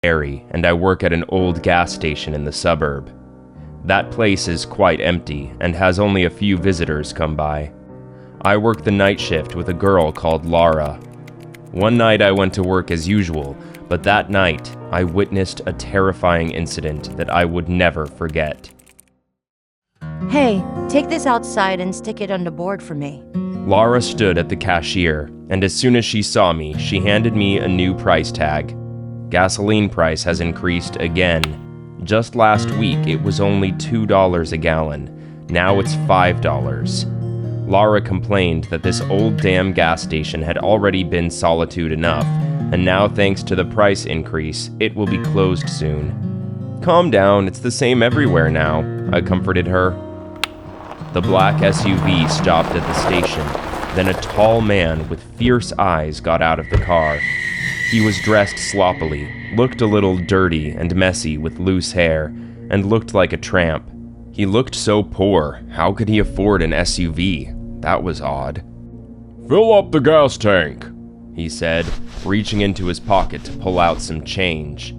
Harry, and I work at an old gas station in the suburb. That place is quite empty and has only a few visitors come by. I work the night shift with a girl called Laura. One night I went to work as usual, but that night I witnessed a terrifying incident that I would never forget. Hey, take this outside and stick it on the board for me. Laura stood at the cashier, and as soon as she saw me, she handed me a new price tag. Gasoline price has increased again. Just last week, it was only $2 a gallon. Now it's $5. Laura complained that this old damn gas station had already been solitude enough, and now thanks to the price increase, it will be closed soon. Calm down, it's the same everywhere now, I comforted her. The black SUV stopped at the station. Then a tall man with fierce eyes got out of the car. He was dressed sloppily, looked a little dirty and messy with loose hair, and looked like a tramp. He looked so poor, how could he afford an SUV? That was odd. "Fill up the gas tank," he said, reaching into his pocket to pull out some change.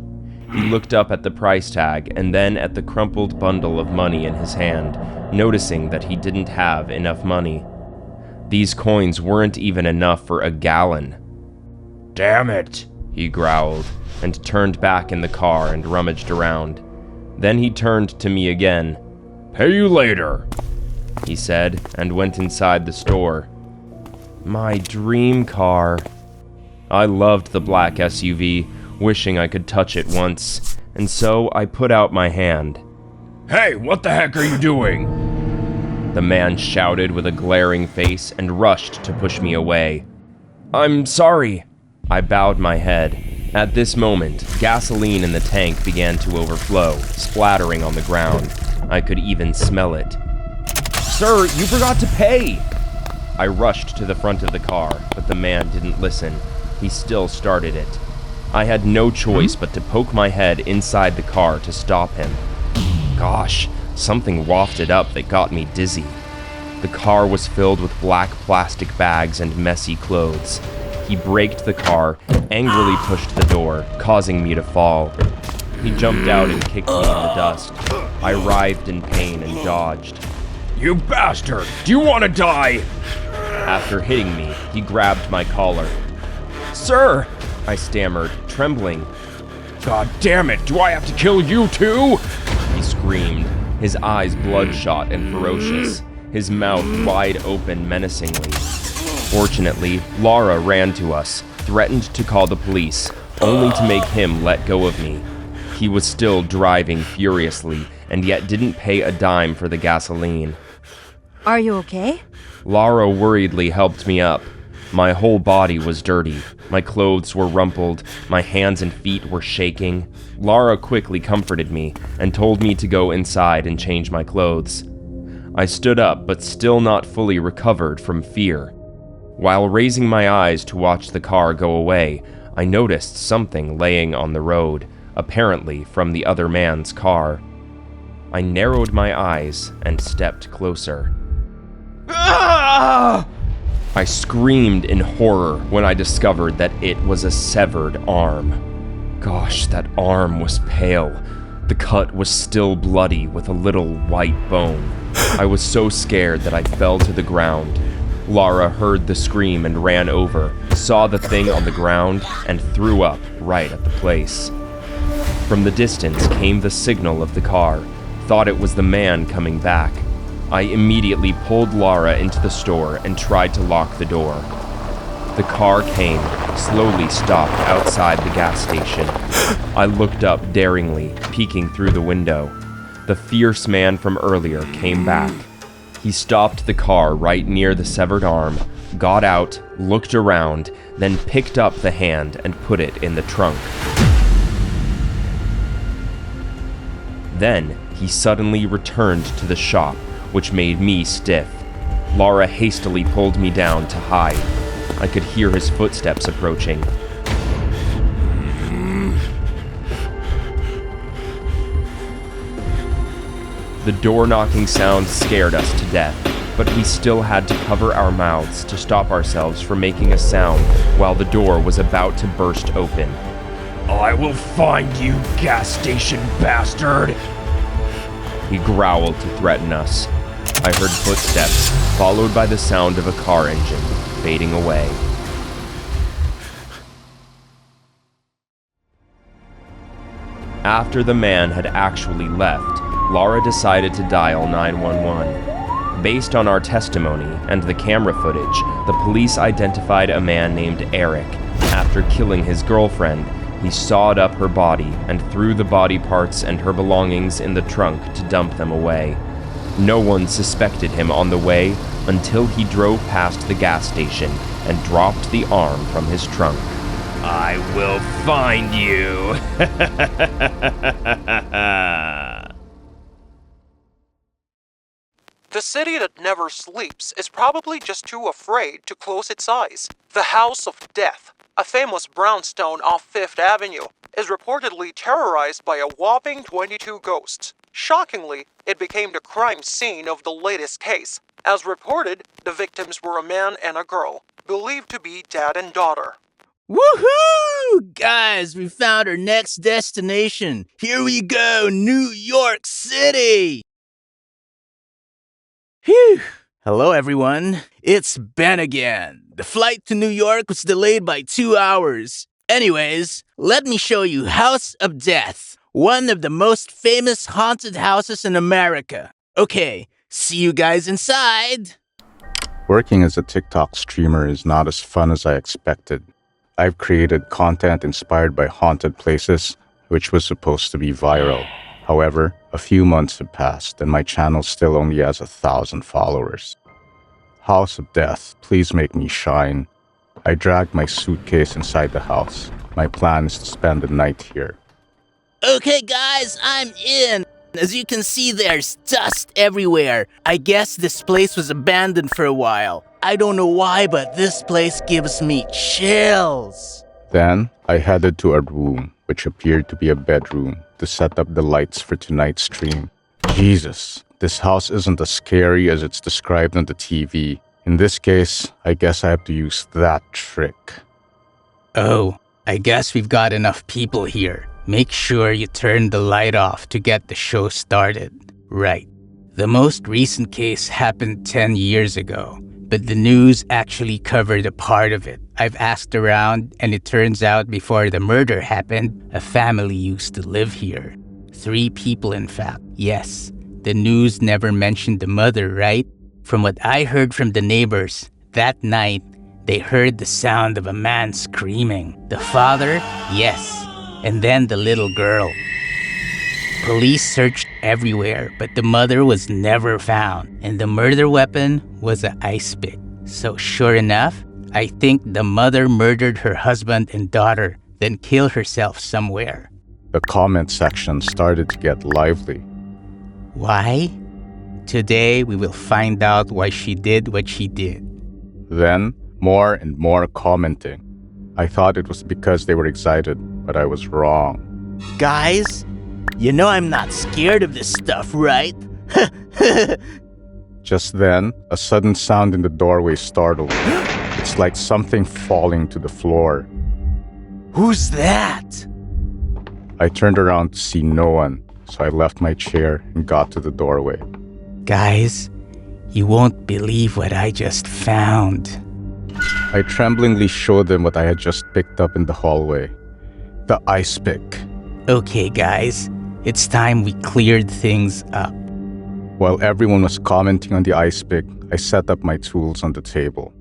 He looked up at the price tag and then at the crumpled bundle of money in his hand, noticing that he didn't have enough money. These coins weren't even enough for a gallon. "Damn it," he growled, and turned back in the car and rummaged around. Then he turned to me again. "Pay you later," he said, and went inside the store. My dream car. I loved the black SUV, wishing I could touch it once, and so I put out my hand. "Hey, what the heck are you doing?" The man shouted with a glaring face and rushed to push me away. "I'm sorry." I bowed my head. At this moment, gasoline in the tank began to overflow, splattering on the ground. I could even smell it. "Sir, you forgot to pay!" I rushed to the front of the car, but the man didn't listen. He still started it. I had no choice but to poke my head inside the car to stop him. Gosh, something wafted up that got me dizzy. The car was filled with black plastic bags and messy clothes. He braked the car, angrily pushed the door, causing me to fall. He jumped out and kicked me in the dust. I writhed in pain and dodged. "You bastard! Do you want to die?" After hitting me, he grabbed my collar. "Sir!" I stammered, trembling. "God damn it, do I have to kill you too?" He screamed, his eyes bloodshot and ferocious, his mouth wide open menacingly. Fortunately, Laura ran to us, threatened to call the police, only to make him let go of me. He was still driving furiously, and yet didn't pay a dime for the gasoline. Are you okay? Laura worriedly helped me up. My whole body was dirty. My clothes were rumpled. My hands and feet were shaking. Laura quickly comforted me and told me to go inside and change my clothes. I stood up, but still not fully recovered from fear. While raising my eyes to watch the car go away, I noticed something laying on the road, apparently from the other man's car. I narrowed my eyes and stepped closer. Ah! I screamed in horror when I discovered that it was a severed arm. Gosh, that arm was pale. The cut was still bloody with a little white bone. I was so scared that I fell to the ground. Laura heard the scream and ran over, saw the thing on the ground, and threw up right at the place. From the distance came the signal of the car. Thought it was the man coming back. I immediately pulled Laura into the store and tried to lock the door. The car came, slowly stopped outside the gas station. I looked up daringly, peeking through the window. The fierce man from earlier came back. He stopped the car right near the severed arm, got out, looked around, then picked up the hand and put it in the trunk. Then he suddenly returned to the shop, which made me stiff. Laura hastily pulled me down to hide. I could hear his footsteps approaching. The door-knocking sound scared us to death, but we still had to cover our mouths to stop ourselves from making a sound while the door was about to burst open. I will find you, gas station bastard! He growled to threaten us. I heard footsteps, followed by the sound of a car engine fading away. After the man had actually left, Laura decided to dial 911. Based on our testimony and the camera footage, the police identified a man named Eric. After killing his girlfriend, he sawed up her body and threw the body parts and her belongings in the trunk to dump them away. No one suspected him on the way until he drove past the gas station and dropped the arm from his trunk. I will find you! The city that never sleeps is probably just too afraid to close its eyes. The House of Death, a famous brownstone off Fifth Avenue, is reportedly terrorized by a whopping 22 ghosts. Shockingly, it became the crime scene of the latest case. As reported, the victims were a man and a girl, believed to be dad and daughter. Woohoo! Guys, we found our next destination. Here we go, New York City! Phew! Hello, everyone. It's Ben again. The flight to New York was delayed by 2 hours. Anyways, let me show you House of Death, one of the most famous haunted houses in America. Okay, see you guys inside. Working as a TikTok streamer is not as fun as I expected. I've created content inspired by haunted places, which was supposed to be viral. However, a few months have passed and my channel still only has 1,000 followers. House of Death, please make me shine. I dragged my suitcase inside the house. My plan is to spend the night here. Okay, guys, I'm in. As you can see, there's dust everywhere. I guess this place was abandoned for a while. I don't know why, but this place gives me chills. Then, I headed to a room, which appeared to be a bedroom, to set up the lights for tonight's stream. Jesus, this house isn't as scary as it's described on the TV. In this case, I guess I have to use that trick. Oh, I guess we've got enough people here. Make sure you turn the light off to get the show started. Right. The most recent case happened 10 years ago, but the news actually covered a part of it. I've asked around, and it turns out before the murder happened, a family used to live here. 3 people, in fact. Yes, the news never mentioned the mother, right? From what I heard from the neighbors, that night, they heard the sound of a man screaming. The father, yes, and then the little girl. Police searched everywhere, but the mother was never found, and the murder weapon was an ice pick. So sure enough, I think the mother murdered her husband and daughter, then killed herself somewhere. The comment section started to get lively. Why? Today, we will find out why she did what she did. Then, more and more commenting. I thought it was because they were excited, but I was wrong. Guys, you know I'm not scared of this stuff, right? Just then, a sudden sound in the doorway startled me. It's like something falling to the floor. Who's that? I turned around to see no one, so I left my chair and got to the doorway. Guys, you won't believe what I just found. I tremblingly showed them what I had just picked up in the hallway. The ice pick. Okay, guys, it's time we cleared things up. While everyone was commenting on the ice pick, I set up my tools on the table.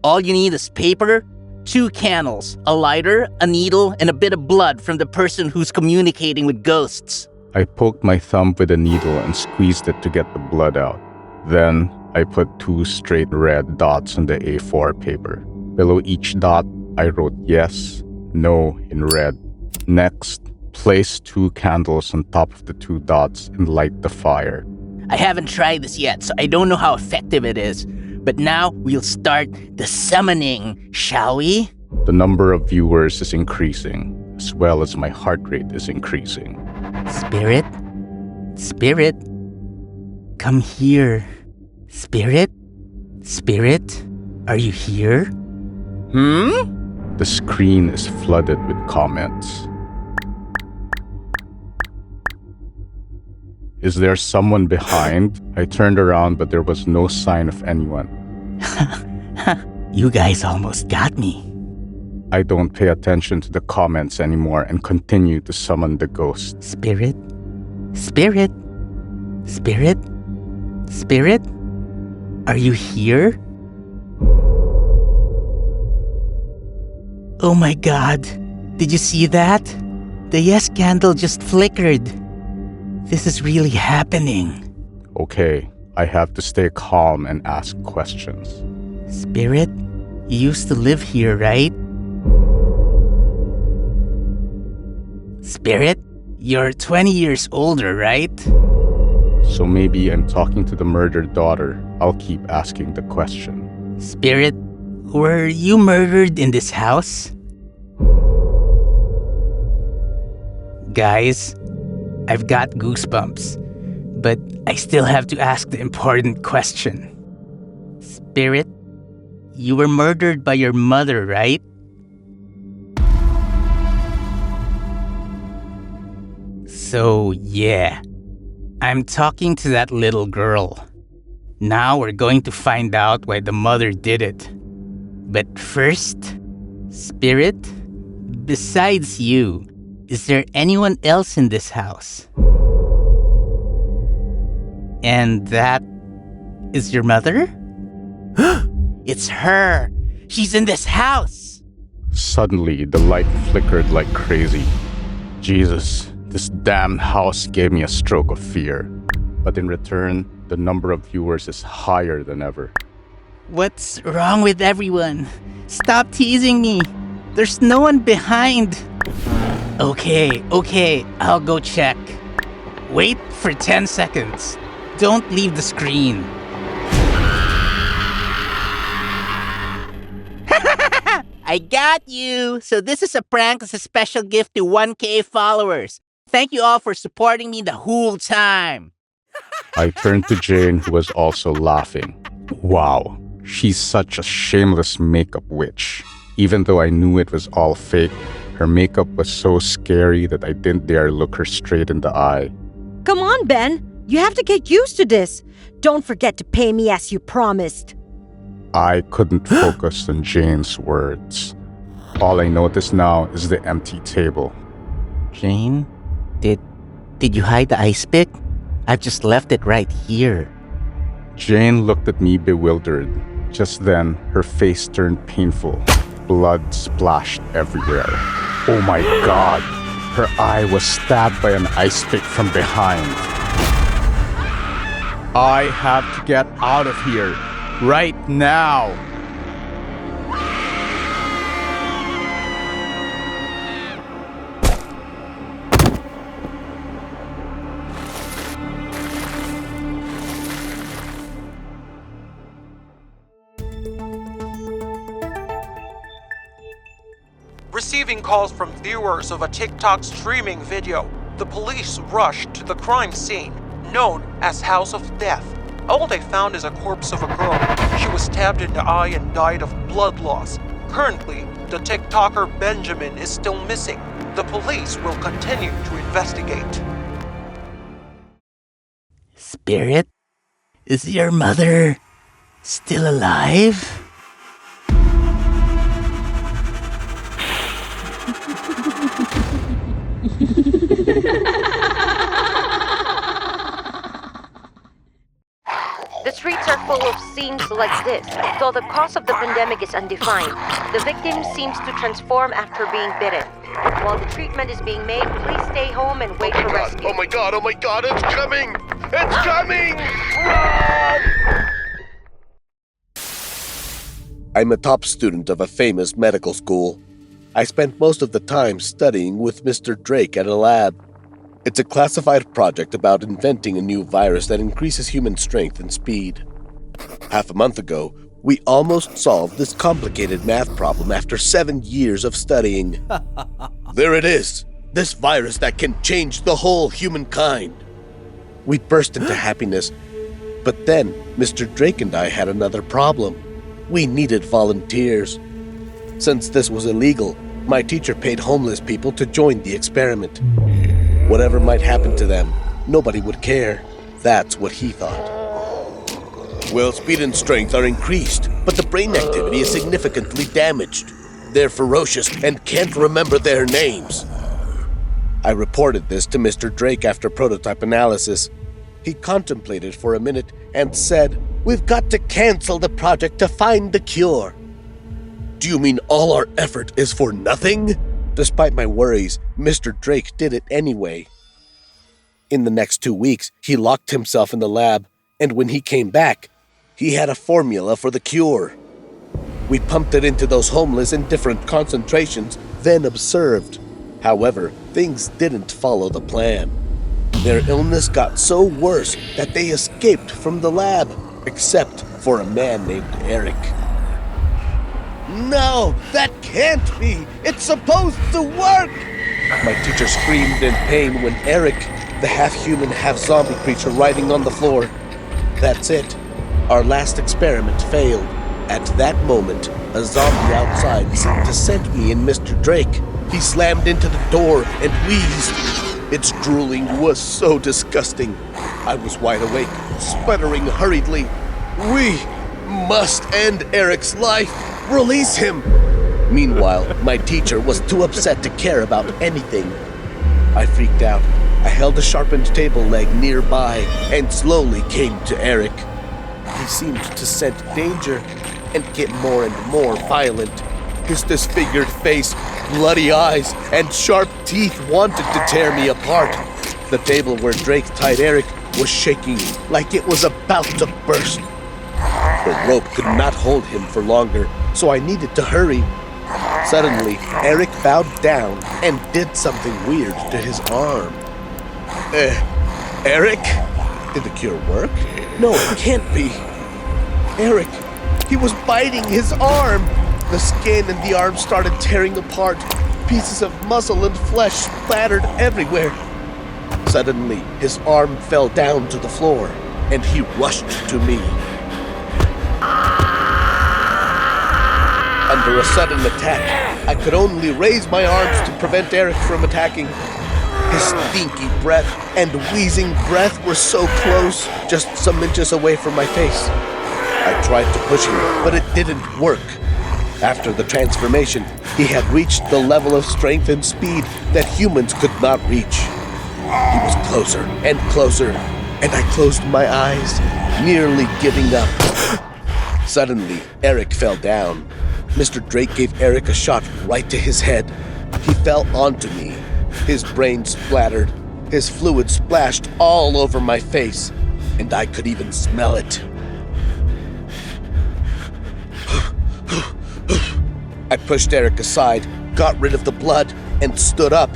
All you need is paper, 2 candles, a lighter, a needle, and a bit of blood from the person who's communicating with ghosts. I poked my thumb with a needle and squeezed it to get the blood out. Then, I put 2 straight red dots on the A4 paper. Below each dot, I wrote yes, no in red. Next, place 2 candles on top of the 2 dots and light the fire. I haven't tried this yet, so I don't know how effective it is. But now we'll start the summoning, shall we? The number of viewers is increasing, as well as my heart rate is increasing. Spirit? Spirit? Come here. Spirit? Spirit? Are you here? The screen is flooded with comments. Is there someone behind? I turned around, but there was no sign of anyone. You guys almost got me. I don't pay attention to the comments anymore and continue to summon the ghost. Spirit? Spirit? Spirit? Spirit? Are you here? Oh my god. Did you see that? The yes candle just flickered. This is really happening. Okay, I have to stay calm and ask questions. Spirit? You used to live here, right? Spirit? You're 20 years older, right? So maybe I'm talking to the murdered daughter. I'll keep asking the question. Spirit, were you murdered in this house? Guys, I've got goosebumps, but I still have to ask the important question. Spirit, you were murdered by your mother, right? So, yeah, I'm talking to that little girl. Now we're going to find out why the mother did it. But first, Spirit, besides you, is there anyone else in this house? And that is your mother? It's her! She's in this house! Suddenly, the light flickered like crazy. Jesus, this damn house gave me a stroke of fear. But in return, the number of viewers is higher than ever. What's wrong with everyone? Stop teasing me! There's no one behind! Okay, I'll go check. Wait for 10 seconds. Don't leave the screen. I got you! So this is a prank as a special gift to 1K followers. Thank you all for supporting me the whole time. I turned to Jane, who was also laughing. Wow, she's such a shameless makeup witch. Even though I knew it was all fake, her makeup was so scary that I didn't dare look her straight in the eye. Come on, Ben. You have to get used to this. Don't forget to pay me as you promised. I couldn't focus on Jane's words. All I notice now is the empty table. Jane, did you hide the ice pick? I've just left it right here. Jane looked at me bewildered. Just then, her face turned painful. Blood splashed everywhere. Oh my god! Her eye was stabbed by an ice pick from behind. I have to get out of here. Right now! Receiving calls from viewers of a TikTok streaming video, the police rushed to the crime scene, known as House of Death. All they found is a corpse of a girl. She was stabbed in the eye and died of blood loss. Currently, the TikToker Benjamin is still missing. The police will continue to investigate. Spirit, is your mother still alive? The streets are full of scenes like this, though the cause of the pandemic is undefined. The victim seems to transform after being bitten. While the treatment is being made, please stay home and wait for rescue. Oh my god, it's coming! It's coming! Run! I'm a top student of a famous medical school. I spent most of the time studying with Mr. Drake at a lab. It's a classified project about inventing a new virus that increases human strength and speed. Half a month ago, we almost solved this complicated math problem after 7 years of studying. There it is, this virus that can change the whole humankind. We burst into happiness, but then Mr. Drake and I had another problem. We needed volunteers. Since this was illegal, my teacher paid homeless people to join the experiment. Whatever might happen to them, nobody would care. That's what he thought. Well, speed and strength are increased, but the brain activity is significantly damaged. They're ferocious and can't remember their names. I reported this to Mr. Drake after prototype analysis. He contemplated for a minute and said, "We've got to cancel the project to find the cure." Do you mean all our effort is for nothing? Despite my worries, Mr. Drake did it anyway. In the next 2 weeks, he locked himself in the lab, and when he came back, he had a formula for the cure. We pumped it into those homeless in different concentrations, then observed. However, things didn't follow the plan. Their illness got so worse that they escaped from the lab, except for a man named Eric. No, that can't be! It's supposed to work! My teacher screamed in pain when Eric, the half-human, half-zombie creature riding on the floor. That's it. Our last experiment failed. At that moment, a zombie outside seemed to scent me and Mr. Drake. He slammed into the door and wheezed. Its drooling was so disgusting. I was wide awake, sputtering hurriedly. We must end Eric's life. Release him! Meanwhile, my teacher was too upset to care about anything. I freaked out. I held a sharpened table leg nearby and slowly came to Eric. He seemed to scent danger and get more and more violent. His disfigured face, bloody eyes, and sharp teeth wanted to tear me apart. The table where Drake tied Eric was shaking like it was about to burst. The rope could not hold him for longer, so I needed to hurry. Suddenly, Eric bowed down and did something weird to his arm. Eric? Did the cure work? No, it can't be. Eric, he was biting his arm. The skin and the arm started tearing apart. Pieces of muscle and flesh splattered everywhere. Suddenly, his arm fell down to the floor, and he rushed to me. Under a sudden attack, I could only raise my arms to prevent Eric from attacking. His stinky breath and wheezing breath were so close, just some inches away from my face. I tried to push him, but it didn't work. After the transformation, he had reached the level of strength and speed that humans could not reach. He was closer and closer, and I closed my eyes, nearly giving up. Suddenly, Eric fell down. Mr. Drake gave Eric a shot right to his head. He fell onto me. His brain splattered. His fluid splashed all over my face, and I could even smell it. I pushed Eric aside, got rid of the blood, and stood up.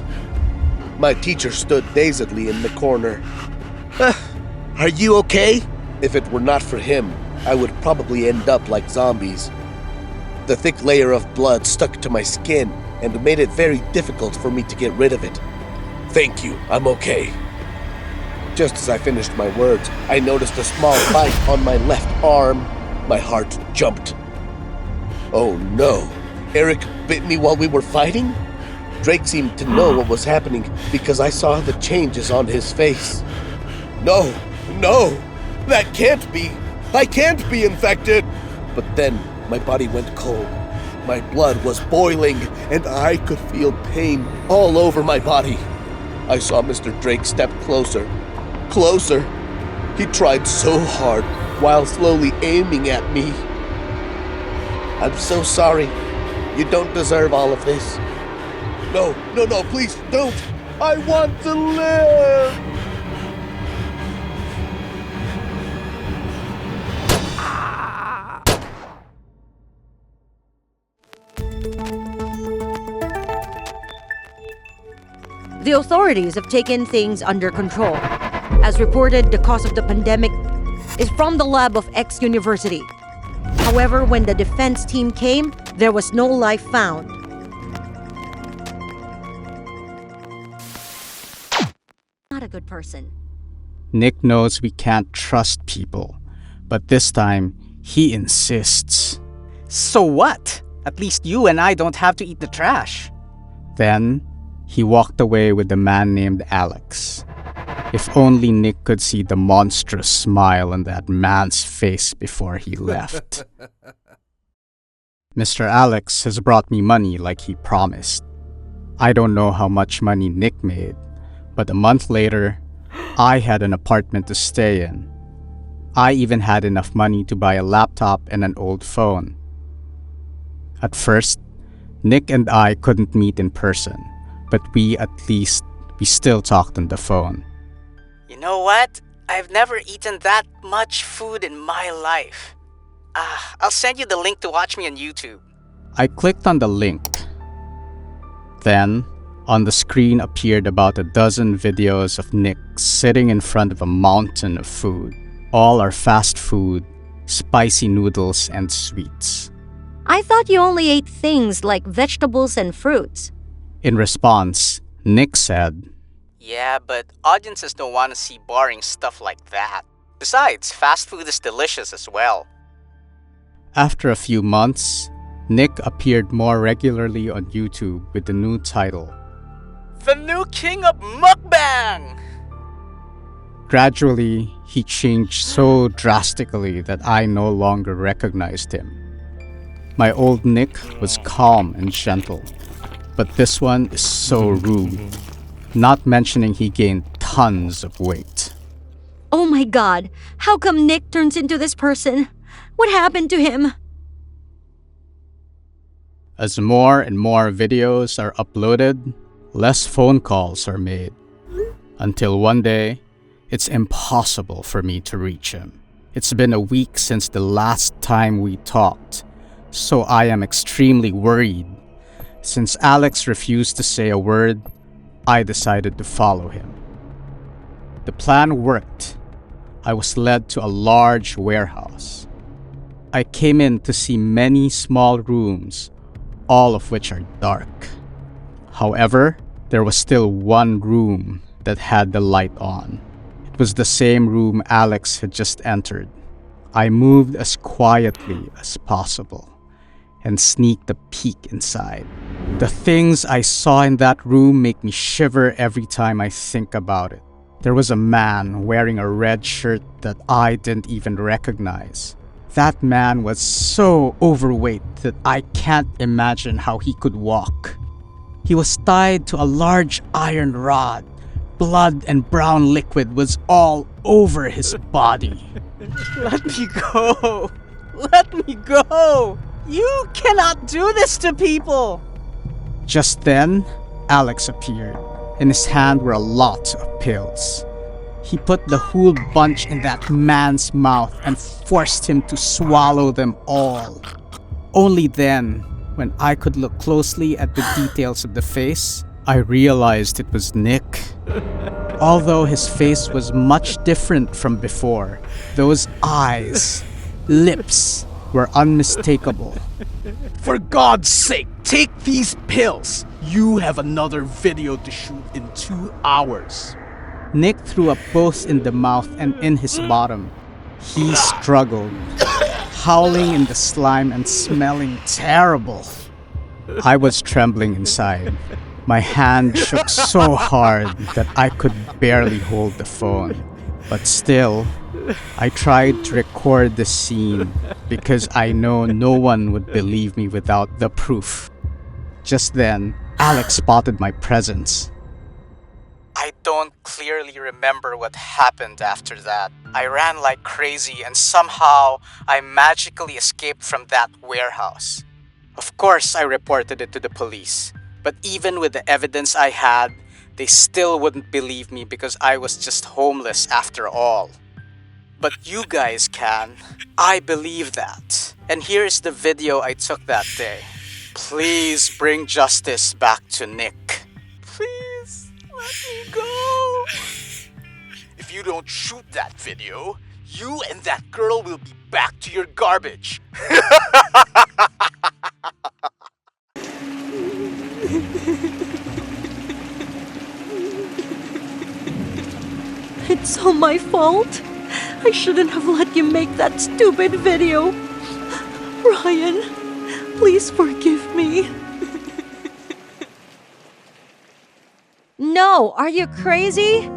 My teacher stood dazedly in the corner. Are you okay? If it were not for him, I would probably end up like zombies. The thick layer of blood stuck to my skin and made it very difficult for me to get rid of it. Thank you, I'm okay. Just as I finished my words, I noticed a small bite on my left arm. My heart jumped. Oh no, Eric bit me while we were fighting? Drake seemed to know what was happening because I saw the changes on his face. No, that can't be. I can't be infected. But then my body went cold. My blood was boiling, and I could feel pain all over my body. I saw Mr. Drake step closer. Closer. He tried so hard while slowly aiming at me. I'm so sorry. You don't deserve all of this. No, please don't. I want to live. The authorities have taken things under control. As reported, the cause of the pandemic is from the lab of X University. However, when the defense team came, there was no life found. Not a good person. Nick knows we can't trust people, but this time, he insists. So what? At least you and I don't have to eat the trash. Then, he walked away with a man named Alex. If only Nick could see the monstrous smile on that man's face before he left. Mr. Alex has brought me money like he promised. I don't know how much money Nick made, but a month later, I had an apartment to stay in. I even had enough money to buy a laptop and an old phone. At first, Nick and I couldn't meet in person, but we still talked on the phone. You know what? I've never eaten that much food in my life. I'll send you the link to watch me on YouTube. I clicked on the link. Then, on the screen appeared about a dozen videos of Nick sitting in front of a mountain of food. All are fast food, spicy noodles, and sweets. I thought you only ate things like vegetables and fruits. In response, Nick said, Yeah, but audiences don't want to see boring stuff like that. Besides, fast food is delicious as well. After a few months, Nick appeared more regularly on YouTube with the new title, The New King of Mukbang! Gradually, he changed so drastically that I no longer recognized him. My old Nick was calm and gentle, but this one is so rude, not mentioning he gained tons of weight. Oh my god, how come Nick turns into this person? What happened to him? As more and more videos are uploaded, less phone calls are made. Until one day, it's impossible for me to reach him. It's been a week since the last time we talked, so I am extremely worried. Since Alex refused to say a word, I decided to follow him. The plan worked. I was led to a large warehouse. I came in to see many small rooms, all of which are dark. However, there was still one room that had the light on. It was the same room Alex had just entered. I moved as quietly as possible and sneaked a peek inside. The things I saw in that room make me shiver every time I think about it. There was a man wearing a red shirt that I didn't even recognize. That man was so overweight that I can't imagine how he could walk. He was tied to a large iron rod. Blood and brown liquid was all over his body. Let me go! Let me go! You cannot do this to people! Just then, Alex appeared. In his hand were a lot of pills. He put the whole bunch in that man's mouth and forced him to swallow them all. Only then, when I could look closely at the details of the face, I realized it was Nick. Although his face was much different from before, those eyes, lips were unmistakable. For God's sake, take these pills! You have another video to shoot in 2 hours. Nick threw up both in the mouth and in his bottom. He struggled, howling in the slime and smelling terrible. I was trembling inside. My hand shook so hard that I could barely hold the phone. But still, I tried to record the scene because I know no one would believe me without the proof. Just then, Alex spotted my presence. I don't clearly remember what happened after that. I ran like crazy and somehow I magically escaped from that warehouse. Of course, I reported it to the police. But even with the evidence I had, they still wouldn't believe me because I was just homeless after all. But you guys can. I believe that. And here's the video I took that day. Please bring justice back to Nick. Please, let me go. If you don't shoot that video, you and that girl will be back to your garbage. It's all my fault. I shouldn't have let you make that stupid video. Ryan, please forgive me. No, are you crazy?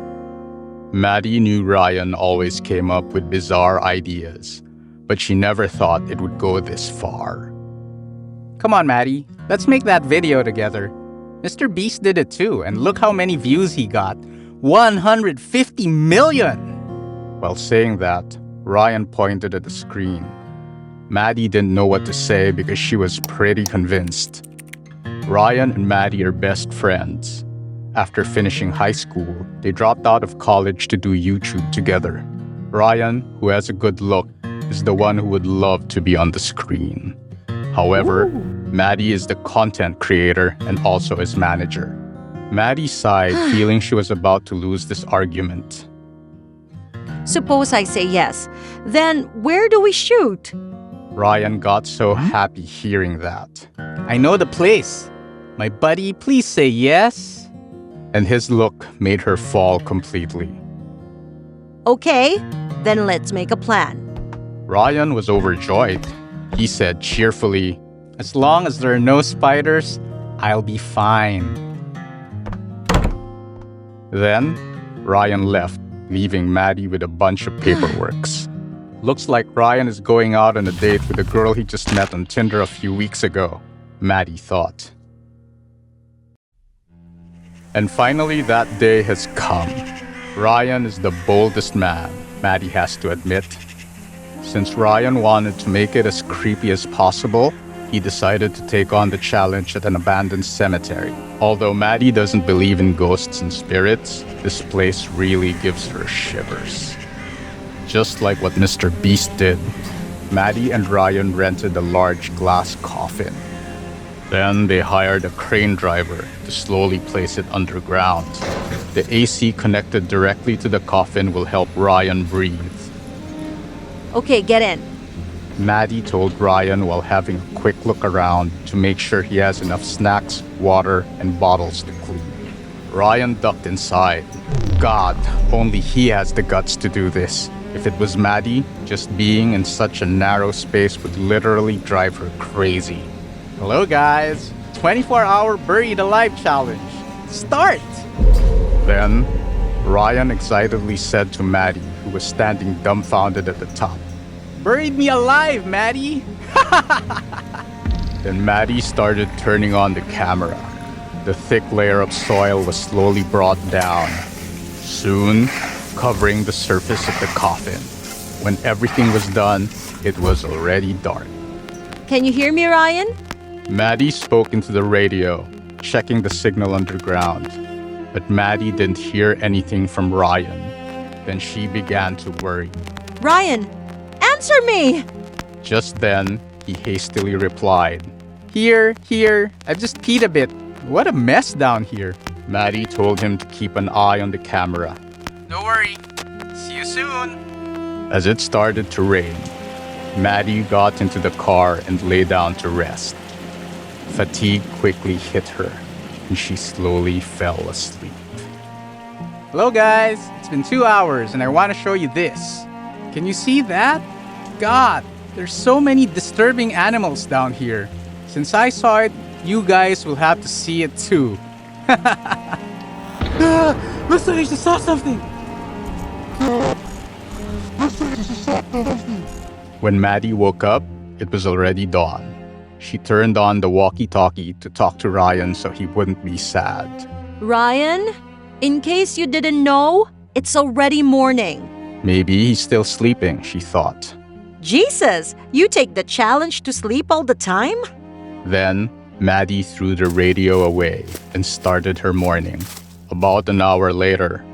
Maddie knew Ryan always came up with bizarre ideas, but she never thought it would go this far. Come on, Maddie. Let's make that video together. Mr. Beast did it too, and look how many views he got. 150 million! While saying that, Ryan pointed at the screen. Maddie didn't know what to say because she was pretty convinced. Ryan and Maddie are best friends. After finishing high school, they dropped out of college to do YouTube together. Ryan, who has a good look, is the one who would love to be on the screen. However, Maddie is the content creator and also his manager. Maddie sighed, feeling she was about to lose this argument. Suppose I say yes. Then where do we shoot? Ryan got so happy hearing that. I know the place. My buddy, please say yes. And his look made her fall completely. Okay, then let's make a plan. Ryan was overjoyed. He said cheerfully, As long as there are no spiders, I'll be fine. Then, Ryan left, leaving Maddie with a bunch of paperworks. Looks like Ryan is going out on a date with a girl he just met on Tinder a few weeks ago, Maddie thought. And finally, that day has come. Ryan is the boldest man, Maddie has to admit. Since Ryan wanted to make it as creepy as possible, he decided to take on the challenge at an abandoned cemetery. Although Maddie doesn't believe in ghosts and spirits, this place really gives her shivers. Just like what Mr. Beast did, Maddie and Ryan rented a large glass coffin. Then they hired a crane driver to slowly place it underground. The AC connected directly to the coffin will help Ryan breathe. Okay, get in. Maddie told Ryan while having a quick look around to make sure he has enough snacks, water, and bottles to clean. Ryan ducked inside. God, only he has the guts to do this. If it was Maddie, just being in such a narrow space would literally drive her crazy. Hello guys, 24-hour buried alive challenge. Start! Then, Ryan excitedly said to Maddie, who was standing dumbfounded at the top, Buried me alive, Maddie! Then Maddie started turning on the camera. The thick layer of soil was slowly brought down, soon covering the surface of the coffin. When everything was done, it was already dark. Can you hear me, Ryan? Maddie spoke into the radio, checking the signal underground. But Maddie didn't hear anything from Ryan. Then she began to worry. Ryan, answer me! Just then, he hastily replied. Here, I've just peed a bit. What a mess down here. Maddie told him to keep an eye on the camera. Don't worry. See you soon. As it started to rain, Maddie got into the car and lay down to rest. Fatigue quickly hit her, and she slowly fell asleep. Hello guys, it's been 2 hours and I want to show you this. Can you see that? God, there's so many disturbing animals down here. Since I saw it, you guys will have to see it too. Looks like I just saw something. When Maddie woke up, it was already dawn. She turned on the walkie-talkie to talk to Ryan so he wouldn't be sad. Ryan, in case you didn't know, it's already morning. Maybe he's still sleeping, she thought. Jesus, you take the challenge to sleep all the time? Then, Maddie threw the radio away and started her morning. About an hour later,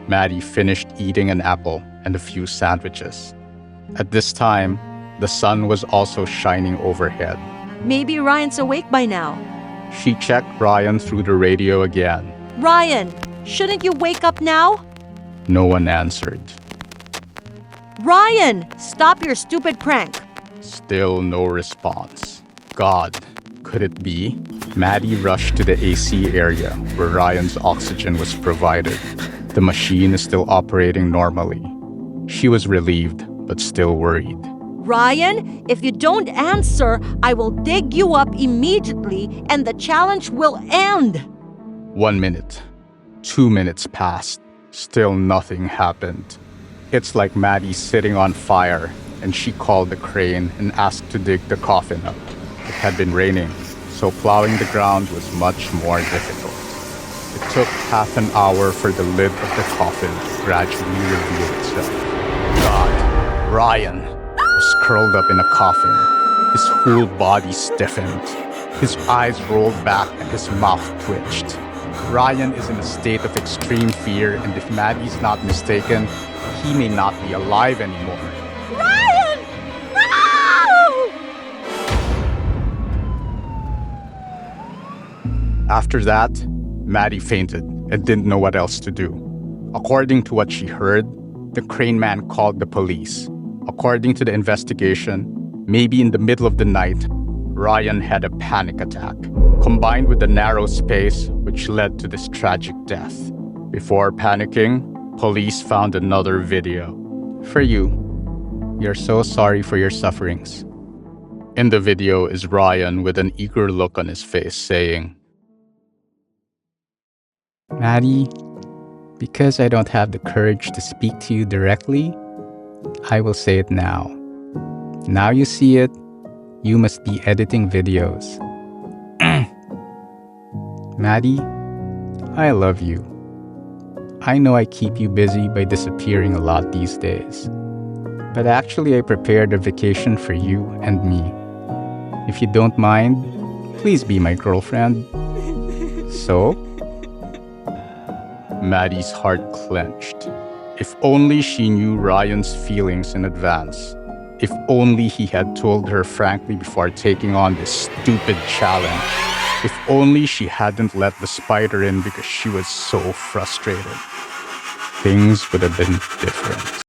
Maddie finished eating an apple and a few sandwiches. At this time, the sun was also shining overhead. Maybe Ryan's awake by now. She checked Ryan through the radio again. Ryan, shouldn't you wake up now? No one answered. Ryan, stop your stupid prank. Still no response. God, could it be? Maddie rushed to the AC area where Ryan's oxygen was provided. The machine is still operating normally. She was relieved, but still worried. Ryan, if you don't answer, I will dig you up immediately and the challenge will end. 1 minute. 2 minutes passed. Still nothing happened. It's like Maddie's sitting on fire, and she called the crane and asked to dig the coffin up. It had been raining, so plowing the ground was much more difficult. It took half an hour for the lid of the coffin to gradually reveal itself. God, Ryan was curled up in a coffin. His whole body stiffened. His eyes rolled back and his mouth twitched. Ryan is in a state of extreme fear, and if Maddie's not mistaken, he may not be alive anymore. Ryan! No! After that, Maddie fainted and didn't know what else to do. According to what she heard, the crane man called the police. According to the investigation, maybe in the middle of the night, Ryan had a panic attack, combined with the narrow space which led to this tragic death. Before panicking, police found another video. For you. We are so sorry for your sufferings. In the video is Ryan with an eager look on his face saying, Maddie, because I don't have the courage to speak to you directly, I will say it now. Now you see it, you must be editing videos. Maddie, I love you. I know I keep you busy by disappearing a lot these days. But actually I prepared a vacation for you and me. If you don't mind, please be my girlfriend. So? Maddie's heart clenched. If only she knew Ryan's feelings in advance. If only he had told her frankly before taking on this stupid challenge. If only she hadn't let the spider in because she was so frustrated. Things would have been different.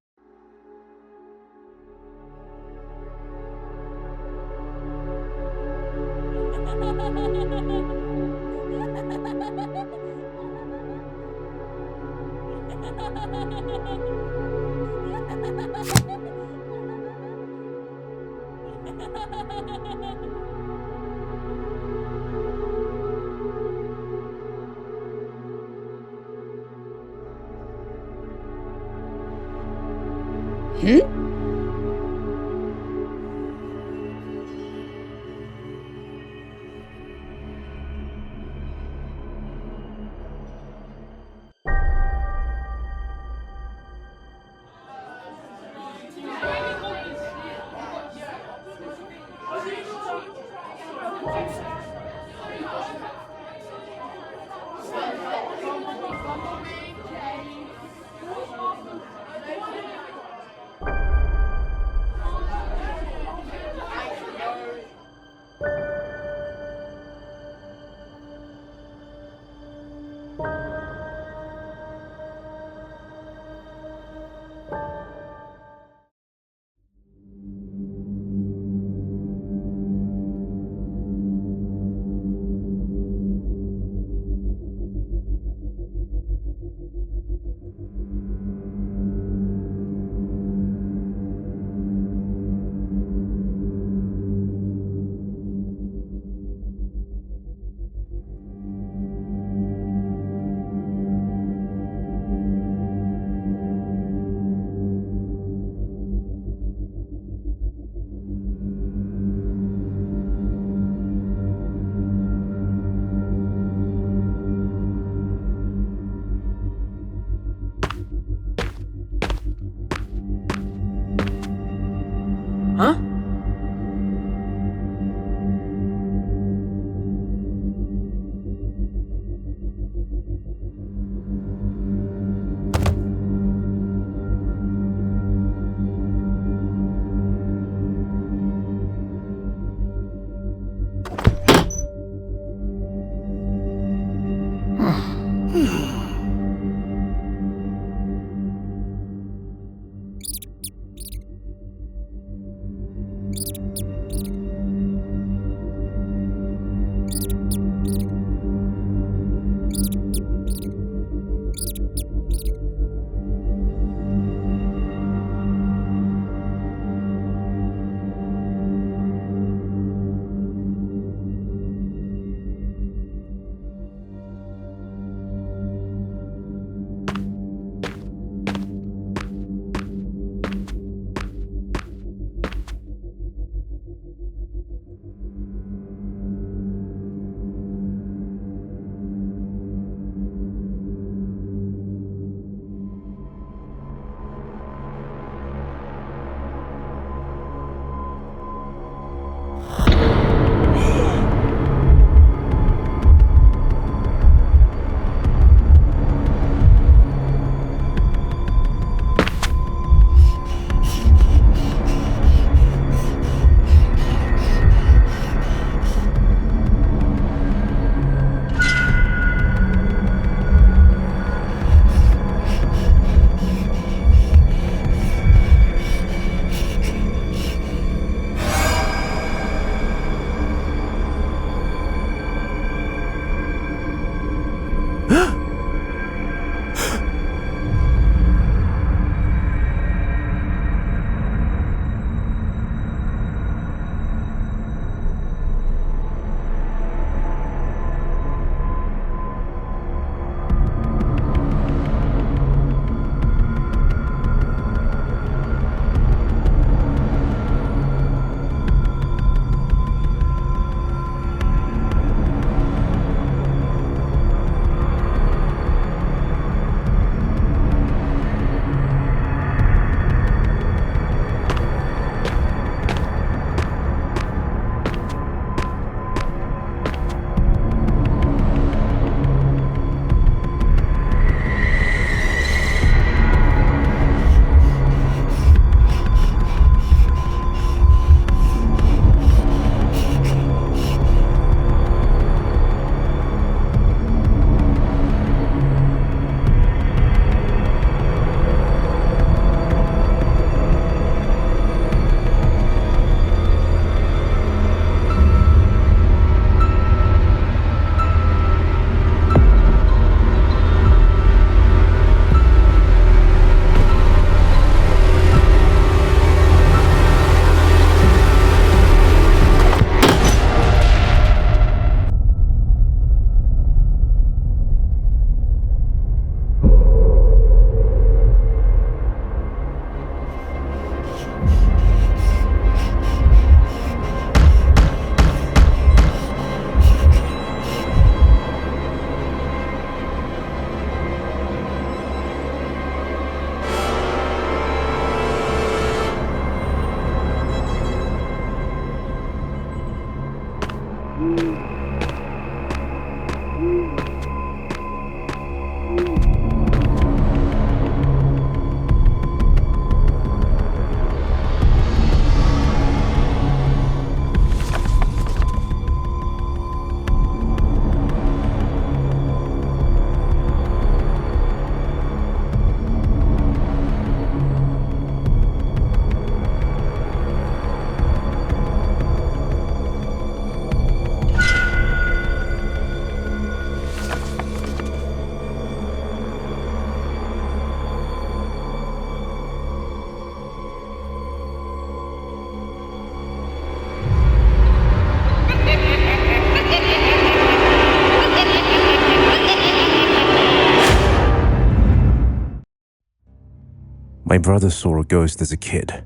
My brother saw a ghost as a kid.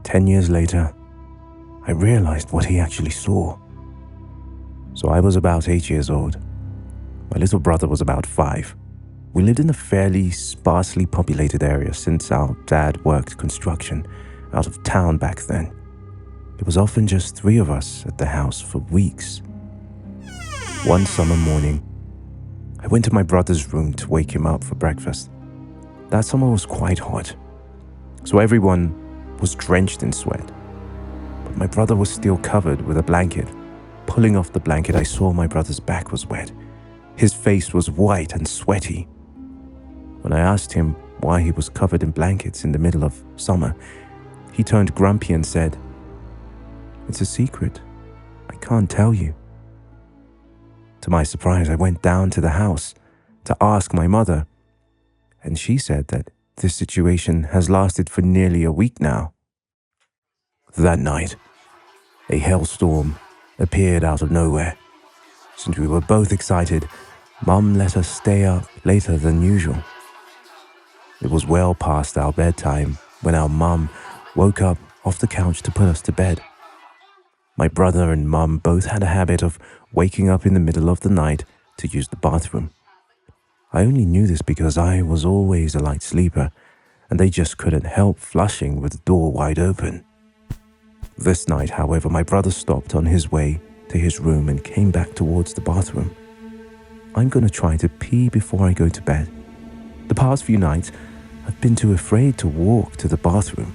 10 years later, I realized what he actually saw. So I was about 8 years old. My little brother was about 5. We lived in a fairly sparsely populated area since our dad worked construction out of town back then. It was often just 3 of us at the house for weeks. One summer morning, I went to my brother's room to wake him up for breakfast. That summer was quite hot, so everyone was drenched in sweat. But my brother was still covered with a blanket. Pulling off the blanket, I saw my brother's back was wet. His face was white and sweaty. When I asked him why he was covered in blankets in the middle of summer, he turned grumpy and said, "It's a secret. I can't tell you." To my surprise, I went down to the house to ask my mother, and she said that this situation has lasted for nearly a week now. That night, a hailstorm appeared out of nowhere. Since we were both excited, Mum let us stay up later than usual. It was well past our bedtime when our mum woke up off the couch to put us to bed. My brother and Mum both had a habit of waking up in the middle of the night to use the bathroom. I only knew this because I was always a light sleeper, and they just couldn't help flushing with the door wide open. This night, however, my brother stopped on his way to his room and came back towards the bathroom. I'm going to try to pee before I go to bed. The past few nights, I've been too afraid to walk to the bathroom.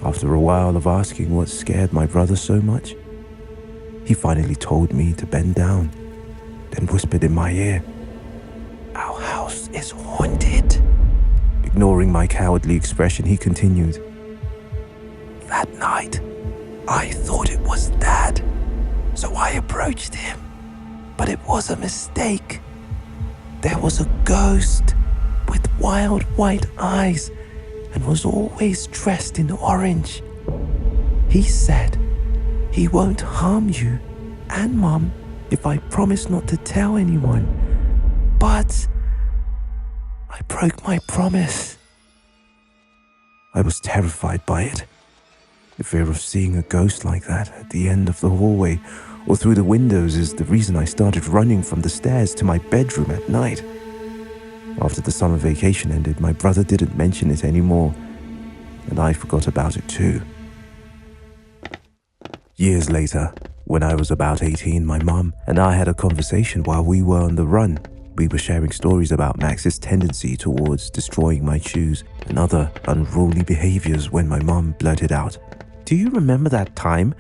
After a while of asking what scared my brother so much, he finally told me to bend down, then whispered in my ear, "Our house is haunted." Ignoring my cowardly expression, he continued, "That night, I thought it was Dad, so I approached him, but it was a mistake. There was a ghost with wild white eyes and was always dressed in orange. He said he won't harm you and Mum if I promise not to tell anyone, but I broke my promise." I was terrified by it. The fear of seeing a ghost like that at the end of the hallway or through the windows is the reason I started running from the stairs to my bedroom at night. After the summer vacation ended, my brother didn't mention it anymore, and I forgot about it too. Years later, when I was about 18, my mum and I had a conversation while we were on the run. We were sharing stories about Max's tendency towards destroying my shoes and other unruly behaviors when my mum blurted out, "Do you remember that time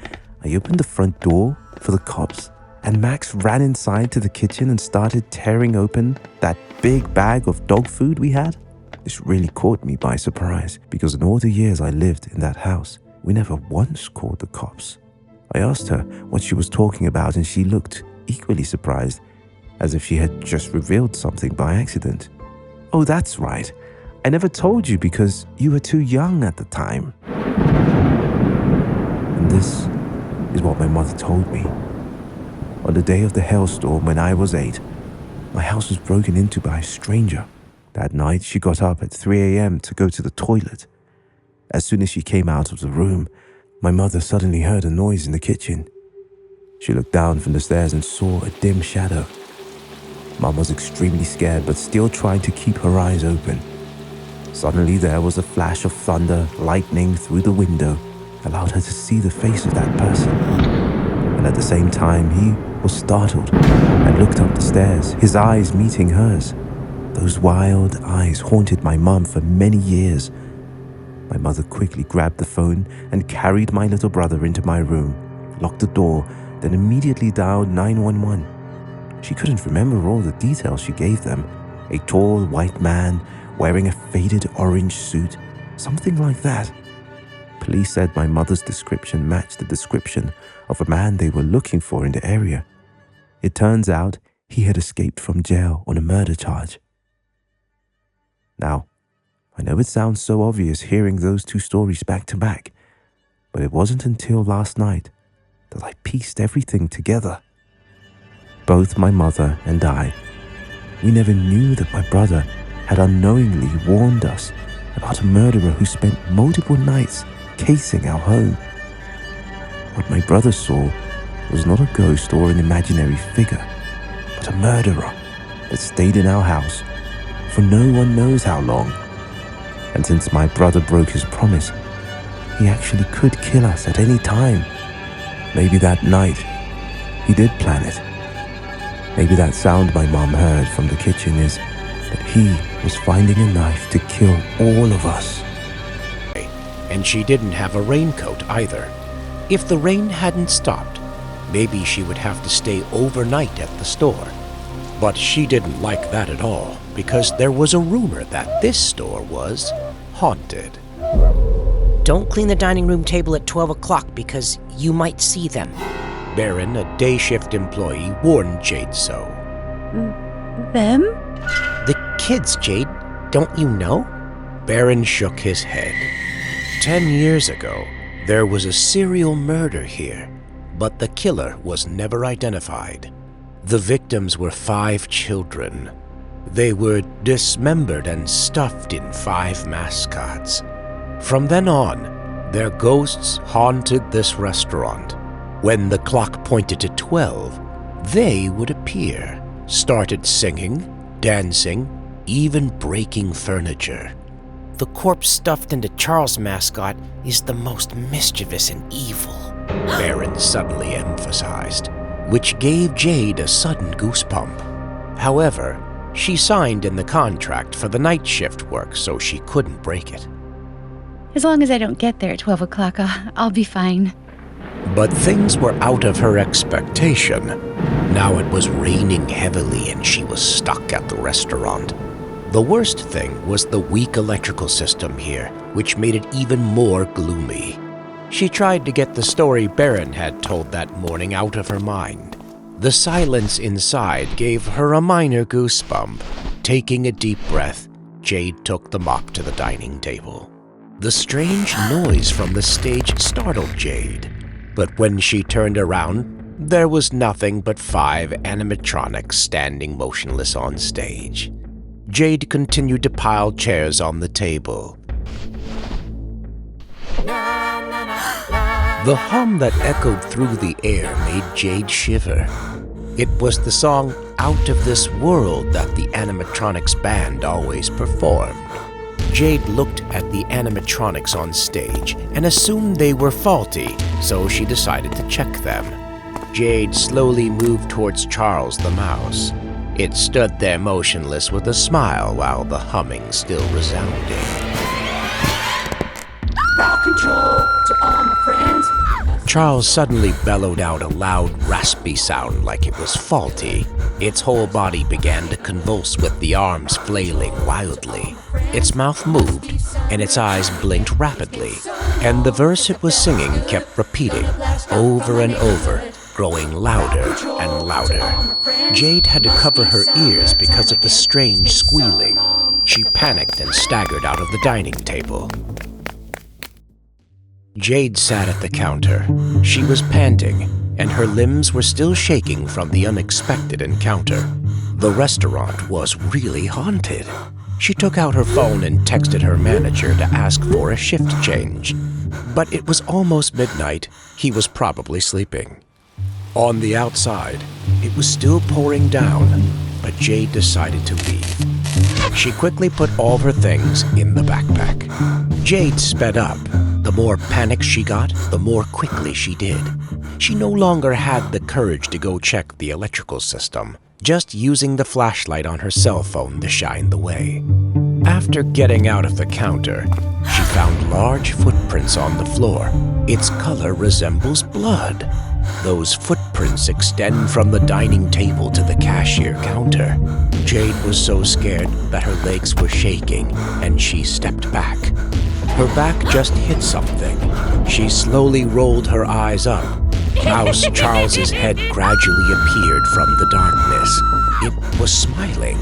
I opened the front door for the cops and Max ran inside to the kitchen and started tearing open that big bag of dog food we had?" This really caught me by surprise because in all the years I lived in that house, we never once called the cops. I asked her what she was talking about and she looked equally surprised, as if she had just revealed something by accident. "Oh, that's right. I never told you because you were too young at the time." And this is what my mother told me. On the day of the hailstorm when I was 8, my house was broken into by a stranger. That night, she got up at 3 a.m. to go to the toilet. As soon as she came out of the room, my mother suddenly heard a noise in the kitchen. She looked down from the stairs and saw a dim shadow. Mum was extremely scared but still trying to keep her eyes open. Suddenly there was a flash of thunder, lightning through the window, allowed her to see the face of that person. And at the same time, he was startled and looked up the stairs, his eyes meeting hers. Those wild eyes haunted my mum for many years. My mother quickly grabbed the phone and carried my little brother into my room, locked the door, then immediately dialed 911. She couldn't remember all the details she gave them. A tall white man wearing a faded orange suit, something like that. Police said my mother's description matched the description of a man they were looking for in the area. It turns out he had escaped from jail on a murder charge. Now, I know it sounds so obvious hearing those two stories back to back, but it wasn't until last night that I pieced everything together. Both my mother and I, we never knew that my brother had unknowingly warned us about a murderer who spent multiple nights casing our home. What my brother saw was not a ghost or an imaginary figure, but a murderer that stayed in our house for no one knows how long. And since my brother broke his promise, he actually could kill us at any time. Maybe that night, he did plan it. Maybe that sound my mom heard from the kitchen is that he was finding a knife to kill all of us. And she didn't have a raincoat either. If the rain hadn't stopped, maybe she would have to stay overnight at the store. But she didn't like that at all, because there was a rumor that this store was haunted. Don't clean the dining room table at 12 o'clock because you might see them. Baron, a day shift employee, warned Jade so. Them? The kids, Jade, don't you know? Baron shook his head. 10 years ago, there was a serial murder here, but the killer was never identified. The victims were 5 children. They were dismembered and stuffed in 5 mascots. From then on, their ghosts haunted this restaurant. When the clock pointed to 12, they would appear, started singing, dancing, even breaking furniture. The corpse stuffed into Charles' mascot is the most mischievous and evil, Baron suddenly emphasized, which gave Jade a sudden goosebump. However, she signed in the contract for the night shift work, so she couldn't break it. As long as I don't get there at 12 o'clock, I'll be fine. But things were out of her expectation. Now it was raining heavily and she was stuck at the restaurant. The worst thing was the weak electrical system here, which made it even more gloomy. She tried to get the story Baron had told that morning out of her mind. The silence inside gave her a minor goosebump. Taking a deep breath, Jade took the mop to the dining table. The strange noise from the stage startled Jade, but when she turned around, there was nothing but 5 animatronics standing motionless on stage. Jade continued to pile chairs on the table. The hum that echoed through the air made Jade shiver. It was the song Out of This World that the animatronics band always performed. Jade looked at the animatronics on stage and assumed they were faulty, so she decided to check them. Jade slowly moved towards Charles the mouse. It stood there motionless with a smile while the humming still resounded. Rock control to all my friends. Charles suddenly bellowed out a loud, raspy sound like it was faulty. Its whole body began to convulse with the arms flailing wildly. Its mouth moved, and its eyes blinked rapidly, and the verse it was singing kept repeating, over and over, growing louder and louder. Jade had to cover her ears because of the strange squealing. She panicked and staggered out of the dining table. Jade sat at the counter. She was panting, and her limbs were still shaking from the unexpected encounter. The restaurant was really haunted. She took out her phone and texted her manager to ask for a shift change. But it was almost midnight. He was probably sleeping. On the outside, it was still pouring down, but Jade decided to leave. She quickly put all her things in the backpack. Jade sped up. The more panicked she got, the more quickly she did. She no longer had the courage to go check the electrical system, just using the flashlight on her cell phone to shine the way. After getting out of the counter, she found large footprints on the floor. Its color resembles blood. Those footprints extend from the dining table to the cashier counter. Jade was so scared that her legs were shaking, and she stepped back. Her back just hit something. She slowly rolled her eyes up. Mouse Charles's head gradually appeared from the darkness. It was smiling,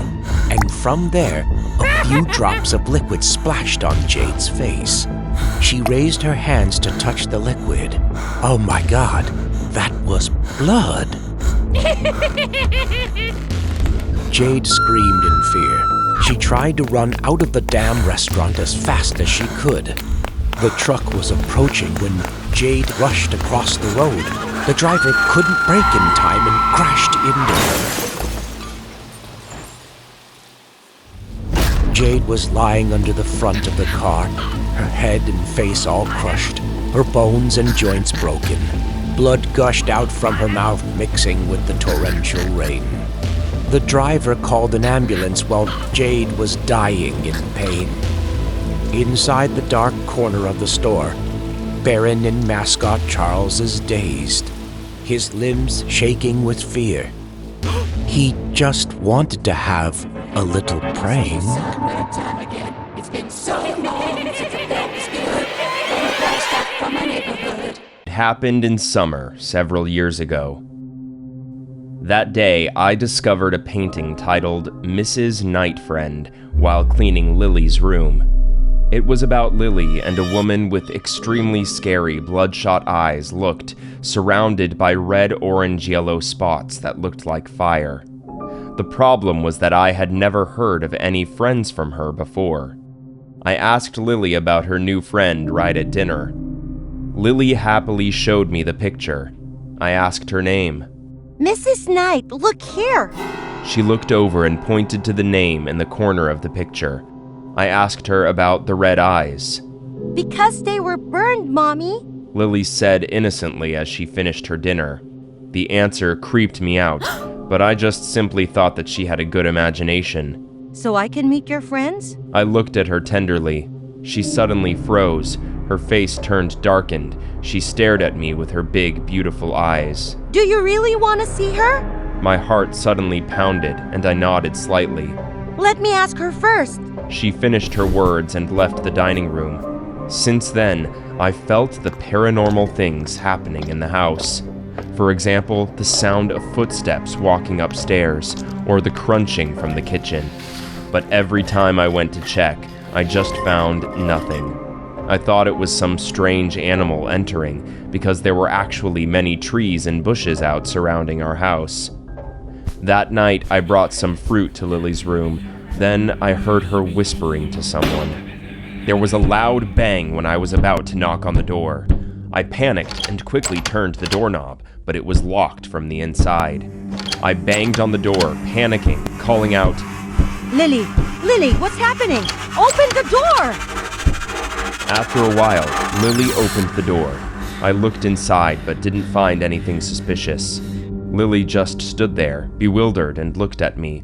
and from there, a few drops of liquid splashed on Jade's face. She raised her hands to touch the liquid. Oh my God, that was blood! Jade screamed in fear. She tried to run out of the damn restaurant as fast as she could. The truck was approaching when Jade rushed across the road. The driver couldn't brake in time and crashed into her. Jade was lying under the front of the car, her head and face all crushed, her bones and joints broken. Blood gushed out from her mouth, mixing with the torrential rain. The driver called an ambulance while Jade was dying in pain. Inside the dark corner of the store, Baron and mascot Charles is dazed, his limbs shaking with fear. He just wanted to have a little praying. It's been so long since the film was good. Flashback from my neighborhood. It happened in summer, several years ago. That day, I discovered a painting titled Mrs. Night Friend while cleaning Lily's room. It was about Lily and a woman with extremely scary bloodshot eyes looked, surrounded by red, orange, yellow spots that looked like fire. The problem was that I had never heard of any friends from her before. I asked Lily about her new friend right at dinner. Lily happily showed me the picture. I asked her name. Mrs. Knight, look here. She looked over and pointed to the name in the corner of the picture. I asked her about the red eyes. Because they were burned, Mommy. Lily said innocently as she finished her dinner. The answer creeped me out, but I just simply thought that she had a good imagination. So I can meet your friends? I looked at her tenderly. She suddenly froze. Her face turned darkened. She stared at me with her big, beautiful eyes. Do you really want to see her? My heart suddenly pounded, and I nodded slightly. Let me ask her first. She finished her words and left the dining room. Since then, I felt the paranormal things happening in the house. For example, the sound of footsteps walking upstairs, or the crunching from the kitchen. But every time I went to check, I just found nothing. I thought it was some strange animal entering, because there were actually many trees and bushes out surrounding our house. That night, I brought some fruit to Lily's room. Then I heard her whispering to someone. There was a loud bang when I was about to knock on the door. I panicked and quickly turned the doorknob, but it was locked from the inside. I banged on the door, panicking, calling out, Lily, what's happening? Open the door! After a while, Lily opened the door. I looked inside but didn't find anything suspicious. Lily just stood there, bewildered, and looked at me.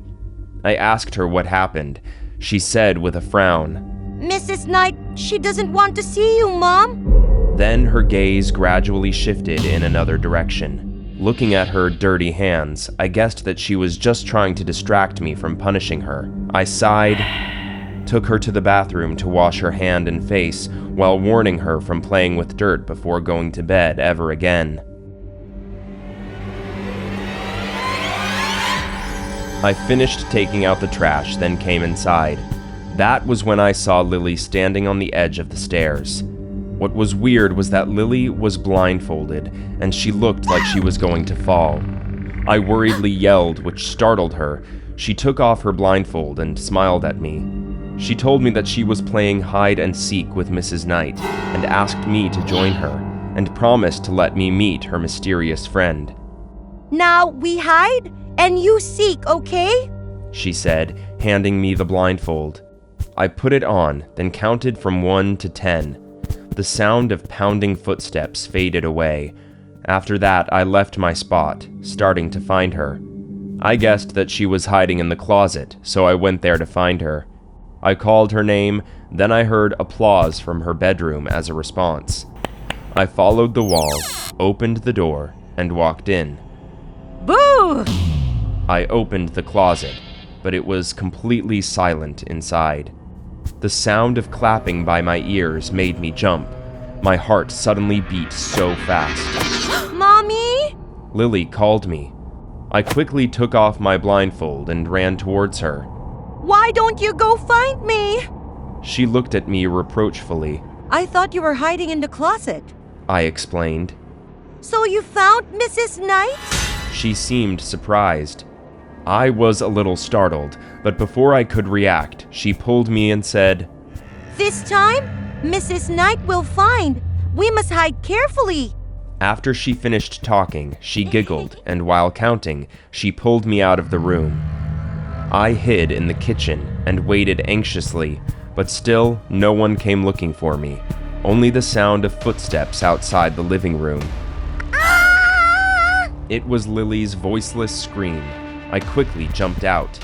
I asked her what happened. She said with a frown, Mrs. Knight, she doesn't want to see you, Mom. Then her gaze gradually shifted in another direction. Looking at her dirty hands, I guessed that she was just trying to distract me from punishing her. I sighed, took her to the bathroom to wash her hand and face, while warning her from playing with dirt before going to bed ever again. I finished taking out the trash, then came inside. That was when I saw Lily standing on the edge of the stairs. What was weird was that Lily was blindfolded, and she looked like she was going to fall. I worriedly yelled, which startled her. She took off her blindfold and smiled at me. She told me that she was playing hide and seek with Mrs. Knight, and asked me to join her, and promised to let me meet her mysterious friend. Now we hide, and you seek, okay? She said, handing me the blindfold. I put it on, then counted from 1 to 10. The sound of pounding footsteps faded away. After that, I left my spot, starting to find her. I guessed that she was hiding in the closet, so I went there to find her. I called her name, then I heard applause from her bedroom as a response. I followed the wall, opened the door, and walked in. Boo! I opened the closet, but it was completely silent inside. The sound of clapping by my ears made me jump. My heart suddenly beat so fast. Mommy? Lily called me. I quickly took off my blindfold and ran towards her. Why don't you go find me? She looked at me reproachfully. I thought you were hiding in the closet. I explained. So you found Mrs. Knight? She seemed surprised. I was a little startled, but before I could react, she pulled me and said, "This time, Mrs. Knight will find. We must hide carefully." After she finished talking, she giggled, and while counting, she pulled me out of the room. I hid in the kitchen and waited anxiously, but still no one came looking for me, only the sound of footsteps outside the living room. It was Lily's voiceless scream. I quickly jumped out.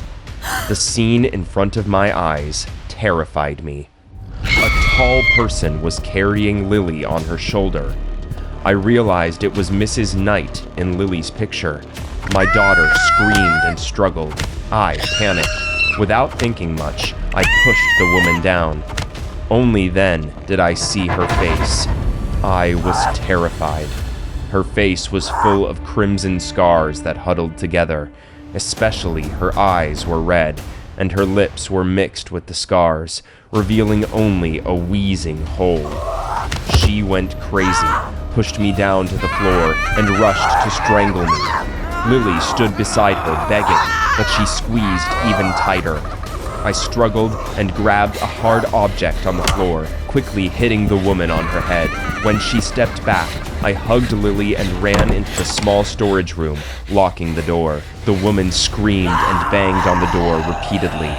The scene in front of my eyes terrified me. A tall person was carrying Lily on her shoulder. I realized it was Mrs. Knight in Lily's picture. My daughter screamed and struggled. I panicked. Without thinking much, I pushed the woman down. Only then did I see her face. I was terrified. Her face was full of crimson scars that huddled together. Especially her eyes were red, and her lips were mixed with the scars, revealing only a wheezing hole. She went crazy, pushed me down to the floor, and rushed to strangle me. Lily stood beside her, begging, but she squeezed even tighter. I struggled and grabbed a hard object on the floor, quickly hitting the woman on her head. When she stepped back, I hugged Lily and ran into the small storage room, locking the door. The woman screamed and banged on the door repeatedly.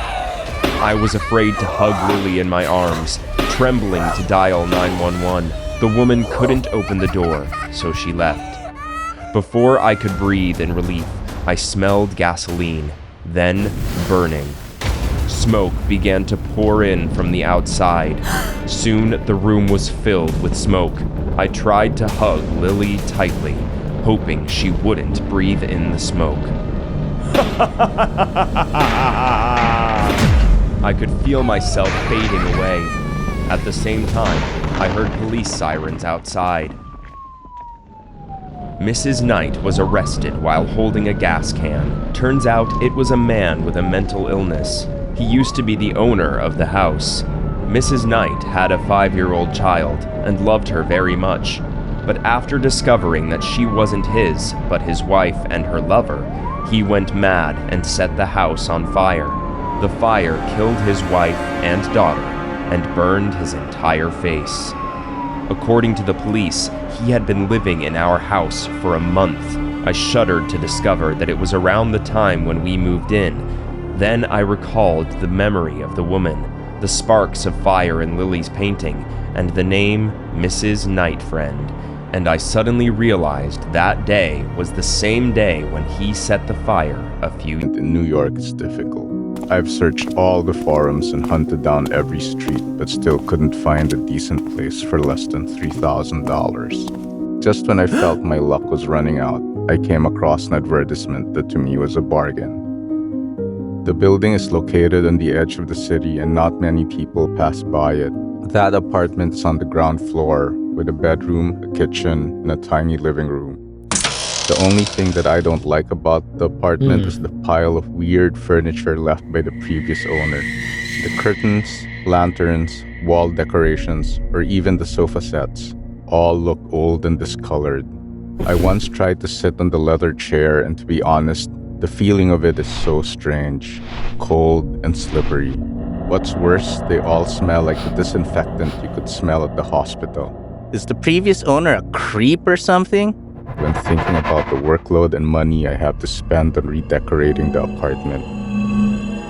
I was afraid to hug Lily in my arms, trembling to dial 911. The woman couldn't open the door, so she left. Before I could breathe in relief, I smelled gasoline, then burning. Smoke began to pour in from the outside. Soon the room was filled with smoke. I tried to hug Lily tightly, hoping she wouldn't breathe in the smoke. I could feel myself fading away. At the same time, I heard police sirens outside. Mrs. Knight was arrested while holding a gas can. Turns out it was a man with a mental illness. He used to be the owner of the house. Mrs. Knight had a 5-year-old child and loved her very much. But after discovering that she wasn't his, but his wife and her lover, he went mad and set the house on fire. The fire killed his wife and daughter and burned his entire face. According to the police, he had been living in our house for a month. I shuddered to discover that it was around the time when we moved in. Then I recalled the memory of the woman, the sparks of fire in Lily's painting, and the name Mrs. Nightfriend. And I suddenly realized that day was the same day when he set the fire a few... In New York, it's difficult. I've searched all the forums and hunted down every street, but still couldn't find a decent place for less than $3,000. Just when I felt my luck was running out, I came across an advertisement that to me was a bargain. The building is located on the edge of the city and not many people pass by it. That apartment is on the ground floor with a bedroom, a kitchen, and a tiny living room. The only thing that I don't like about the apartment is the pile of weird furniture left by the previous owner. The curtains, lanterns, wall decorations, or even the sofa sets all look old and discolored. I once tried to sit on the leather chair, and to be honest, the feeling of it is so strange, cold and slippery. What's worse, they all smell like the disinfectant you could smell at the hospital. Is the previous owner a creep or something? When thinking about the workload and money I have to spend on redecorating the apartment.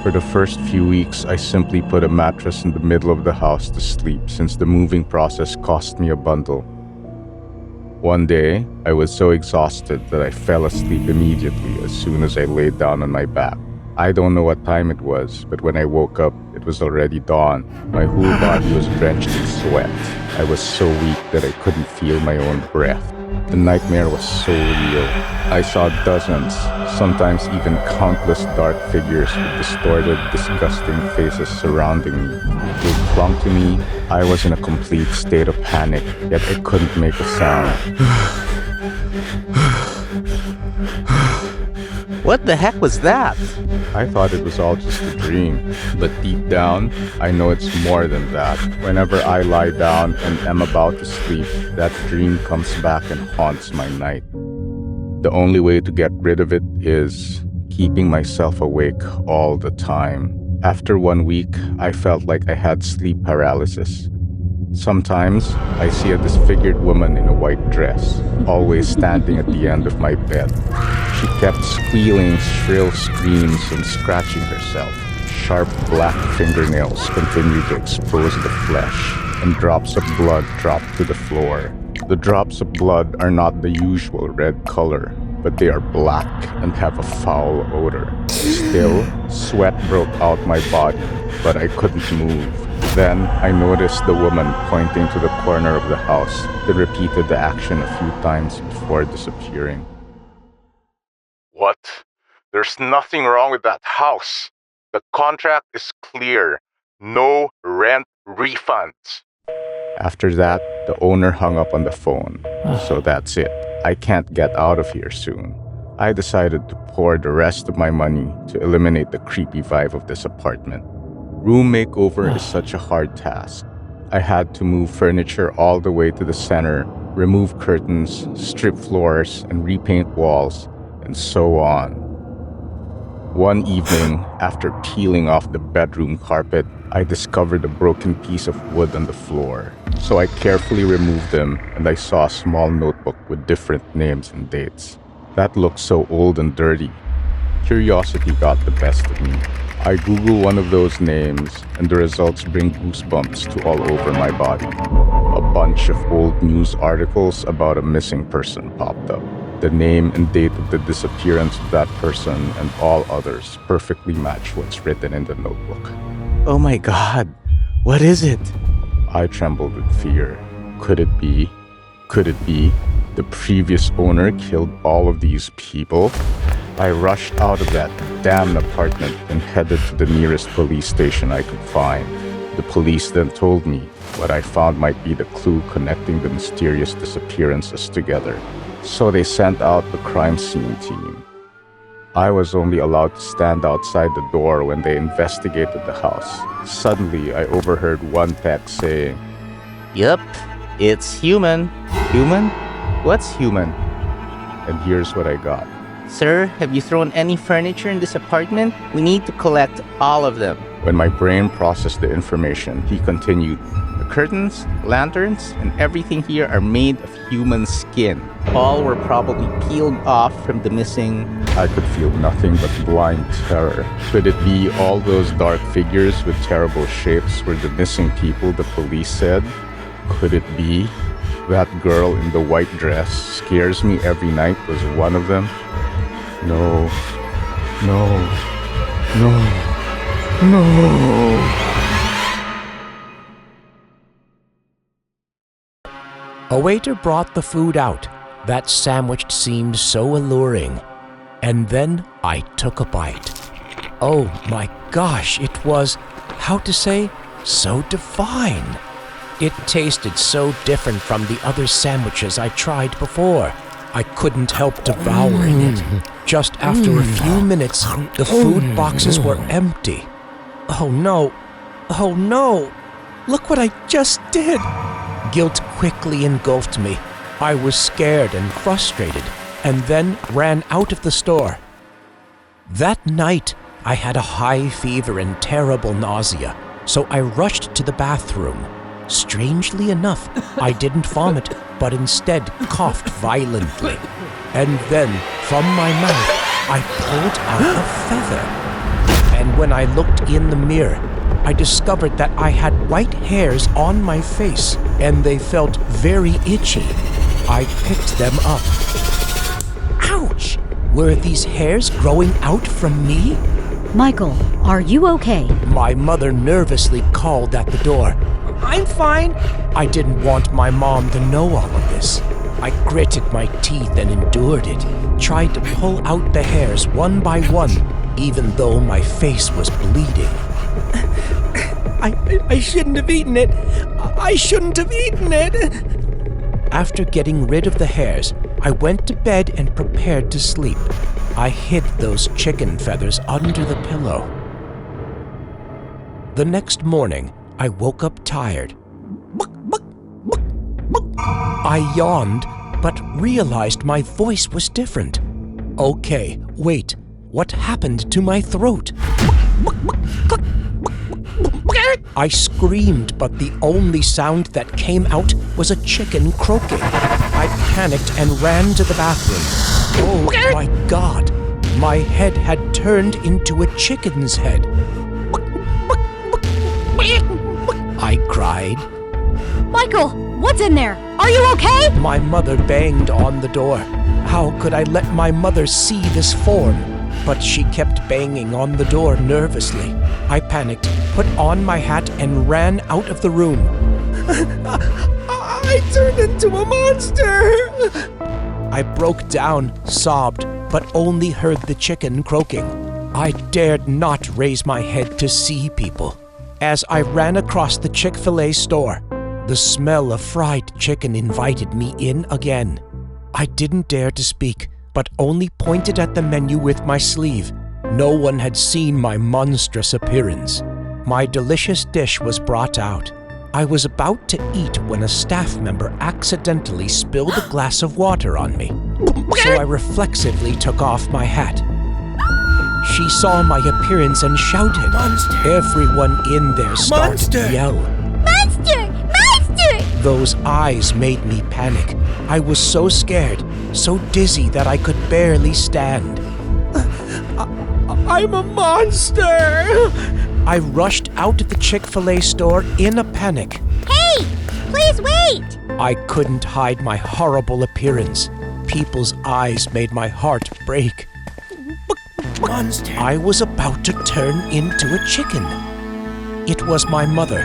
For the first few weeks, I simply put a mattress in the middle of the house to sleep since the moving process cost me a bundle. One day, I was so exhausted that I fell asleep immediately as soon as I laid down on my back. I don't know what time it was, but when I woke up, it was already dawn. My whole body was drenched in sweat. I was so weak that I couldn't feel my own breath. The nightmare was so real. I saw dozens, sometimes even countless dark figures with distorted, disgusting faces surrounding me. They clung to me. I was in a complete state of panic, yet I couldn't make a sound. What the heck was that? I thought it was all just a dream, but deep down, I know it's more than that. Whenever I lie down and am about to sleep, that dream comes back and haunts my night. The only way to get rid of it is keeping myself awake all the time. After 1 week, I felt like I had sleep paralysis. Sometimes, I see a disfigured woman in a white dress, always standing at the end of my bed. She kept squealing shrill screams and scratching herself. Sharp black fingernails continued to expose the flesh, and drops of blood dropped to the floor. The drops of blood are not the usual red color, but they are black and have a foul odor. Still, sweat broke out my body, but I couldn't move. Then, I noticed the woman pointing to the corner of the house, then repeated the action a few times before disappearing. What? There's nothing wrong with that house. The contract is clear. No rent refunds. After that, the owner hung up on the phone. So that's it. I can't get out of here soon. I decided to pour the rest of my money to eliminate the creepy vibe of this apartment. Room makeover is such a hard task. I had to move furniture all the way to the center, remove curtains, strip floors, and repaint walls, and so on. One evening, after peeling off the bedroom carpet, I discovered a broken piece of wood on the floor. So I carefully removed them, and I saw a small notebook with different names and dates. That looked so old and dirty. Curiosity got the best of me. I Google one of those names, and the results bring goosebumps to all over my body. A bunch of old news articles about a missing person popped up. The name and date of the disappearance of that person and all others perfectly match what's written in the notebook. Oh my god, what is it? I trembled with fear. Could it be? Could it be? The previous owner killed all of these people? I rushed out of that damn apartment and headed to the nearest police station I could find. The police then told me what I found might be the clue connecting the mysterious disappearances together. So they sent out the crime scene team. I was only allowed to stand outside the door when they investigated the house. Suddenly, I overheard one text saying, Yup, it's human. Human? What's human? And here's what I got. Sir, have you thrown any furniture in this apartment? We need to collect all of them. When my brain processed the information, he continued, The curtains, lanterns, and everything here are made of human skin. All were probably peeled off from the missing... I could feel nothing but blind terror. Could it be all those dark figures with terrible shapes were the missing people the police said? Could it be that girl in the white dress scares me every night was one of them? No, no, no, no. A waiter brought the food out. That sandwich seemed so alluring. And then I took a bite. Oh my gosh, it was, how to say, so divine. It tasted so different from the other sandwiches I tried before. I couldn't help devouring it. Just after a few minutes, the food boxes were empty. Oh no! Oh no! Look what I just did! Guilt quickly engulfed me. I was scared and frustrated, and then ran out of the store. That night, I had a high fever and terrible nausea, so I rushed to the bathroom. Strangely enough, I didn't vomit, but instead coughed violently. And then, from my mouth, I pulled out a feather. And when I looked in the mirror, I discovered that I had white hairs on my face, and they felt very itchy. I picked them up. Ouch! Were these hairs growing out from me? Michael, are you okay? My mother nervously called at the door. I'm fine. I didn't want my mom to know all of this. I gritted my teeth and endured it, tried to pull out the hairs one by one, even though my face was bleeding. I shouldn't have eaten it. I shouldn't have eaten it. After getting rid of the hairs, I went to bed and prepared to sleep. I hid those chicken feathers under the pillow. The next morning, I woke up tired. I yawned, but realized my voice was different. Okay, wait. What happened to my throat? I screamed, but the only sound that came out was a chicken croaking. I panicked and ran to the bathroom. Oh my God! My head had turned into a chicken's head. I cried. Michael, what's in there? Are you okay? My mother banged on the door. How could I let my mother see this form? But she kept banging on the door nervously. I panicked, put on my hat, and ran out of the room. I turned into a monster! I broke down, sobbed, but only heard the chicken croaking. I dared not raise my head to see people. As I ran across the Chick-fil-A store, the smell of fried chicken invited me in again. I didn't dare to speak, but only pointed at the menu with my sleeve. No one had seen my monstrous appearance. My delicious dish was brought out. I was about to eat when a staff member accidentally spilled a glass of water on me. So I reflexively took off my hat. She saw my appearance and shouted. Monster. Everyone in there started to yell. Monster! Monster! Those eyes made me panic. I was so scared, so dizzy that I could barely stand. I'm a monster! I rushed out of the Chick-fil-A store in a panic. Hey! Please wait! I couldn't hide my horrible appearance. People's eyes made my heart break. Monster. I was about to turn into a chicken. It was my mother.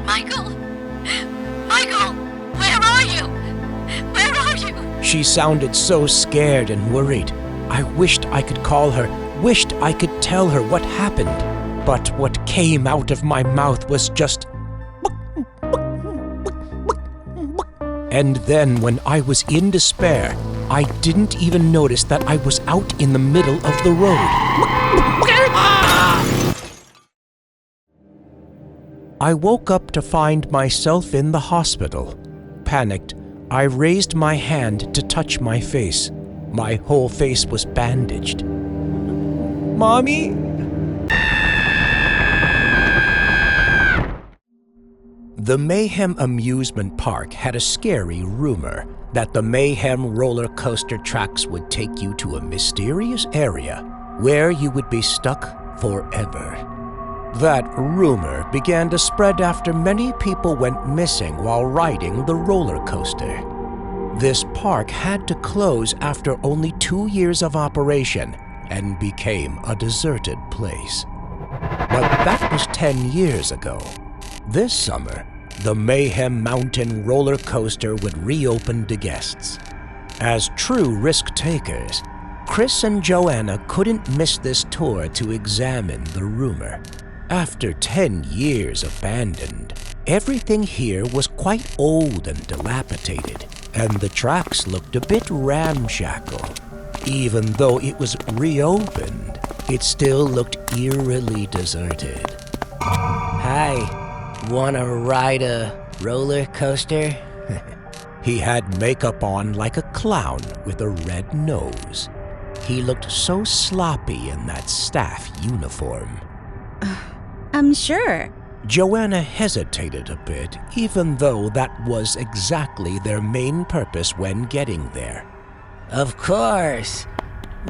Michael! Michael! Where are you? Where are you? She sounded so scared and worried. I wished I could call her, wished I could tell her what happened. But what came out of my mouth was just... And then when I was in despair, I didn't even notice that I was out in the middle of the road. I woke up to find myself in the hospital. Panicked, I raised my hand to touch my face. My whole face was bandaged. Mommy? The Mayhem Amusement Park had a scary rumor that the Mayhem roller coaster tracks would take you to a mysterious area where you would be stuck forever. That rumor began to spread after many people went missing while riding the roller coaster. This park had to close after only 2 years of operation and became a deserted place. But that was 10 years ago. This summer, the Mayhem Mountain roller coaster would reopen to guests. As true risk-takers, Chris and Joanna couldn't miss this tour to examine the rumor. After 10 years abandoned, everything here was quite old and dilapidated, and the tracks looked a bit ramshackle. Even though it was reopened, it still looked eerily deserted. Hi. Wanna ride a roller coaster? He had makeup on like a clown with a red nose. He looked so sloppy in that staff uniform. I'm sure. Joanna hesitated a bit, even though that was exactly their main purpose when getting there. Of course,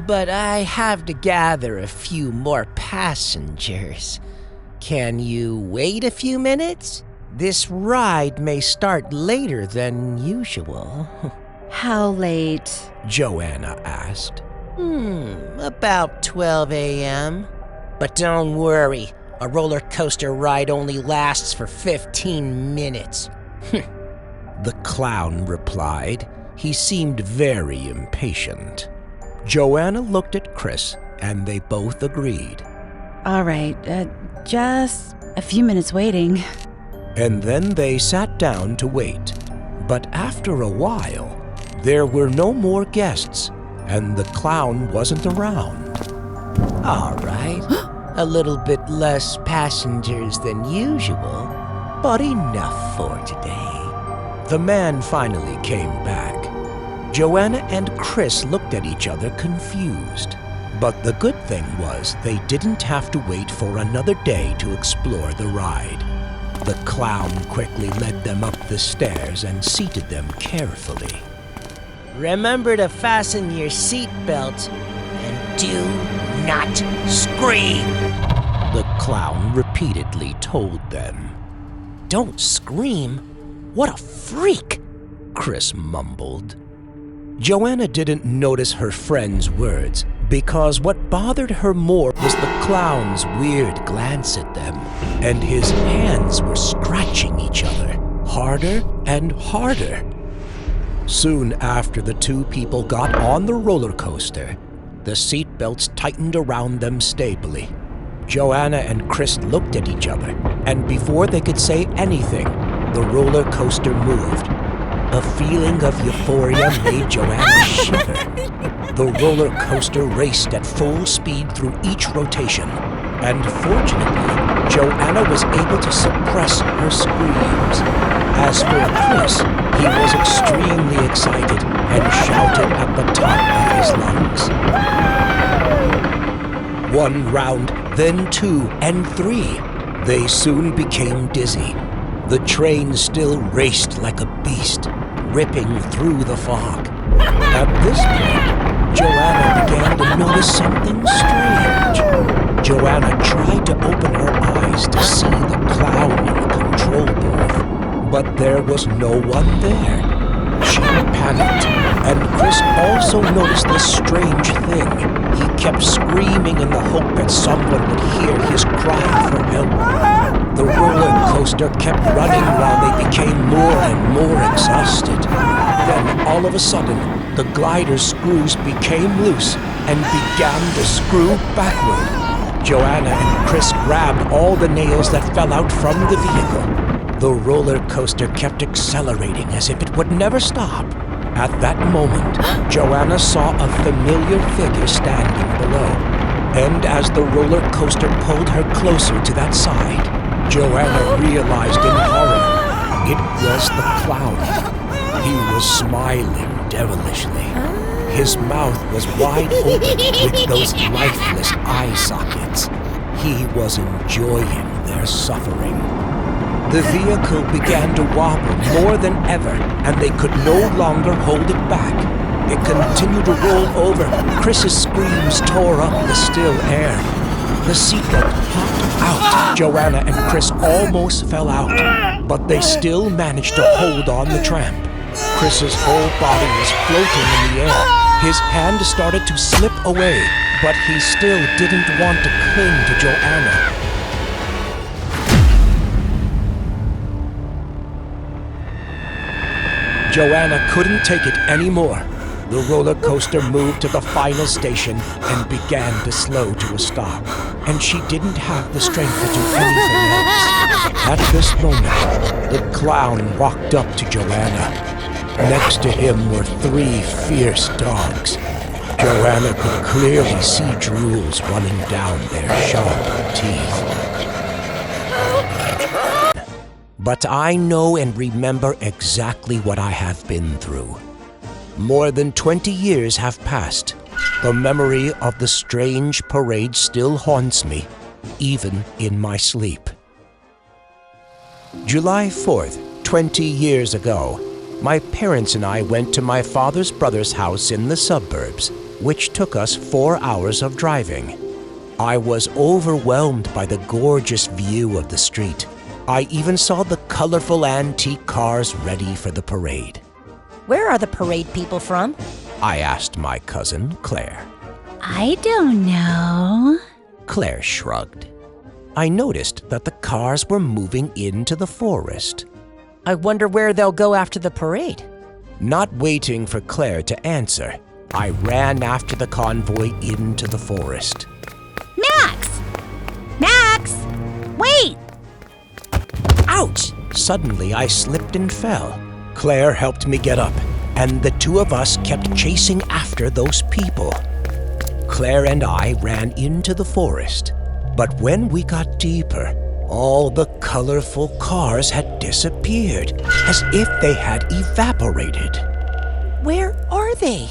but I have to gather a few more passengers. Can you wait a few minutes? This ride may start later than usual. How late? Joanna asked. About 12 a.m. But don't worry, a roller coaster ride only lasts for 15 minutes. The clown replied. He seemed very impatient. Joanna looked at Chris, and they both agreed. All right, just a few minutes waiting. And then they sat down to wait. But after a while, there were no more guests, and the clown wasn't around. All right, a little bit less passengers than usual, but enough for today. The man finally came back. Joanna and Chris looked at each other confused. But the good thing was they didn't have to wait for another day to explore the ride. The clown quickly led them up the stairs and seated them carefully. Remember to fasten your seatbelt and do not scream, the clown repeatedly told them. Don't scream? What a freak, Chris mumbled. Joanna didn't notice her friend's words because what bothered her more was the clown's weird glance at them, and his hands were scratching each other harder and harder. Soon after the two people got on the roller coaster, the seatbelts tightened around them stably. Joanna and Chris looked at each other, and before they could say anything, the roller coaster moved. A feeling of euphoria made Joanna shiver. The roller coaster raced at full speed through each rotation, and fortunately, Joanna was able to suppress her screams. As for Chris, he was extremely excited and shouted at the top of his lungs. One round, then 2 and 3. They soon became dizzy. The train still raced like a beast, ripping through the fog. At this point, Joanna began to notice something strange. Joanna tried to open her eyes to see the clown in the control booth, but there was no one there. She panicked, and Chris also noticed this strange thing. He kept screaming in the hope that someone would hear his cry for help. The roller coaster kept running while they became more and more exhausted. Then, all of a sudden, the glider's screws became loose and began to screw backward. Joanna and Chris grabbed all the nails that fell out from the vehicle. The roller coaster kept accelerating as if it would never stop. At that moment, Joanna saw a familiar figure standing below. And as the roller coaster pulled her closer to that side, Joanna realized in horror it was the clown. He was smiling devilishly. His mouth was wide open with those lifeless eye sockets. He was enjoying their suffering. The vehicle began to wobble more than ever, and they could no longer hold it back. It continued to roll over. Chris's screams tore up the still air. The seatbelt popped out. Joanna and Chris almost fell out, but they still managed to hold on the tramp. Chris's whole body was floating in the air. His hand started to slip away, but he still didn't want to cling to Joanna. Joanna couldn't take it anymore. The roller coaster moved to the final station and began to slow to a stop, and she didn't have the strength to do anything else. At this moment, the clown walked up to Joanna. Next to him were 3 fierce dogs. Joanna could clearly see drools running down their sharp teeth. But I know and remember exactly what I have been through. More than 20 years have passed. The memory of the strange parade still haunts me, even in my sleep. July 4th, 20 years ago, my parents and I went to my father's brother's house in the suburbs, which took us 4 hours of driving. I was overwhelmed by the gorgeous view of the street. I even saw the colorful antique cars ready for the parade. Where are the parade people from? I asked my cousin, Claire. I don't know. Claire shrugged. I noticed that the cars were moving into the forest. I wonder where they'll go after the parade. Not waiting for Claire to answer, I ran after the convoy into the forest. Max! Max! Wait! Ouch! Suddenly I slipped and fell. Claire helped me get up, and the two of us kept chasing after those people. Claire and I ran into the forest, but when we got deeper, all the colorful cars had disappeared, as if they had evaporated. Where are they?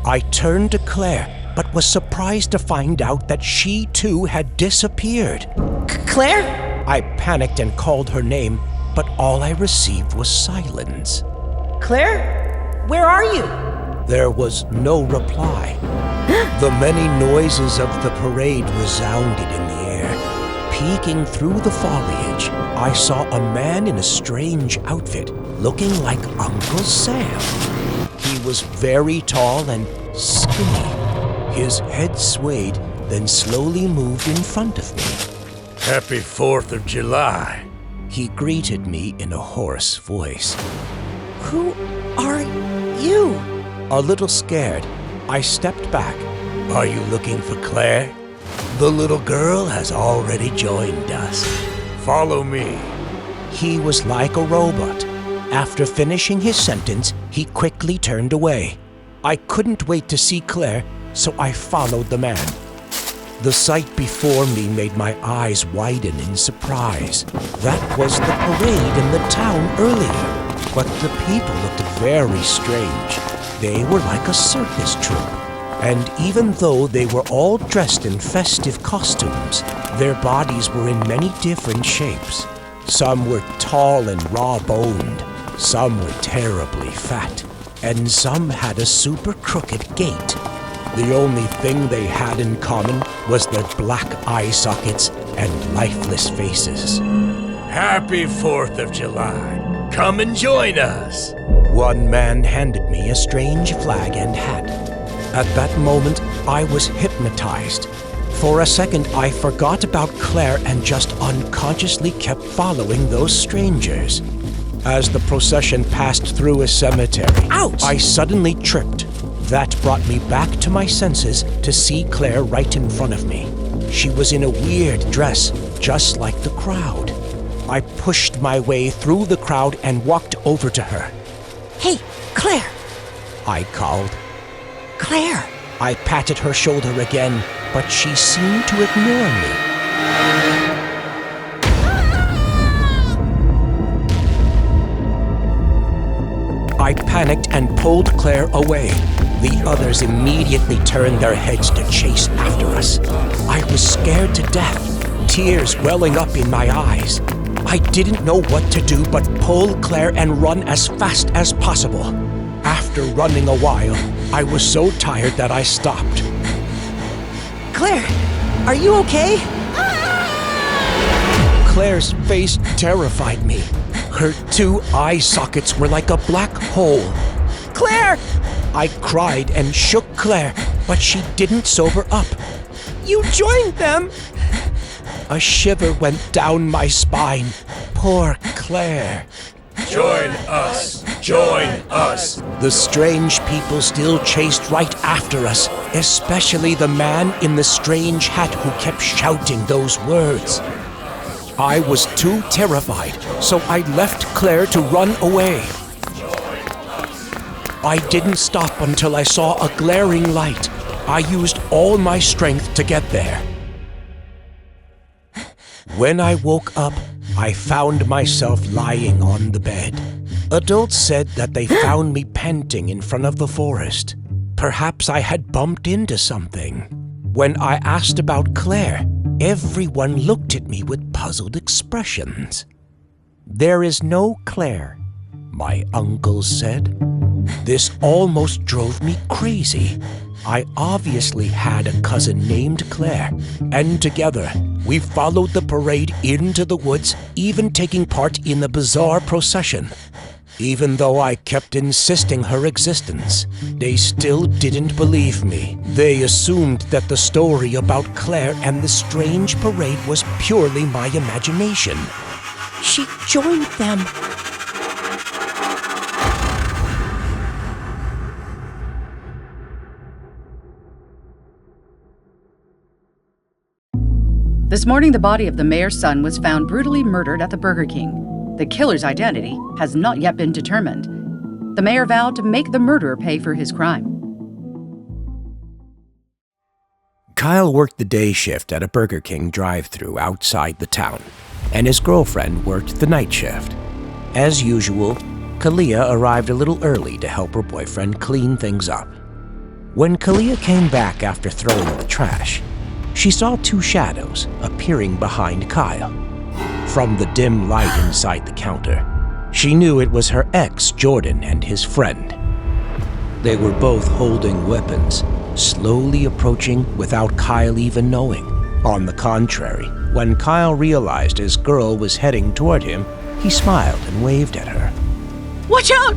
I turned to Claire, but was surprised to find out that she too had disappeared. Claire? I panicked and called her name, but all I received was silence. Claire? Where are you? There was no reply. The many noises of the parade resounded in the air. Peeking through the foliage, I saw a man in a strange outfit, looking like Uncle Sam. He was very tall and skinny. His head swayed, then slowly moved in front of me. Happy 4th of July. He greeted me in a hoarse voice. Who are you? A little scared, I stepped back. Are you looking for Claire? The little girl has already joined us. Follow me. He was like a robot. After finishing his sentence, he quickly turned away. I couldn't wait to see Claire, so I followed the man. The sight before me made my eyes widen in surprise. That was the parade in the town earlier, but the people looked very strange. They were like a circus troupe, and even though they were all dressed in festive costumes, their bodies were in many different shapes. Some were tall and raw-boned, some were terribly fat, and some had a super crooked gait. The only thing they had in common was their black eye sockets and lifeless faces. Happy 4th of July. Come and join us. One man handed me a strange flag and hat. At that moment, I was hypnotized. For a second, I forgot about Claire and just unconsciously kept following those strangers. As the procession passed through a cemetery, Ouch! I suddenly tripped. That brought me back to my senses to see Claire right in front of me. She was in a weird dress, just like the crowd. I pushed my way through the crowd and walked over to her. Hey, Claire! I called. Claire! I patted her shoulder again, but she seemed to ignore me. I panicked and pulled Claire away. The others immediately turned their heads to chase after us. I was scared to death, tears welling up in my eyes. I didn't know what to do but pull Claire and run as fast as possible. After running a while, I was so tired that I stopped. Claire, are you okay? Claire's face terrified me. Her two eye sockets were like a black hole. Claire! I cried and shook Claire, but she didn't sober up. You joined them! A shiver went down my spine. Poor Claire. Join us! Join us! The strange people still chased right after us, especially the man in the strange hat who kept shouting those words. I was too terrified, so I left Claire to run away. I didn't stop until I saw a glaring light. I used all my strength to get there. When I woke up, I found myself lying on the bed. Adults said that they found me panting in front of the forest. Perhaps I had bumped into something. When I asked about Claire, everyone looked at me with puzzled expressions. "There is no Claire," my uncle said. This almost drove me crazy. I obviously had a cousin named Claire, and together we followed the parade into the woods, even taking part in the bizarre procession. Even though I kept insisting her existence, they still didn't believe me. They assumed that the story about Claire and the strange parade was purely my imagination. She joined them. This morning, the body of the mayor's son was found brutally murdered at the Burger King. The killer's identity has not yet been determined. The mayor vowed to make the murderer pay for his crime. Kyle worked the day shift at a Burger King drive-thru outside the town, and his girlfriend worked the night shift. As usual, Kalia arrived a little early to help her boyfriend clean things up. When Kalia came back after throwing the trash, she saw two shadows appearing behind Kyle. From the dim light inside the counter, she knew it was her ex, Jordan, and his friend. They were both holding weapons, slowly approaching without Kyle even knowing. On the contrary, when Kyle realized his girl was heading toward him, he smiled and waved at her. Watch out!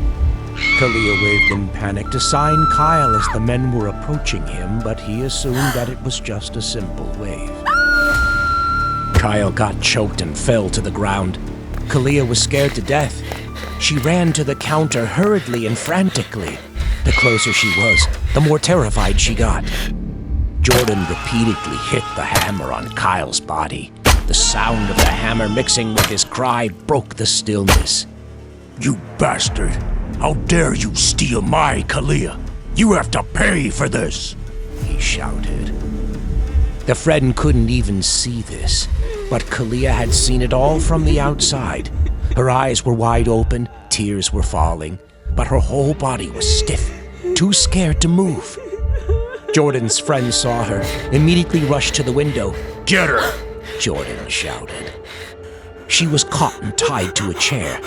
Kalia waved in panic to sign Kyle as the men were approaching him, but he assumed that it was just a simple wave. Kyle got choked and fell to the ground. Kalia was scared to death. She ran to the counter hurriedly and frantically. The closer she was, the more terrified she got. Jordan repeatedly hit the hammer on Kyle's body. The sound of the hammer mixing with his cry broke the stillness. You bastard! How dare you steal my Kalia? You have to pay for this! He shouted. The friend couldn't even see this, but Kalia had seen it all from the outside. Her eyes were wide open, tears were falling, but her whole body was stiff, too scared to move. Jordan's friend saw her, immediately rushed to the window. Get her! Jordan shouted. She was caught and tied to a chair.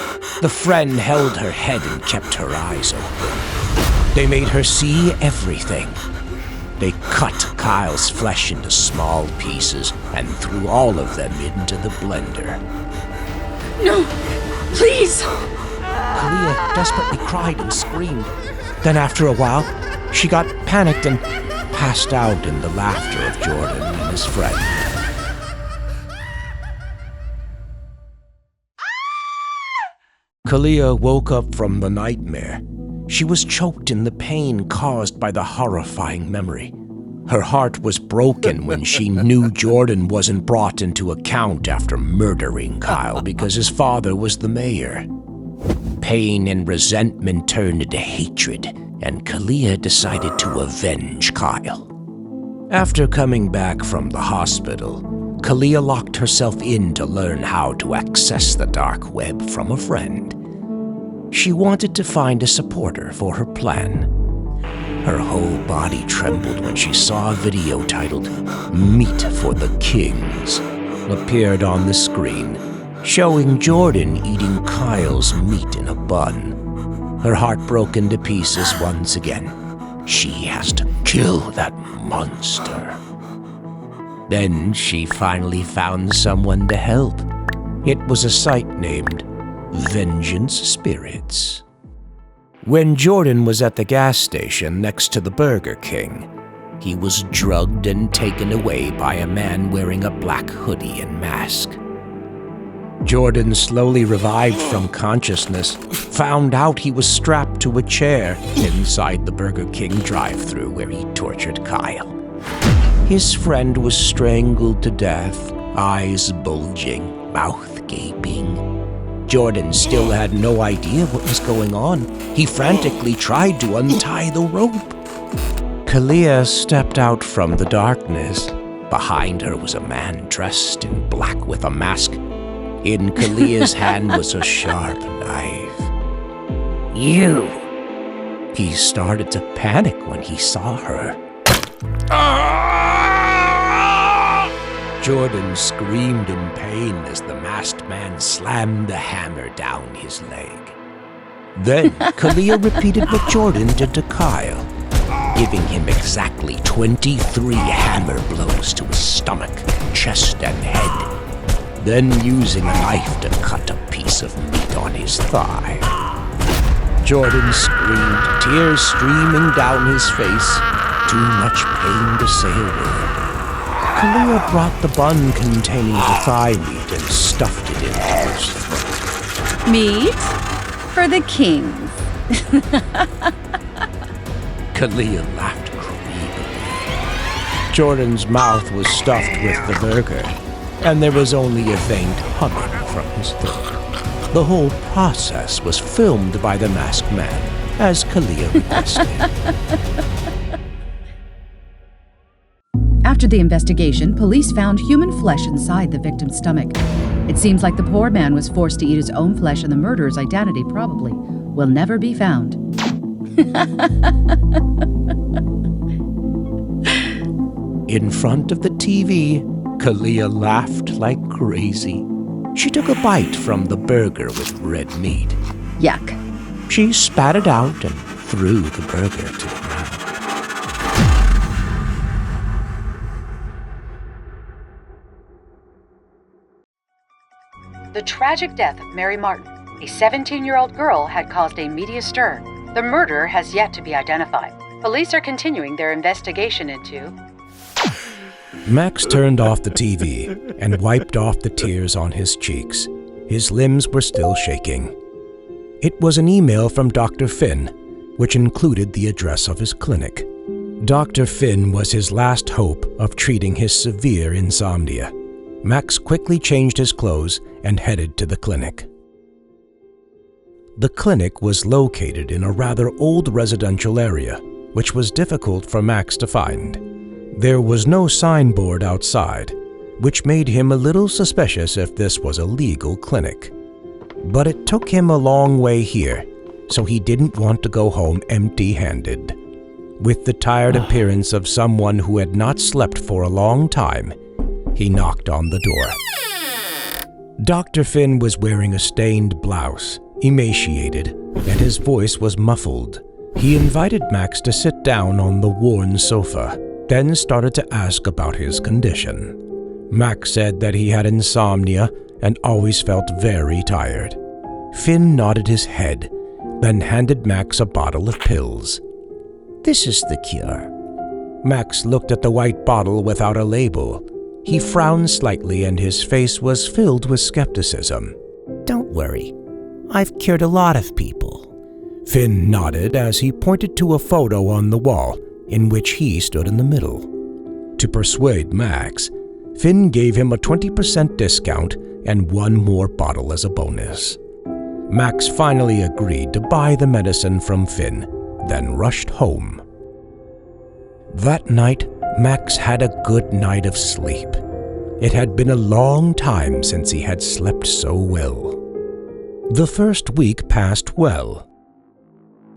The friend held her head and kept her eyes open. They made her see everything. They cut Kyle's flesh into small pieces and threw all of them into the blender. No! Please! Kalia desperately cried and screamed. Then after a while, she got panicked and passed out in the laughter of Jordan and his friend. Kalia woke up from the nightmare. She was choked in the pain caused by the horrifying memory. Her heart was broken when she knew Jordan wasn't brought into account after murdering Kyle because his father was the mayor. Pain and resentment turned into hatred, and Kalia decided to avenge Kyle. After coming back from the hospital, Kalia locked herself in to learn how to access the dark web from a friend. She wanted to find a supporter for her plan. Her whole body trembled when she saw a video titled "Meat for the Kings" appeared on the screen, showing Jordan eating Kyle's meat in a bun. Her heart broke into pieces once again. She has to kill that monster. Then she finally found someone to help. It was a site named Vengeance Spirits. When Jordan was at the gas station next to the Burger King, he was drugged and taken away by a man wearing a black hoodie and mask. Jordan slowly revived from consciousness, found out he was strapped to a chair inside the Burger King drive-thru where he tortured Kyle. His friend was strangled to death, eyes bulging, mouth gaping. Jordan still had no idea what was going on. He frantically tried to untie the rope. Kalia stepped out from the darkness. Behind her was a man dressed in black with a mask. In Kalia's hand was a sharp knife. You! He started to panic when he saw her. Jordan screamed in pain as the masked man slammed the hammer down his leg. Then Kalia repeated what Jordan did to Kyle, giving him exactly 23 hammer blows to his stomach, chest, and head, then using a knife to cut a piece of meat on his thigh. Jordan screamed, tears streaming down his face, too much pain to say a word. Kalia brought the bun containing the thigh meat and stuffed it into his throat. Meat for the kings. Kalia laughed creepily. Jordan's mouth was stuffed with the burger, and there was only a faint humming from his throat. The whole process was filmed by the masked man, as Kalia requested. After the investigation, police found human flesh inside the victim's stomach. It seems like the poor man was forced to eat his own flesh, and the murderer's identity probably will never be found. In front of the TV, Kalia laughed like crazy. She took a bite from the burger with red meat. Yuck. She spat it out and threw the burger to the ground. The tragic death of Mary Martin, a 17-year-old girl, had caused a media stir. The murderer has yet to be identified. Police are continuing their investigation into... Max turned off the TV and wiped off the tears on his cheeks. His limbs were still shaking. It was an email from Dr. Finn, which included the address of his clinic. Dr. Finn was his last hope of treating his severe insomnia. Max quickly changed his clothes and headed to the clinic. The clinic was located in a rather old residential area, which was difficult for Max to find. There was no signboard outside, which made him a little suspicious if this was a legal clinic. But it took him a long way here, so he didn't want to go home empty-handed. With the tired appearance of someone who had not slept for a long time, he knocked on the door. Dr. Finn was wearing a stained blouse, emaciated, and his voice was muffled. He invited Max to sit down on the worn sofa, then started to ask about his condition. Max said that he had insomnia and always felt very tired. Finn nodded his head, then handed Max a bottle of pills. This is the cure. Max looked at the white bottle without a label. He frowned slightly and his face was filled with skepticism. Don't worry. I've cured a lot of people. Finn nodded as he pointed to a photo on the wall in which he stood in the middle. To persuade Max, Finn gave him a 20% discount and one more bottle as a bonus. Max finally agreed to buy the medicine from Finn, then rushed home. That night, Max had a good night of sleep. It had been a long time since he had slept so well. The first week passed well.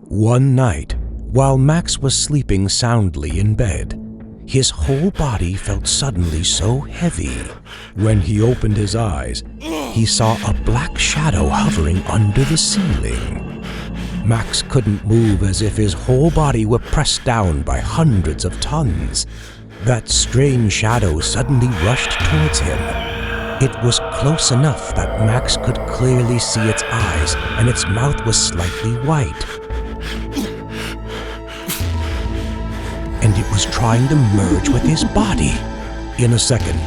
One night, while Max was sleeping soundly in bed, his whole body felt suddenly so heavy. When he opened his eyes, he saw a black shadow hovering under the ceiling. Max couldn't move, as if his whole body were pressed down by hundreds of tons. That strange shadow suddenly rushed towards him. It was close enough that Max could clearly see its eyes, and its mouth was slightly white. And it was trying to merge with his body. In a second,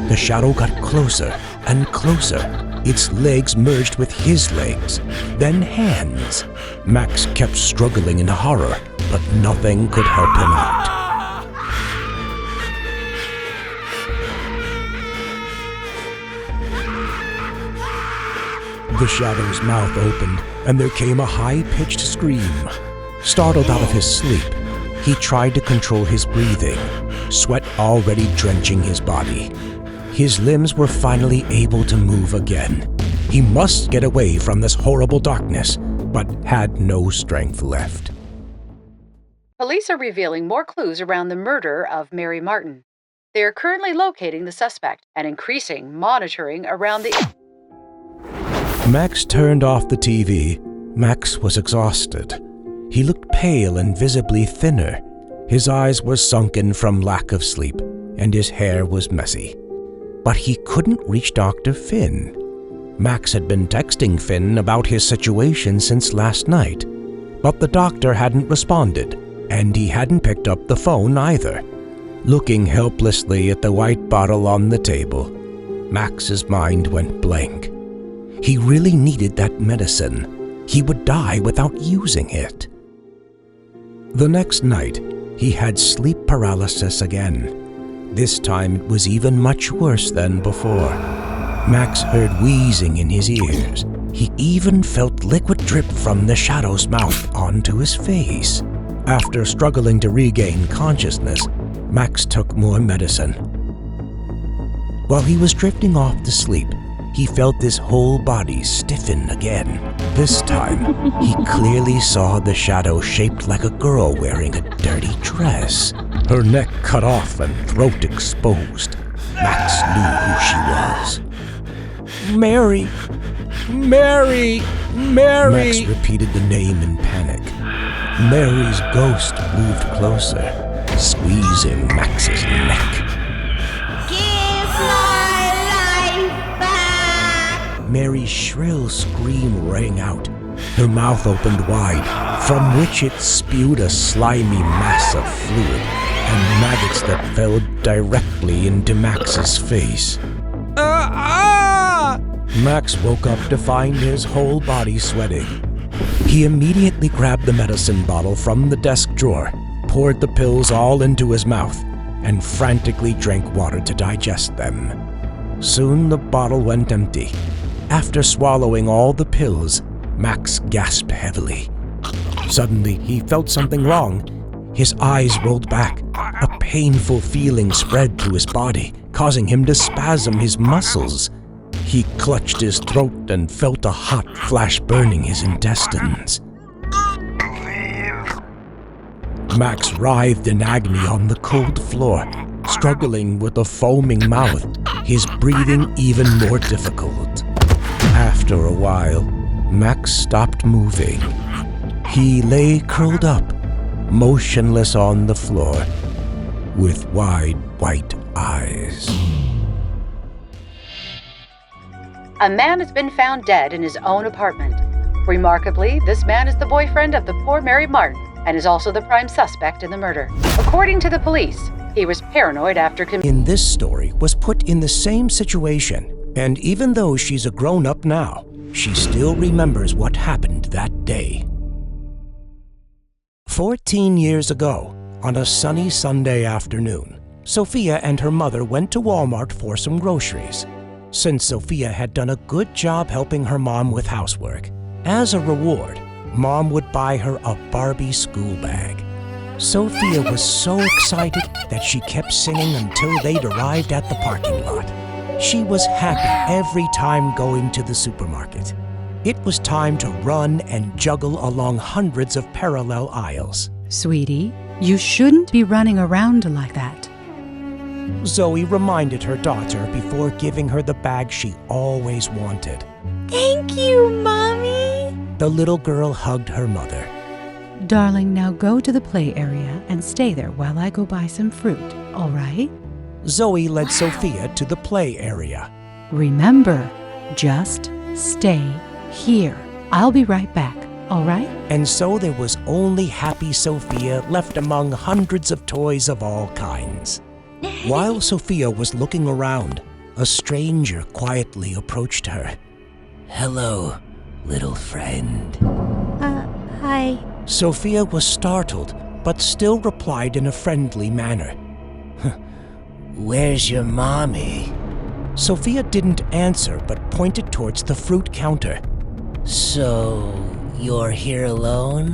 the shadow got closer and closer. Its legs merged with his legs, then hands. Max kept struggling in horror, but nothing could help him out. The shadow's mouth opened, and there came a high-pitched scream. Startled out of his sleep, he tried to control his breathing, sweat already drenching his body. His limbs were finally able to move again. He must get away from this horrible darkness, but had no strength left. Police are revealing more clues around the murder of Mary Martin. They are currently locating the suspect and increasing monitoring around the... Max turned off the TV. Max was exhausted. He looked pale and visibly thinner. His eyes were sunken from lack of sleep, and his hair was messy. But he couldn't reach Dr. Finn. Max had been texting Finn about his situation since last night, but the doctor hadn't responded, and he hadn't picked up the phone either. Looking helplessly at the white bottle on the table, Max's mind went blank. He really needed that medicine. He would die without using it. The next night, he had sleep paralysis again. This time it was even much worse than before. Max heard wheezing in his ears. He even felt liquid drip from the shadow's mouth onto his face. After struggling to regain consciousness, Max took more medicine. While he was drifting off to sleep, he felt his whole body stiffen again. This time, he clearly saw the shadow shaped like a girl wearing a dirty dress. her neck cut off and throat exposed. Max knew who she was. Mary! Mary! Mary! Max repeated the name in panic. Mary's ghost moved closer, squeezing Max's neck. Give my life back! Mary's shrill scream rang out. Her mouth opened wide, from which it spewed a slimy mass of fluid and maggots that fell directly into Max's face. Max woke up to find his whole body sweating. He immediately grabbed the medicine bottle from the desk drawer, poured the pills all into his mouth, and frantically drank water to digest them. Soon the bottle went empty. After swallowing all the pills, Max gasped heavily. Suddenly, he felt something wrong. His eyes rolled back. A painful feeling spread through his body, causing him to spasm his muscles. He clutched his throat and felt a hot flash burning his intestines. Max writhed in agony on the cold floor, struggling with a foaming mouth, his breathing even more difficult. After a while, Max stopped moving. He lay curled up, motionless on the floor, with wide white eyes. A man has been found dead in his own apartment. Remarkably, this man is the boyfriend of the poor Mary Martin and is also the prime suspect in the murder. According to the police, he was paranoid after In this story was put in the same situation, and even though she's a grown-up now, she still remembers what happened that day. 14 years ago, on a sunny Sunday afternoon, Sophia and her mother went to Walmart for some groceries. Since Sophia had done a good job helping her mom with housework, as a reward, Mom would buy her a Barbie school bag. Sophia was so excited that she kept singing until they'd arrived at the parking lot. She was happy every time going to the supermarket. It was time to run and juggle along hundreds of parallel aisles. Sweetie, you shouldn't be running around like that. Zoe reminded her daughter before giving her the bag she always wanted. Thank you, Mommy. The little girl hugged her mother. Darling, now go to the play area and stay there while I go buy some fruit, all right? Zoe led Sophia to the play area. Remember, just stay here. I'll be right back, all right? And so there was only happy Sophia left among hundreds of toys of all kinds. While Sophia was looking around, a stranger quietly approached her. Hello, little friend. Hi. Sophia was startled, but still replied in a friendly manner. Where's your mommy? Sophia didn't answer, but pointed towards the fruit counter. So, you're here alone?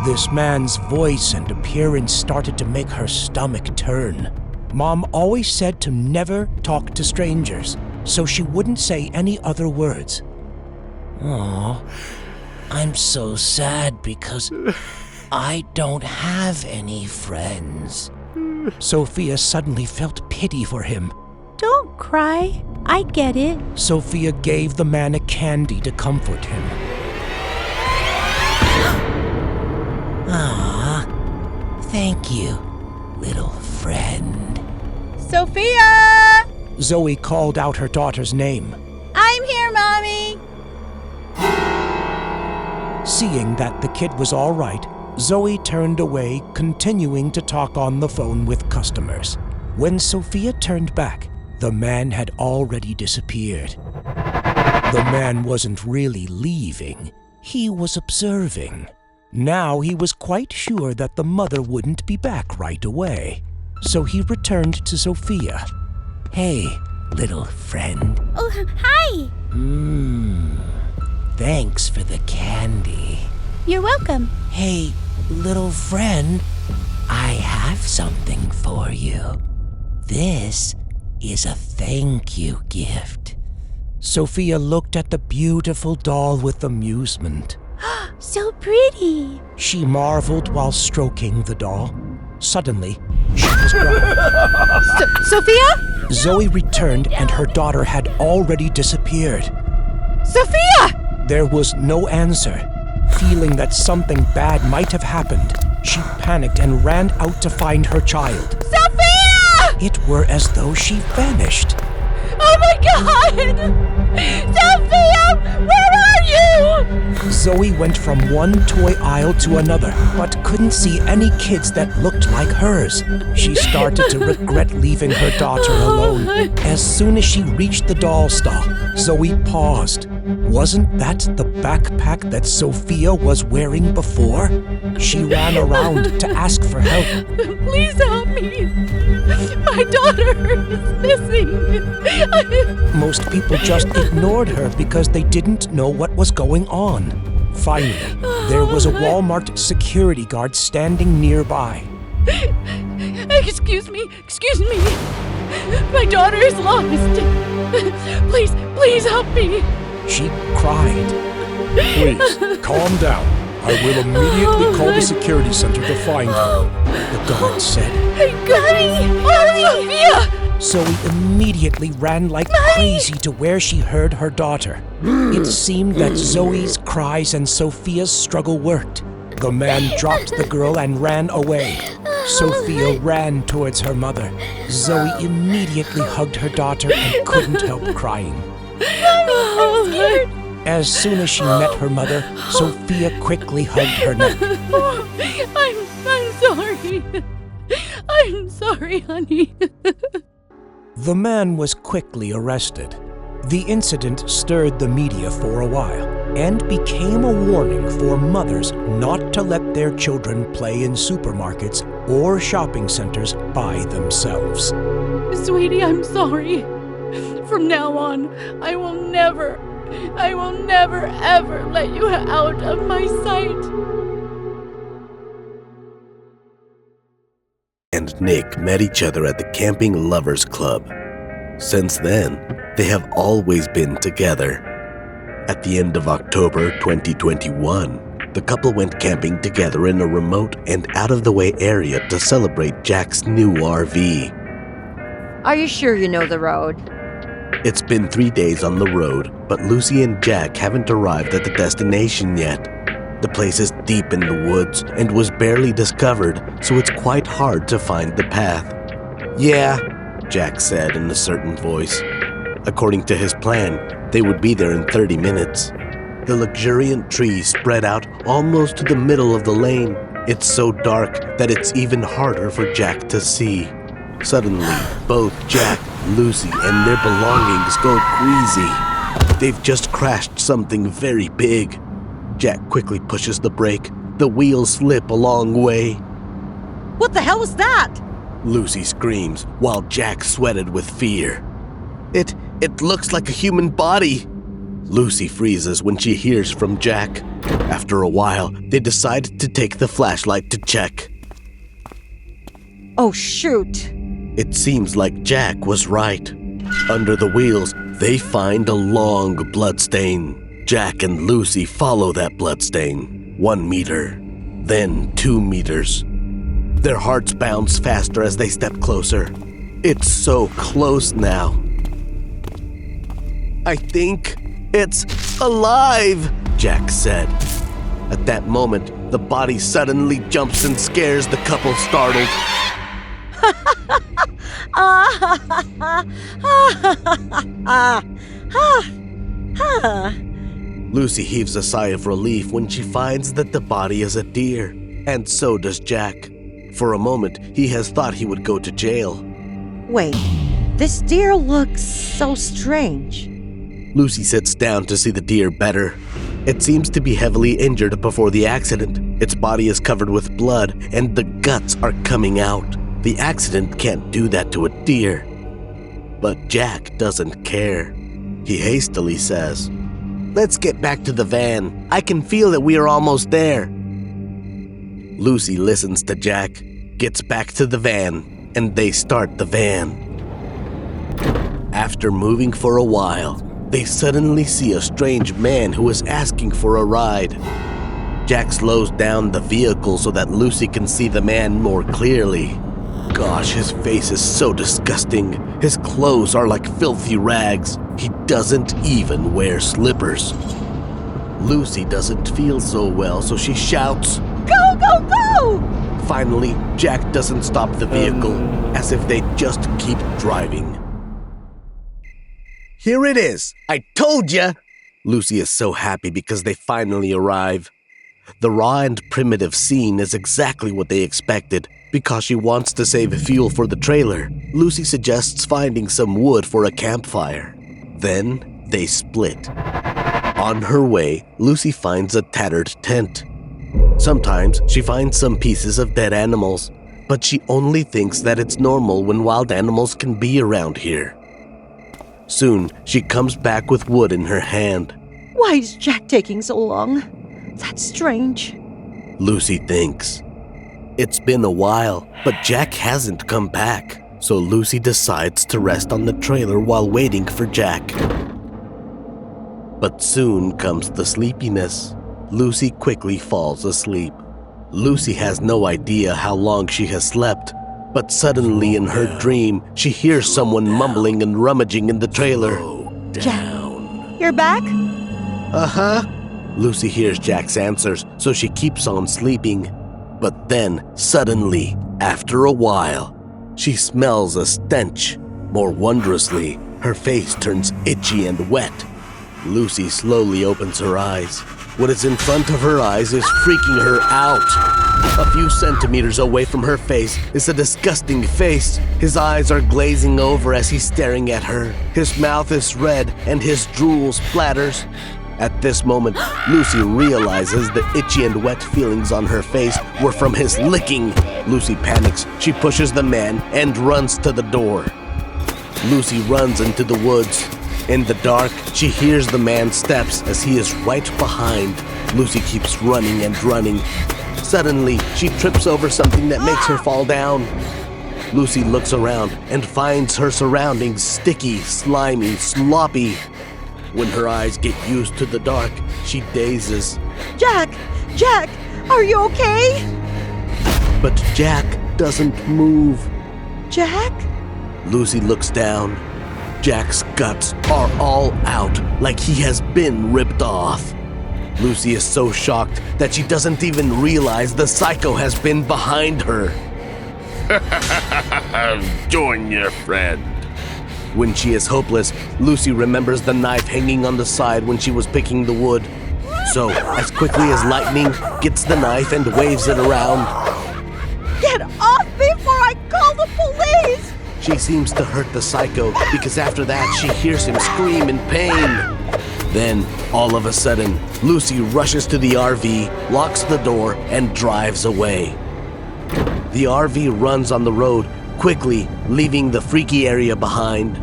This man's voice and appearance started to make her stomach turn. Mom always said to never talk to strangers, so she wouldn't say any other words. Aw, I'm so sad because I don't have any friends. Sophia suddenly felt pity for him. Don't cry. I get it. Sophia gave the man a candy to comfort him. Ah, thank you, little friend. Sophia! Zoe called out her daughter's name. I'm here, Mommy. Seeing that the kid was all right, Zoe turned away, continuing to talk on the phone with customers. When Sophia turned back, the man had already disappeared. The man wasn't really leaving, he was observing. Now he was quite sure that the mother wouldn't be back right away. So he returned to Sophia. Hey, little friend. Oh, hi. Thanks for the candy. You're welcome. Hey, little friend, I have something for you. This is a thank you gift. Sophia looked at the beautiful doll with amusement. So pretty. She marveled while stroking the doll. Suddenly, she was gone. Sophia? Zoe returned and her daughter had already disappeared. Sophia! There was no answer. Feeling that something bad might have happened, she panicked and ran out to find her child. Sophia! It were as though she vanished. Oh my God! Sophia! Where are you? Zoe went from one toy aisle to another, but couldn't see any kids that looked like hers. She started to regret leaving her daughter alone. As soon as she reached the doll stall, Zoe paused. Wasn't that the backpack that Sophia was wearing before? She ran around to ask for help. Please help me. My daughter is missing. Most people just ignored her because they didn't know what was going on. Finally, there was a Walmart security guard standing nearby. Excuse me. My daughter is lost. Please help me. She cried. Please, calm down. I will immediately call the security center to find her, the guard said. Sophia! Zoe immediately ran like crazy to where she heard her daughter. It seemed that Zoe's cries and Sophia's struggle worked. The man dropped the girl and ran away. Sophia ran towards her mother. Zoe immediately hugged her daughter and couldn't help crying. I'm scared. As soon as she met her mother, Sophia quickly hugged her neck. I'm sorry. I'm sorry, honey. The man was quickly arrested. The incident stirred the media for a while and became a warning for mothers not to let their children play in supermarkets or shopping centers by themselves. Sweetie, I'm sorry. From now on, I will never ever let you out of my sight. And Nick met each other at the Camping Lovers Club. Since then, they have always been together. At the end of October 2021, the couple went camping together in a remote and out-of-the-way area to celebrate Jack's new RV. Are you sure you know the road? It's been 3 days on the road, but Lucy and Jack haven't arrived at the destination yet. The place is deep in the woods and was barely discovered, so it's quite hard to find the path. Yeah, Jack said in a certain voice. According to his plan, they would be there in 30 minutes. The luxuriant trees spread out almost to the middle of the lane. It's so dark that it's even harder for Jack to see. Suddenly, both Jack, Lucy, and their belongings go crazy. They've just crashed something very big. Jack quickly pushes the brake. The wheels slip a long way. What the hell was that? Lucy screams while Jack sweated with fear. It looks like a human body. Lucy freezes when she hears from Jack. After a while, they decide to take the flashlight to check. Oh, shoot. It seems like Jack was right. Under the wheels, they find a long bloodstain. Jack and Lucy follow that bloodstain. 1 meter, then 2 meters. Their hearts bounce faster as they step closer. It's so close now. I think it's alive, Jack said. At that moment, the body suddenly jumps and scares the couple startled. Lucy heaves a sigh of relief when she finds that the body is a deer, and so does Jack. For a moment, he has thought he would go to jail. Wait, this deer looks so strange. Lucy sits down to see the deer better. It seems to be heavily injured before the accident. Its body is covered with blood, and the guts are coming out. The accident can't do that to a deer. But Jack doesn't care. He hastily says, "Let's get back to the van. I can feel that we are almost there." Lucy listens to Jack, gets back to the van, and they start the van. After moving for a while, they suddenly see a strange man who is asking for a ride. Jack slows down the vehicle so that Lucy can see the man more clearly. Gosh, his face is so disgusting. His clothes are like filthy rags. He doesn't even wear slippers. Lucy doesn't feel so well, so she shouts, Go, go, go! Finally, Jack doesn't stop the vehicle, as if they just keep driving. Here it is! I told ya! Lucy is so happy because they finally arrive. The raw and primitive scene is exactly what they expected. Because she wants to save fuel for the trailer, Lucy suggests finding some wood for a campfire. Then they split. On her way, Lucy finds a tattered tent. Sometimes she finds some pieces of dead animals, but she only thinks that it's normal when wild animals can be around here. Soon, she comes back with wood in her hand. Why is Jack taking so long? That's strange. Lucy thinks. It's been a while, but Jack hasn't come back, so Lucy decides to rest on the trailer while waiting for Jack. But soon comes the sleepiness. Lucy quickly falls asleep. Lucy has no idea how long she has slept, but suddenly in her dream, she hears someone mumbling and rummaging in the trailer. Jack, you're back? Uh-huh. Lucy hears Jack's answers, so she keeps on sleeping. But then, suddenly, after a while, she smells a stench. More wondrously, her face turns itchy and wet. Lucy slowly opens her eyes. What is in front of her eyes is freaking her out. A few centimeters away from her face is a disgusting face. His eyes are glazing over as he's staring at her. His mouth is red and his drool splatters. At this moment, Lucy realizes the itchy and wet feelings on her face were from his licking. Lucy panics. She pushes the man and runs to the door. Lucy runs into the woods. In the dark, she hears the man's steps as he is right behind. Lucy keeps running and running. Suddenly, she trips over something that makes her fall down. Lucy looks around and finds her surroundings sticky, slimy, sloppy. When her eyes get used to the dark, she dazes. Jack, are you okay? But Jack doesn't move. Jack? Lucy looks down. Jack's guts are all out, like he has been ripped off. Lucy is so shocked that she doesn't even realize the psycho has been behind her. Join your friend. When she is hopeless, Lucy remembers the knife hanging on the side when she was picking the wood. So, as quickly as lightning, gets the knife and waves it around. Get off before I call the police! She seems to hurt the psycho because after that she hears him scream in pain. Then, all of a sudden, Lucy rushes to the RV, locks the door, and drives away. The RV runs on the road, quickly leaving the freaky area behind.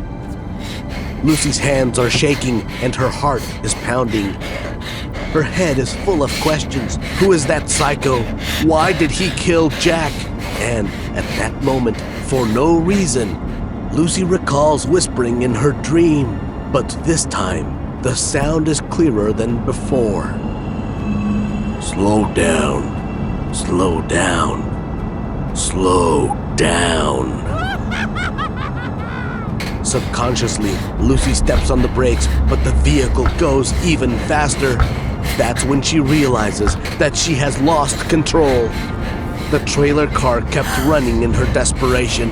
Lucy's hands are shaking and her heart is pounding. Her head is full of questions. Who is that psycho? Why did he kill Jack? And at that moment, for no reason, Lucy recalls whispering in her dream. But this time, the sound is clearer than before. Slow down, slow down, slow down. Subconsciously, Lucy steps on the brakes, but the vehicle goes even faster. That's when she realizes that she has lost control. The trailer car kept running in her desperation.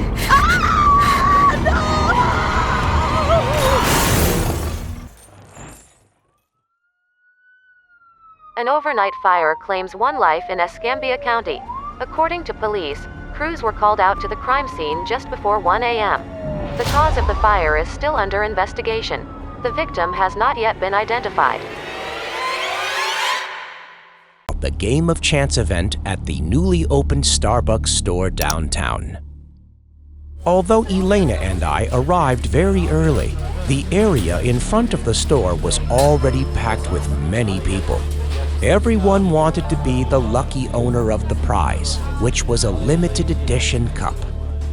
An overnight fire claims one life in Escambia County. According to police, crews were called out to the crime scene just before 1 a.m. The cause of the fire is still under investigation. The victim has not yet been identified. The Game of Chance event at the newly opened Starbucks store downtown. Although Elena and I arrived very early, the area in front of the store was already packed with many people. Everyone wanted to be the lucky owner of the prize, which was a limited edition cup.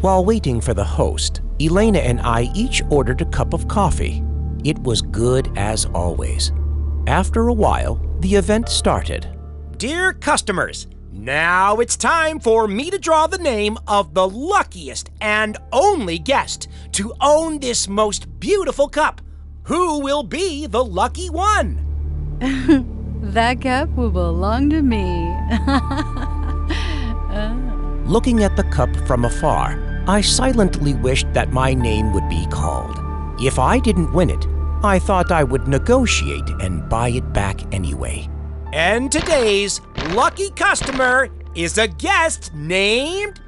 While waiting for the host, Elena and I each ordered a cup of coffee. It was good as always. After a while, the event started. dear customers, now it's time for me to draw the name of the luckiest and only guest to own this most beautiful cup. Who will be the lucky one? That cup will belong to me. Looking at the cup from afar, I silently wished that my name would be called. If I didn't win it, I thought I would negotiate and buy it back anyway. And today's lucky customer is a guest named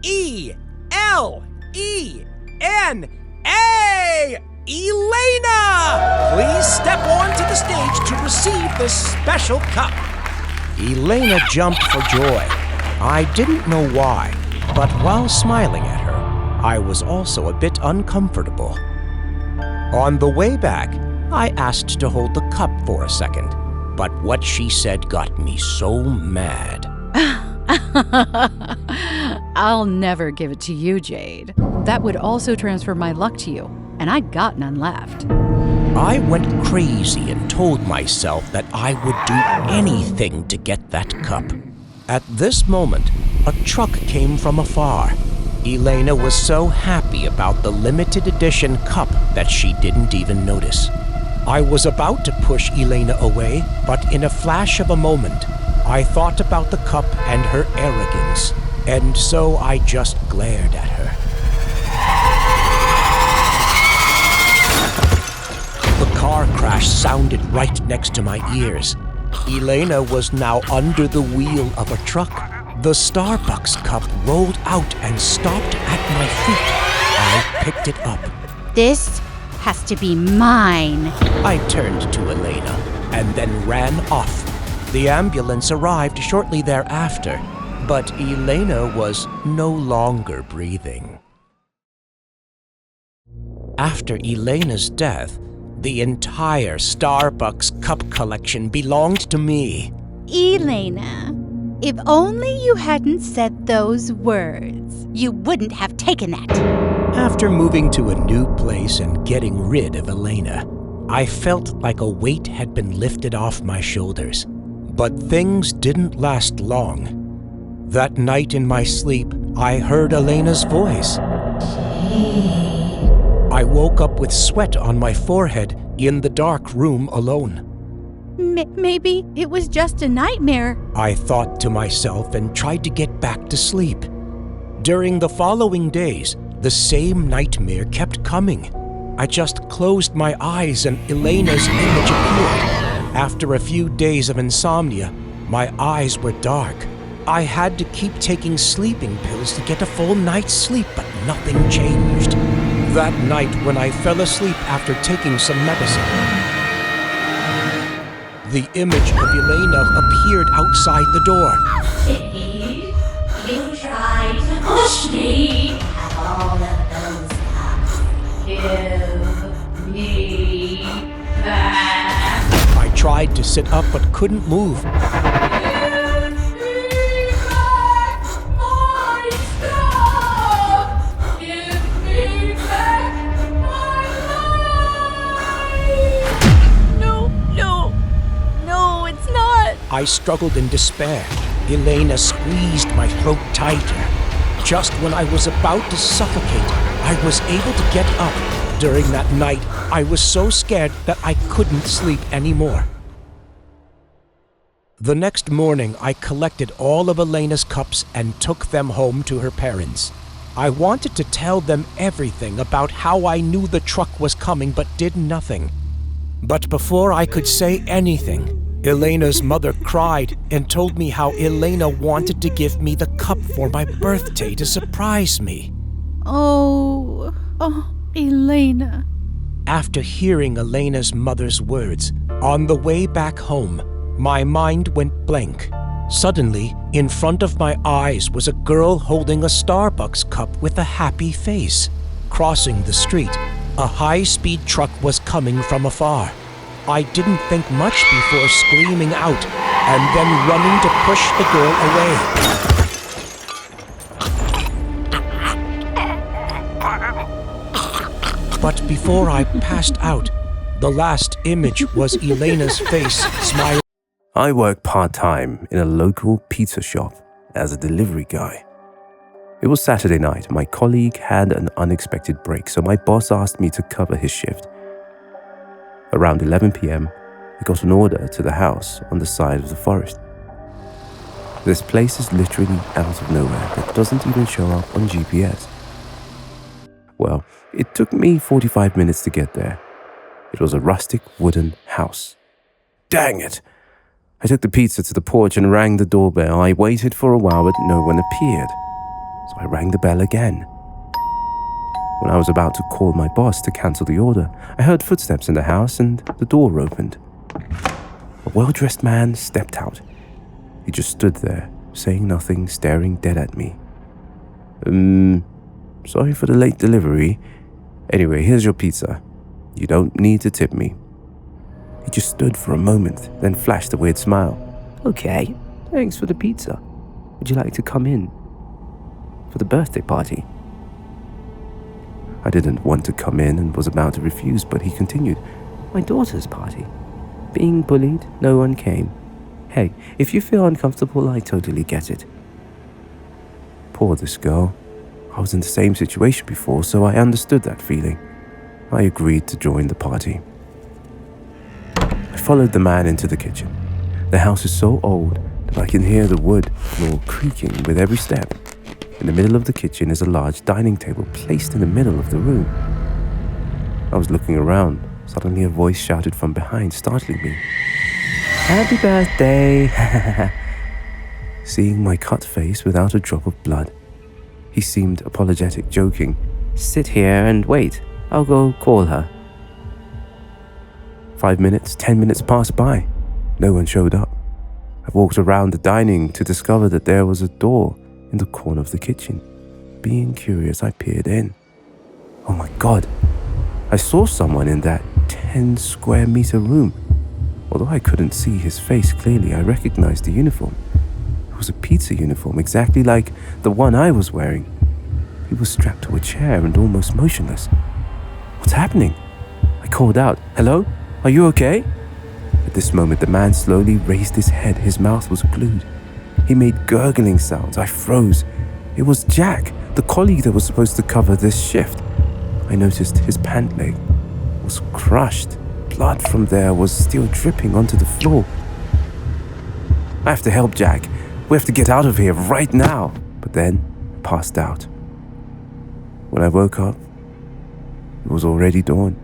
E-L-E-N-A! Elena! Please step onto the stage to receive this special cup. Elena jumped for joy. I didn't know why, but while smiling at her, I was also a bit uncomfortable. On the way back, I asked to hold the cup for a second, but what she said got me so mad. I'll never give it to you, Jade. That would also transfer my luck to you, and I got none left. I went crazy and told myself that I would do anything to get that cup. At this moment, a truck came from afar. Elena was so happy about the limited edition cup that she didn't even notice. I was about to push Elena away, but in a flash of a moment, I thought about the cup and her arrogance, and so I just glared at her. The car crash sounded right next to my ears. Elena was now under the wheel of a truck. The Starbucks cup rolled out and stopped at my feet. I picked it up. This has to be mine. I turned to Elena and then ran off. The ambulance arrived shortly thereafter, but Elena was no longer breathing. After Elena's death, the entire Starbucks cup collection belonged to me. Elena, if only you hadn't said those words, you wouldn't have taken that. After moving to a new place and getting rid of Elena, I felt like a weight had been lifted off my shoulders. But things didn't last long. That night in my sleep, I heard Elena's voice. I woke up with sweat on my forehead in the dark room alone. Maybe it was just a nightmare. I thought to myself and tried to get back to sleep. During the following days, the same nightmare kept coming. I just closed my eyes and Elena's image appeared. After a few days of insomnia, my eyes were dark. I had to keep taking sleeping pills to get a full night's sleep, but nothing changed. That night when I fell asleep after taking some medicine, the image of Elena appeared outside the door. Chicky, you tried to push me. Have all of those cups. Give me back. I tried to sit up but couldn't move. I struggled in despair. Elena squeezed my throat tighter. Just when I was about to suffocate, I was able to get up. During that night, I was so scared that I couldn't sleep anymore. The next morning, I collected all of Elena's cups and took them home to her parents. I wanted to tell them everything about how I knew the truck was coming but did nothing. But before I could say anything, Elena's mother cried and told me how Elena wanted to give me the cup for my birthday to surprise me. Oh, Elena. After hearing Elena's mother's words, on the way back home, my mind went blank. Suddenly, in front of my eyes was a girl holding a Starbucks cup with a happy face. Crossing the street, a high-speed truck was coming from afar. I didn't think much before screaming out and then running to push the girl away. But before I passed out, the last image was Elena's face smiling. I work part-time in a local pizza shop as a delivery guy. It was Saturday night. My colleague had an unexpected break, so my boss asked me to cover his shift. Around 11 p.m., I got an order to the house on the side of the forest. This place is literally out of nowhere. It doesn't even show up on GPS. Well, it took me 45 minutes to get there. It was a rustic wooden house. Dang it! I took the pizza to the porch and rang the doorbell. I waited for a while, but no one appeared. So I rang the bell again. When I was about to call my boss to cancel the order, I heard footsteps in the house and the door opened. A well-dressed man stepped out. He just stood there, saying nothing, staring dead at me. Sorry for the late delivery. Anyway, here's your pizza. You don't need to tip me. He just stood for a moment, then flashed a weird smile. Okay, thanks for the pizza. Would you like to come in for the birthday party? I didn't want to come in and was about to refuse, but he continued. My daughter's party. Being bullied, no one came. Hey, if you feel uncomfortable, I totally get it. Poor this girl. I was in the same situation before, so I understood that feeling. I agreed to join the party. I followed the man into the kitchen. The house is so old that I can hear the wood floor creaking with every step. In the middle of the kitchen is a large dining table placed in the middle of the room. I was looking around. Suddenly a voice shouted from behind, startling me. Happy birthday! Seeing my cut face without a drop of blood, he seemed apologetic, joking. Sit here and wait. I'll go call her. 5 minutes, 10 minutes passed by. No one showed up. I walked around the dining to discover that there was a door in the corner of the kitchen. Being curious, I peered in. Oh my God! I saw someone in that 10 square meter room. Although I couldn't see his face clearly, I recognized the uniform. It was a pizza uniform, exactly like the one I was wearing. He was strapped to a chair and almost motionless. What's happening? I called out, hello? Are you okay? At this moment, the man slowly raised his head. His mouth was glued. He made gurgling sounds. I froze. It was Jack, the colleague that was supposed to cover this shift. I noticed his pant leg was crushed. Blood from there was still dripping onto the floor. I have to help Jack. We have to get out of here right now. But then I passed out. When I woke up, it was already dawn.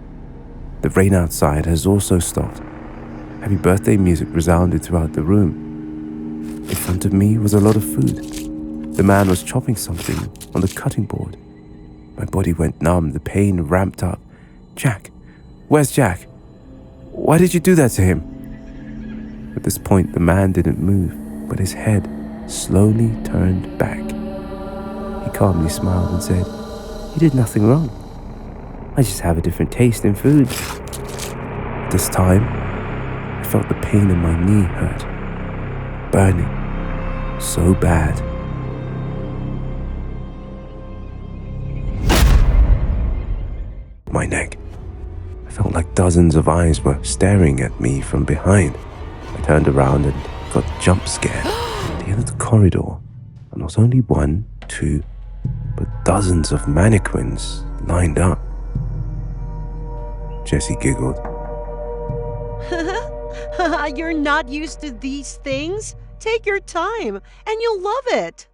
The rain outside has also stopped. Happy birthday music resounded throughout the room. In front of me was a lot of food. The man was chopping something on the cutting board. My body went numb. The pain ramped up. Jack, where's Jack? Why did you do that to him? At this point, the man didn't move, but his head slowly turned back. He calmly smiled and said, You did nothing wrong. I just have a different taste in food. This time, I felt the pain in my knee hurt. Burning. So bad. My neck. I felt like dozens of eyes were staring at me from behind. I turned around and got jump scared. At the end of the corridor, and not only one, two, but dozens of mannequins lined up. Jessie giggled. You're not used to these things? Take your time, and you'll love it.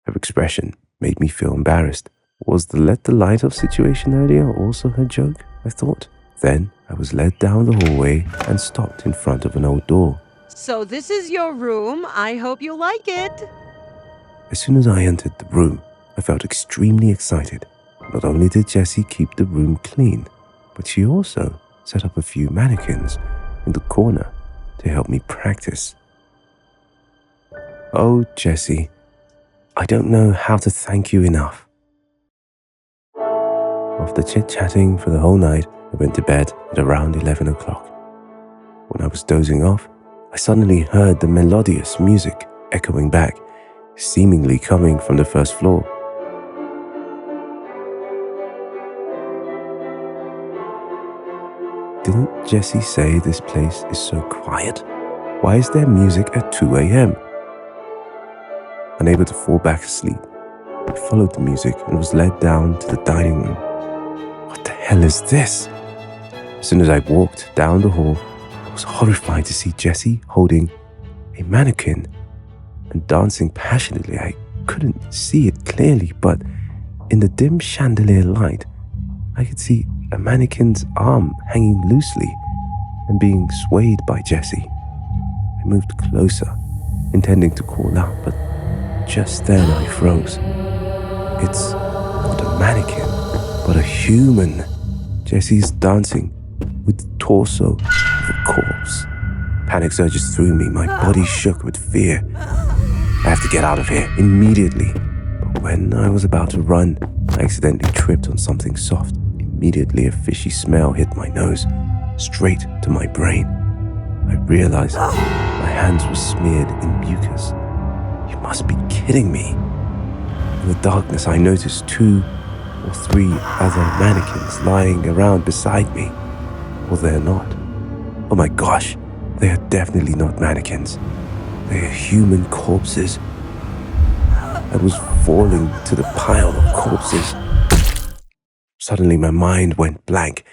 Her expression made me feel embarrassed. Was the let the light off situation earlier also her joke? I thought. Then I was led down the hallway and stopped in front of an old door. So this is your room. I hope you like it. As soon as I entered the room, I felt extremely excited. Not only did Jessie keep the room clean, but she also set up a few mannequins in the corner to help me practice. Oh, Jessie, I don't know how to thank you enough. After chit-chatting for the whole night, I went to bed at around 11 o'clock. When I was dozing off, I suddenly heard the melodious music echoing back, seemingly coming from the first floor. Didn't Jessie say this place is so quiet? Why is there music at 2 a.m.? Unable to fall back asleep, I followed the music and was led down to the dining room. What the hell is this? As soon as I walked down the hall, I was horrified to see Jessie holding a mannequin and dancing passionately. I couldn't see it clearly, but in the dim chandelier light, I could see a mannequin's arm hanging loosely and being swayed by Jessie. I moved closer, intending to call out, but just then I froze. It's not a mannequin, but a human. Jessie's dancing with the torso of a corpse. Panic surges through me, my body shook with fear. I have to get out of here immediately. But when I was about to run, I accidentally tripped on something soft. Immediately a fishy smell hit my nose, straight to my brain. I realized my hands were smeared in mucus. You must be kidding me. In the darkness, I noticed 2 or 3 other mannequins lying around beside me. Well, they're not. Oh my gosh, they are definitely not mannequins. They are human corpses. I was falling to the pile of corpses. Suddenly, my mind went blank,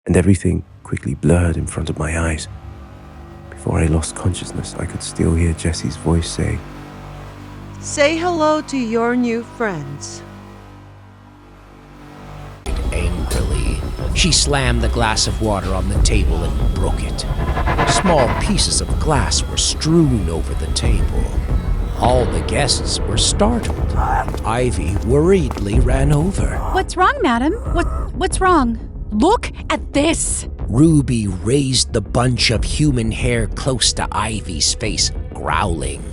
and everything quickly blurred in front of my eyes. Before I lost consciousness, I could still hear Jessie's voice say, "Say hello to your new friends." Angrily, she slammed the glass of water on the table and broke it. Small pieces of glass were strewn over the table. All the guests were startled. Ivy worriedly ran over. What's wrong, madam? What's wrong? Look at this! Ruby raised the bunch of human hair close to Ivy's face, growling.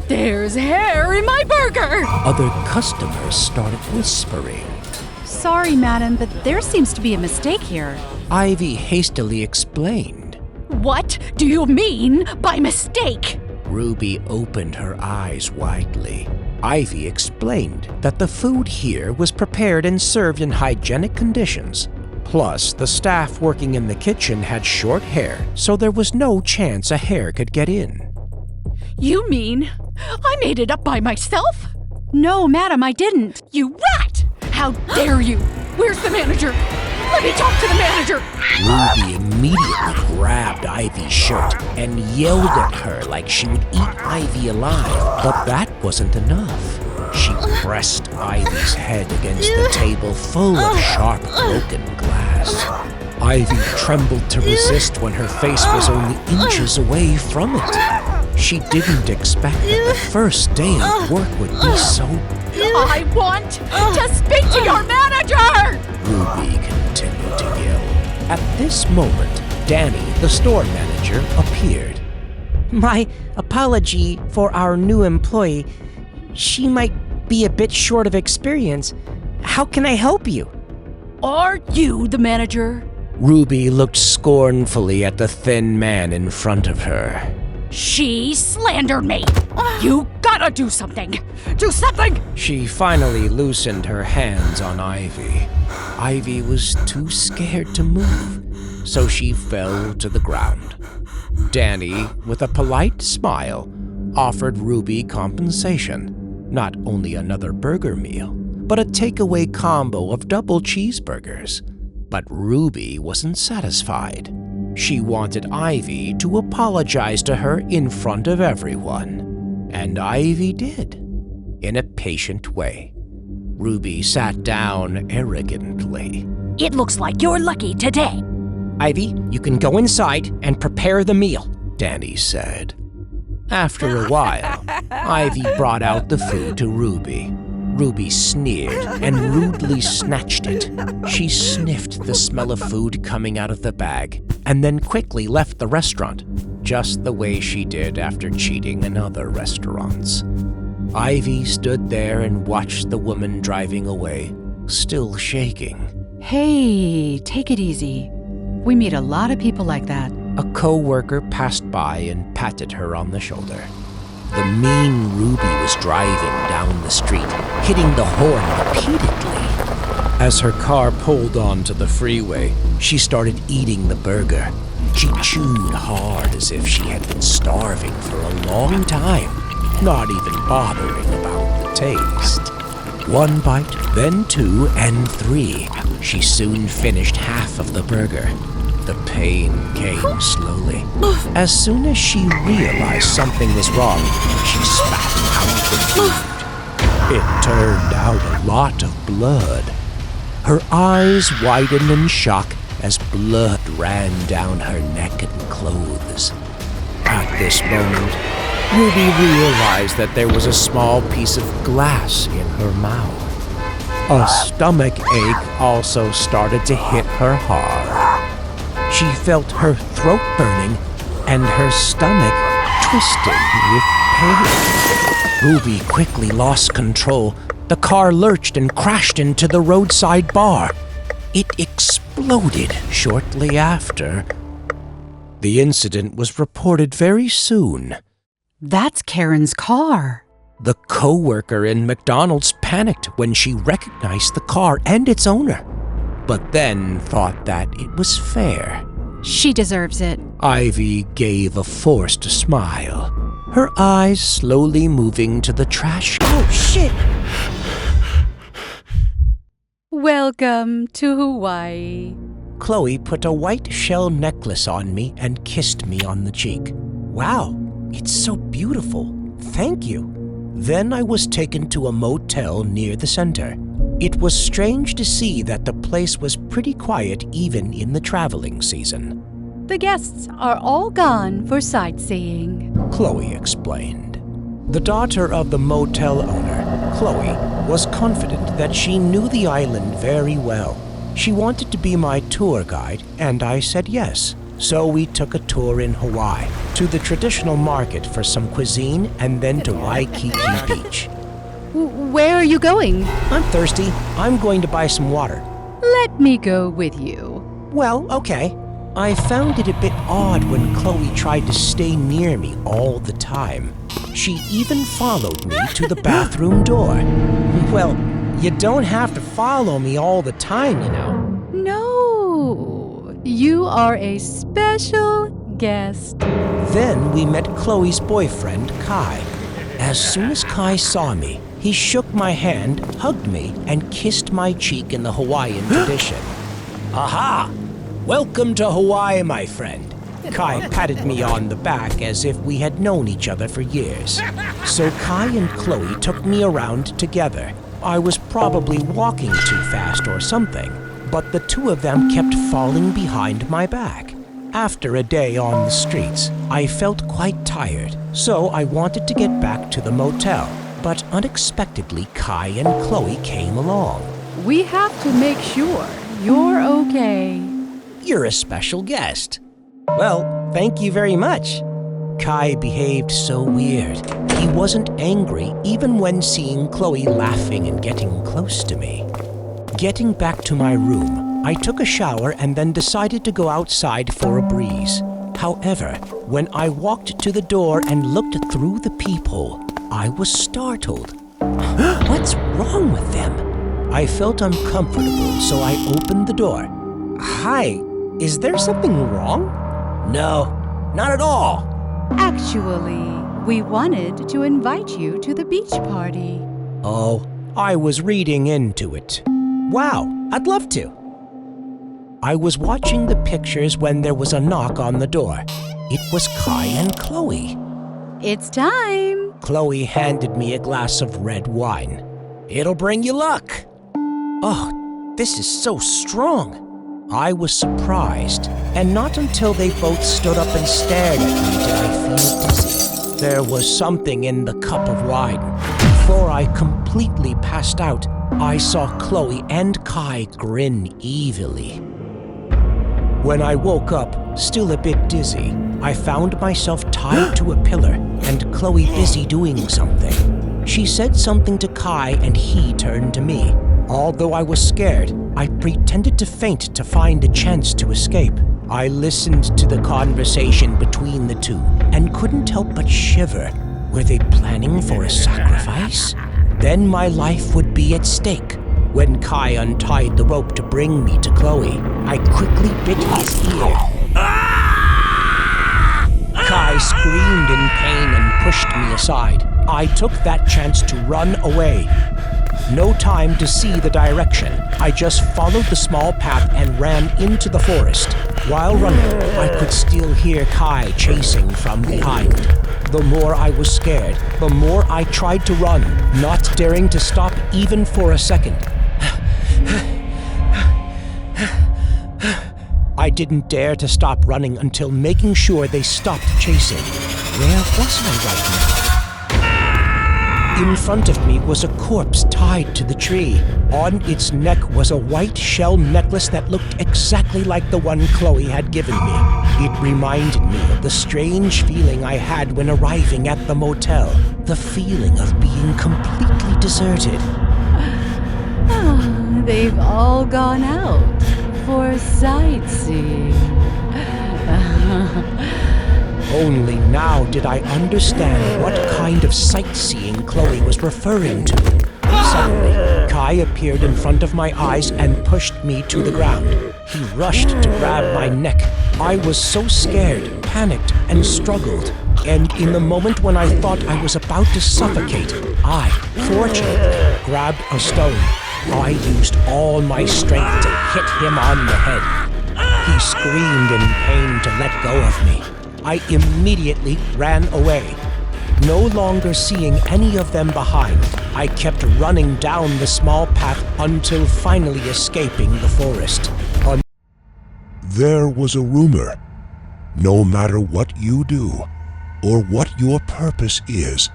There's hair in my burger! Other customers started whispering. Sorry, madam, but there seems to be a mistake here. Ivy hastily explained. What do you mean by mistake? Ruby opened her eyes widely. Ivy explained that the food here was prepared and served in hygienic conditions. Plus, the staff working in the kitchen had short hair, so there was no chance a hair could get in. You mean I made it up by myself? No, madam, I didn't. You rat! How dare you? Where's the manager? Let me talk to the manager! Ruby immediately grabbed Ivy's shirt and yelled at her like she would eat Ivy alive. But that wasn't enough. She pressed Ivy's head against the table full of sharp, broken glass. Ivy trembled to resist when her face was only inches away from it. She didn't expect that the first day of work would be so... I want to speak to your manager! Ruby continued to yell. At this moment, Danny, the store manager, appeared. My apology for our new employee. She might be a bit short of experience. How can I help you? Are you the manager? Ruby looked scornfully at the thin man in front of her. She slandered me. You gotta do something. Do something! She finally loosened her hands on Ivy. Ivy was too scared to move, so she fell to the ground. Danny, with a polite smile, offered Ruby compensation. Not only another burger meal, but a takeaway combo of double cheeseburgers. But Ruby wasn't satisfied. She wanted Ivy to apologize to her in front of everyone. And Ivy did, in a patient way. Ruby sat down arrogantly. It looks like you're lucky today. Ivy, you can go inside and prepare the meal, Danny said. After a while, Ivy brought out the food to Ruby. Ruby sneered and rudely snatched it. She sniffed the smell of food coming out of the bag and then quickly left the restaurant, just the way she did after cheating in other restaurants. Ivy stood there and watched the woman driving away, still shaking. Hey, take it easy. We meet a lot of people like that. A co-worker passed by and patted her on the shoulder. The mean Ruby was driving down the street, hitting the horn repeatedly. As her car pulled onto the freeway, she started eating the burger. She chewed hard as if she had been starving for a long time, not even bothering about the taste. One bite, then two, and three. She soon finished half of the burger. The pain came slowly. As soon as she realized something was wrong, she spat out the food. It turned out a lot of blood. Her eyes widened in shock as blood ran down her neck and clothes. At this moment, Ruby realized that there was a small piece of glass in her mouth. A stomach ache also started to hit her hard. She felt her throat burning and her stomach twisting with pain. Ruby quickly lost control. The car lurched and crashed into the roadside bar. It exploded shortly after. The incident was reported very soon. That's Karen's car. The co-worker in McDonald's panicked when she recognized the car and its owner, but then thought that it was fair. She deserves it. Ivy gave a forced smile, her eyes slowly moving to the trash. Oh, shit! Welcome to Hawaii. Chloe put a white shell necklace on me and kissed me on the cheek. Wow, it's so beautiful. Thank you. Then I was taken to a motel near the center. It was strange to see that the place was pretty quiet even in the traveling season. The guests are all gone for sightseeing, Chloe explained. The daughter of the motel owner, Chloe, was confident that she knew the island very well. She wanted to be my tour guide, and I said yes. So we took a tour in Hawaii, to the traditional market for some cuisine, and then to Waikiki Beach. Where are you going? I'm thirsty. I'm going to buy some water. Let me go with you. Well, okay. I found it a bit odd when Chloe tried to stay near me all the time. She even followed me to the bathroom door. Well, you don't have to follow me all the time, you know. No, you are a special guest. Then we met Chloe's boyfriend, Kai. As soon as Kai saw me, he shook my hand, hugged me, and kissed my cheek in the Hawaiian tradition. Aha! Welcome to Hawaii, my friend. Kai patted me on the back as if we had known each other for years. So Kai and Chloe took me around together. I was probably walking too fast or something, but the two of them kept falling behind my back. After a day on the streets, I felt quite tired, so I wanted to get back to the motel. But unexpectedly, Kai and Chloe came along. We have to make sure you're okay. You're a special guest. Well, thank you very much. Kai behaved so weird. He wasn't angry even when seeing Chloe laughing and getting close to me. Getting back to my room, I took a shower and then decided to go outside for a breeze. However, when I walked to the door and looked through the peephole, I was startled. What's wrong with them? I felt uncomfortable, so I opened the door. Hi, is there something wrong? No, not at all. Actually, we wanted to invite you to the beach party. Oh, I was reading into it. Wow, I'd love to. I was watching the pictures when there was a knock on the door. It was Kai and Chloe. It's time. Chloe handed me a glass of red wine. It'll bring you luck. Oh, this is so strong. I was surprised, and not until they both stood up and stared at me did I feel dizzy. There was something in the cup of wine. Before I completely passed out, I saw Chloe and Kai grin evilly. When I woke up, still a bit dizzy, I found myself tied to a pillar and Chloe busy doing something. She said something to Kai and he turned to me. Although I was scared, I pretended to faint to find a chance to escape. I listened to the conversation between the two and couldn't help but shiver. Were they planning for a sacrifice? Then my life would be at stake. When Kai untied the rope to bring me to Chloe, I quickly bit his ear. Kai screamed in pain and pushed me aside. I took that chance to run away. No time to see the direction. I just followed the small path and ran into the forest. While running, I could still hear Kai chasing from behind. The more I was scared, the more I tried to run, not daring to stop even for a second. I didn't dare to stop running until making sure they stopped chasing. Where was I right now? In front of me was a corpse tied to the tree. On its neck was a white shell necklace that looked exactly like the one Chloe had given me. It reminded me of the strange feeling I had when arriving at the motel. The feeling of being completely deserted. They've all gone out for sightseeing. Only now did I understand what kind of sightseeing Chloe was referring to. Suddenly, Kai appeared in front of my eyes and pushed me to the ground. He rushed to grab my neck. I was so scared, panicked, and struggled. And in the moment when I thought I was about to suffocate, I, fortunately, grabbed a stone. I used all my strength to hit him on the head. He screamed in pain to let go of me. I immediately ran away. No longer seeing any of them behind, I kept running down the small path until finally escaping the forest. There was a rumor. No matter what you do, or what your purpose is,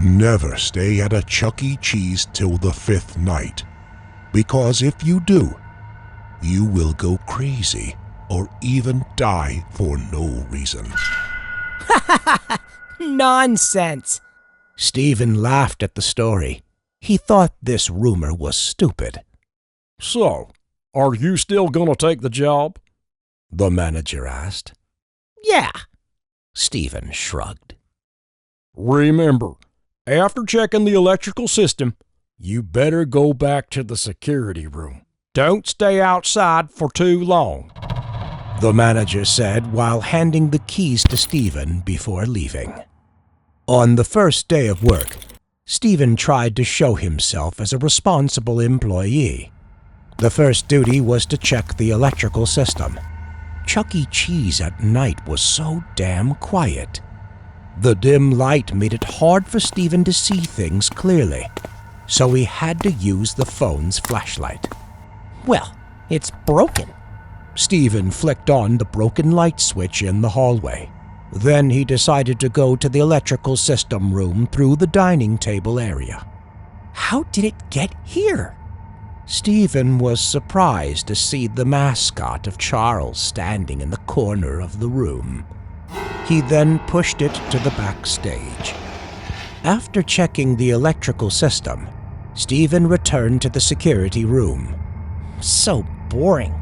never stay at a Chuck E. Cheese till the 5th night. Because if you do, you will go crazy or even die for no reason. Nonsense! Stephen laughed at the story. He thought this rumor was stupid. So, are you still gonna take the job? The manager asked. Yeah. Stephen shrugged. Remember, after checking the electrical system, you better go back to the security room. Don't stay outside for too long, the manager said while handing the keys to Stephen before leaving. On the first day of work, Stephen tried to show himself as a responsible employee. The first duty was to check the electrical system. Chuck E. Cheese at night was so damn quiet. The dim light made it hard for Stephen to see things clearly, so he had to use the phone's flashlight. Well, it's broken. Stephen flicked on the broken light switch in the hallway. Then he decided to go to the electrical system room through the dining table area. How did it get here? Stephen was surprised to see the mascot of Charles standing in the corner of the room. He then pushed it to the backstage. After checking the electrical system, Stephen returned to the security room. So boring.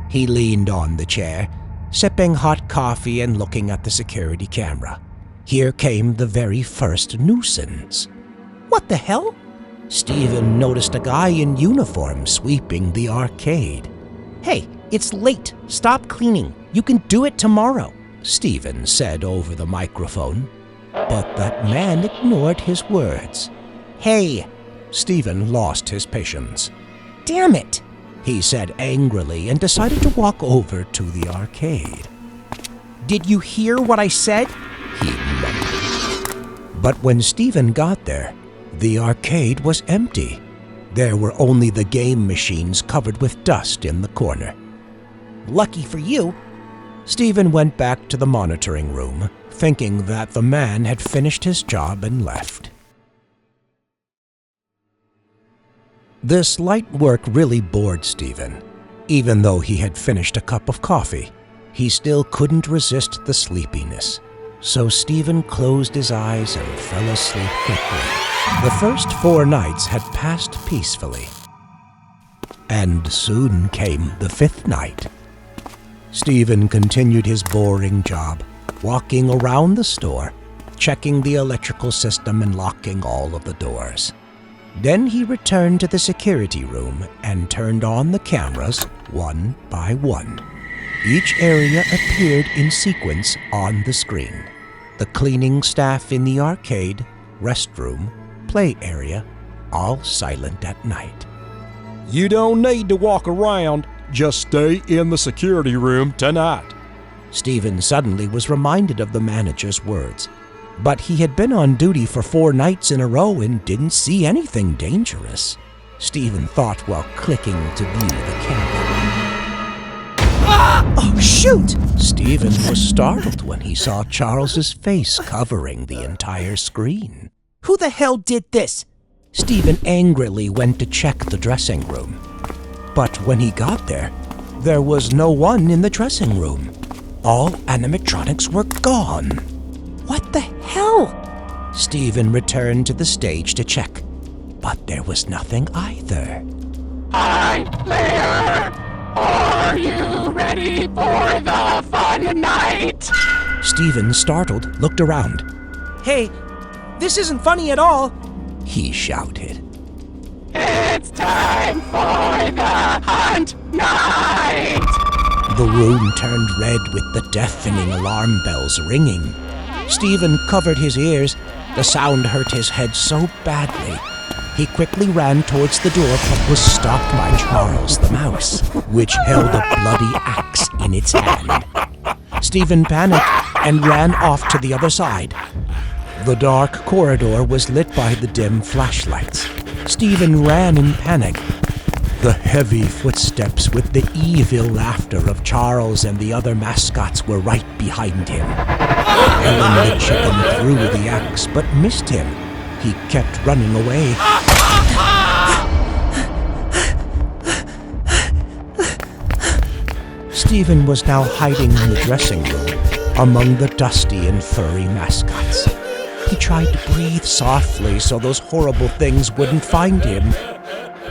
He leaned on the chair, sipping hot coffee and looking at the security camera. Here came the very first nuisance. What the hell? Stephen noticed a guy in uniform sweeping the arcade. Hey, it's late. Stop cleaning. You can do it tomorrow, Stephen said over the microphone. But that man ignored his words. Hey! Stephen lost his patience. Damn it! He said angrily and decided to walk over to the arcade. Did you hear what I said? He mumbled. But when Stephen got there, the arcade was empty. There were only the game machines covered with dust in the corner. Lucky for you. Stephen went back to the monitoring room, thinking that the man had finished his job and left. This light work really bored Stephen. Even though he had finished a cup of coffee, he still couldn't resist the sleepiness. So Stephen closed his eyes and fell asleep quickly. The first 4 nights had passed peacefully. And soon came the 5th night. Stephen continued his boring job, walking around the store, checking the electrical system and locking all of the doors. Then he returned to the security room and turned on the cameras one by one. Each area appeared in sequence on the screen. The cleaning staff in the arcade, restroom, play area, all silent at night. You don't need to walk around. Just stay in the security room tonight. Stephen suddenly was reminded of the manager's words. But he had been on duty for 4 nights in a row and didn't see anything dangerous. Stephen thought while clicking to view the camera. Oh, shoot! Stephen was startled when he saw Charles's face covering the entire screen. Who the hell did this? Stephen angrily went to check the dressing room. But when he got there was no one in the dressing room. All animatronics were gone. What the hell? Stephen returned to the stage to check, but there was nothing either. Hi, player! Are you ready for the fun night? Stephen, startled, looked around. Hey, this isn't funny at all, he shouted. It's time for the hunt night! The room turned red with the deafening alarm bells ringing. Stephen covered his ears. The sound hurt his head so badly. He quickly ran towards the door but was stopped by Charles the mouse, which held a bloody axe in its hand. Stephen panicked and ran off to the other side. The dark corridor was lit by the dim flashlights. Stephen ran in panic. The heavy footsteps with the evil laughter of Charles and the other mascots were right behind him. Ellen the chicken threw the axe but missed him. He kept running away. Stephen was now hiding in the dressing room among the dusty and furry mascots. He tried to breathe softly so those horrible things wouldn't find him.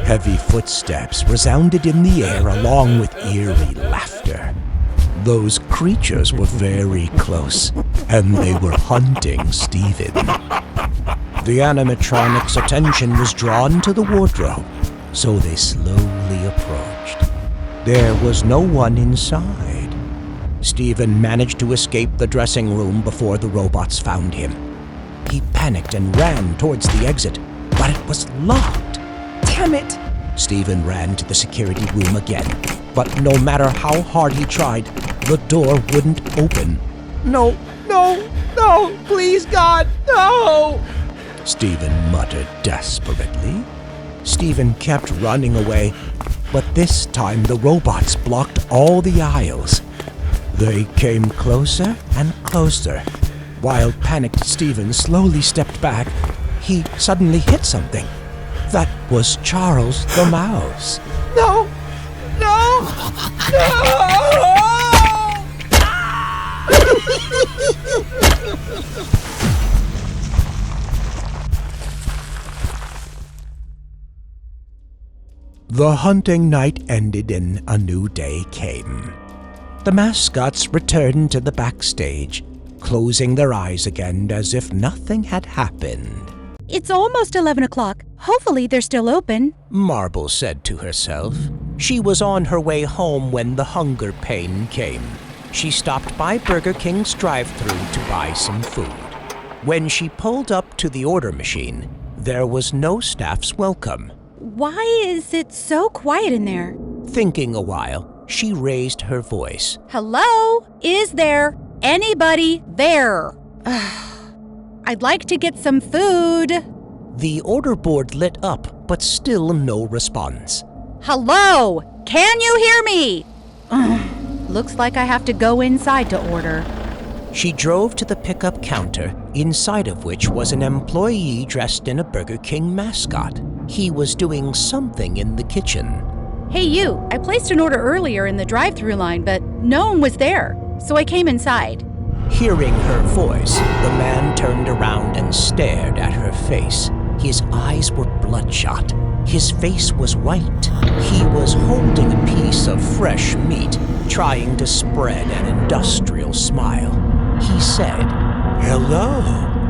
Heavy footsteps resounded in the air along with eerie laughter. Those creatures were very close, and they were hunting Stephen. The animatronic's attention was drawn to the wardrobe, so they slowly approached. There was no one inside. Stephen managed to escape the dressing room before the robots found him. He panicked and ran towards the exit, but it was locked. Damn it! Stephen ran to the security room again, but no matter how hard he tried, the door wouldn't open. No, please God, no! Stephen muttered desperately. Stephen kept running away, but this time the robots blocked all the aisles. They came closer and closer. While panicked Stephen slowly stepped back, he suddenly hit something. That was Charles the mouse. No! The hunting night ended and a new day came. The mascots returned to the backstage, closing their eyes again as if nothing had happened. It's almost 11 o'clock. Hopefully they're still open. Marble said to herself. She was on her way home when the hunger pain came. She stopped by Burger King's drive-thru to buy some food. When she pulled up to the order machine, there was no staff's welcome. Why is it so quiet in there? Thinking a while, she raised her voice. Hello? Is there anybody there? I'd like to get some food. The order board lit up, but still no response. Hello? Can you hear me? Looks like I have to go inside to order. She drove to the pickup counter, inside of which was an employee dressed in a Burger King mascot. He was doing something in the kitchen. Hey you, I placed an order earlier in the drive-thru line, but no one was there, so I came inside. Hearing her voice, the man turned around and stared at her face. His eyes were bloodshot. His face was white. He was holding a piece of fresh meat, trying to spread an industrial smile. He said, "Hello,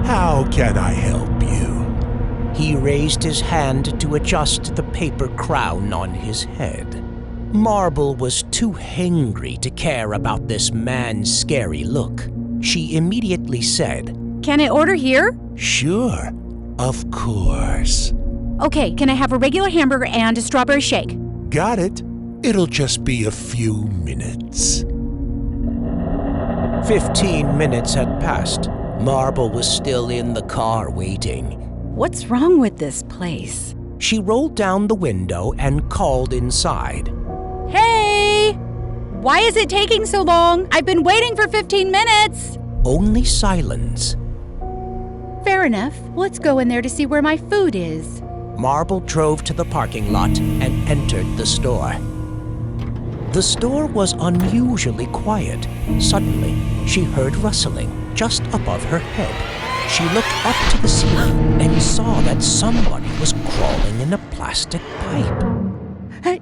how can I help you?" He raised his hand to adjust the paper crown on his head. Marble was too hangry to care about this man's scary look. she immediately said, Can I order here? Sure, of course. Okay, can I have a regular hamburger and a strawberry shake? Got it. It'll just be a few minutes. 15 minutes had passed. Marble was still in the car waiting. What's wrong with this place? She rolled down the window and called inside. Hey! Why is it taking so long? I've been waiting for 15 minutes! Only silence. Fair enough. Let's go in there to see where my food is. Marble drove to the parking lot and entered the store. The store was unusually quiet. Suddenly, she heard rustling just above her head. She looked up to the ceiling and saw that somebody was crawling in a plastic pipe.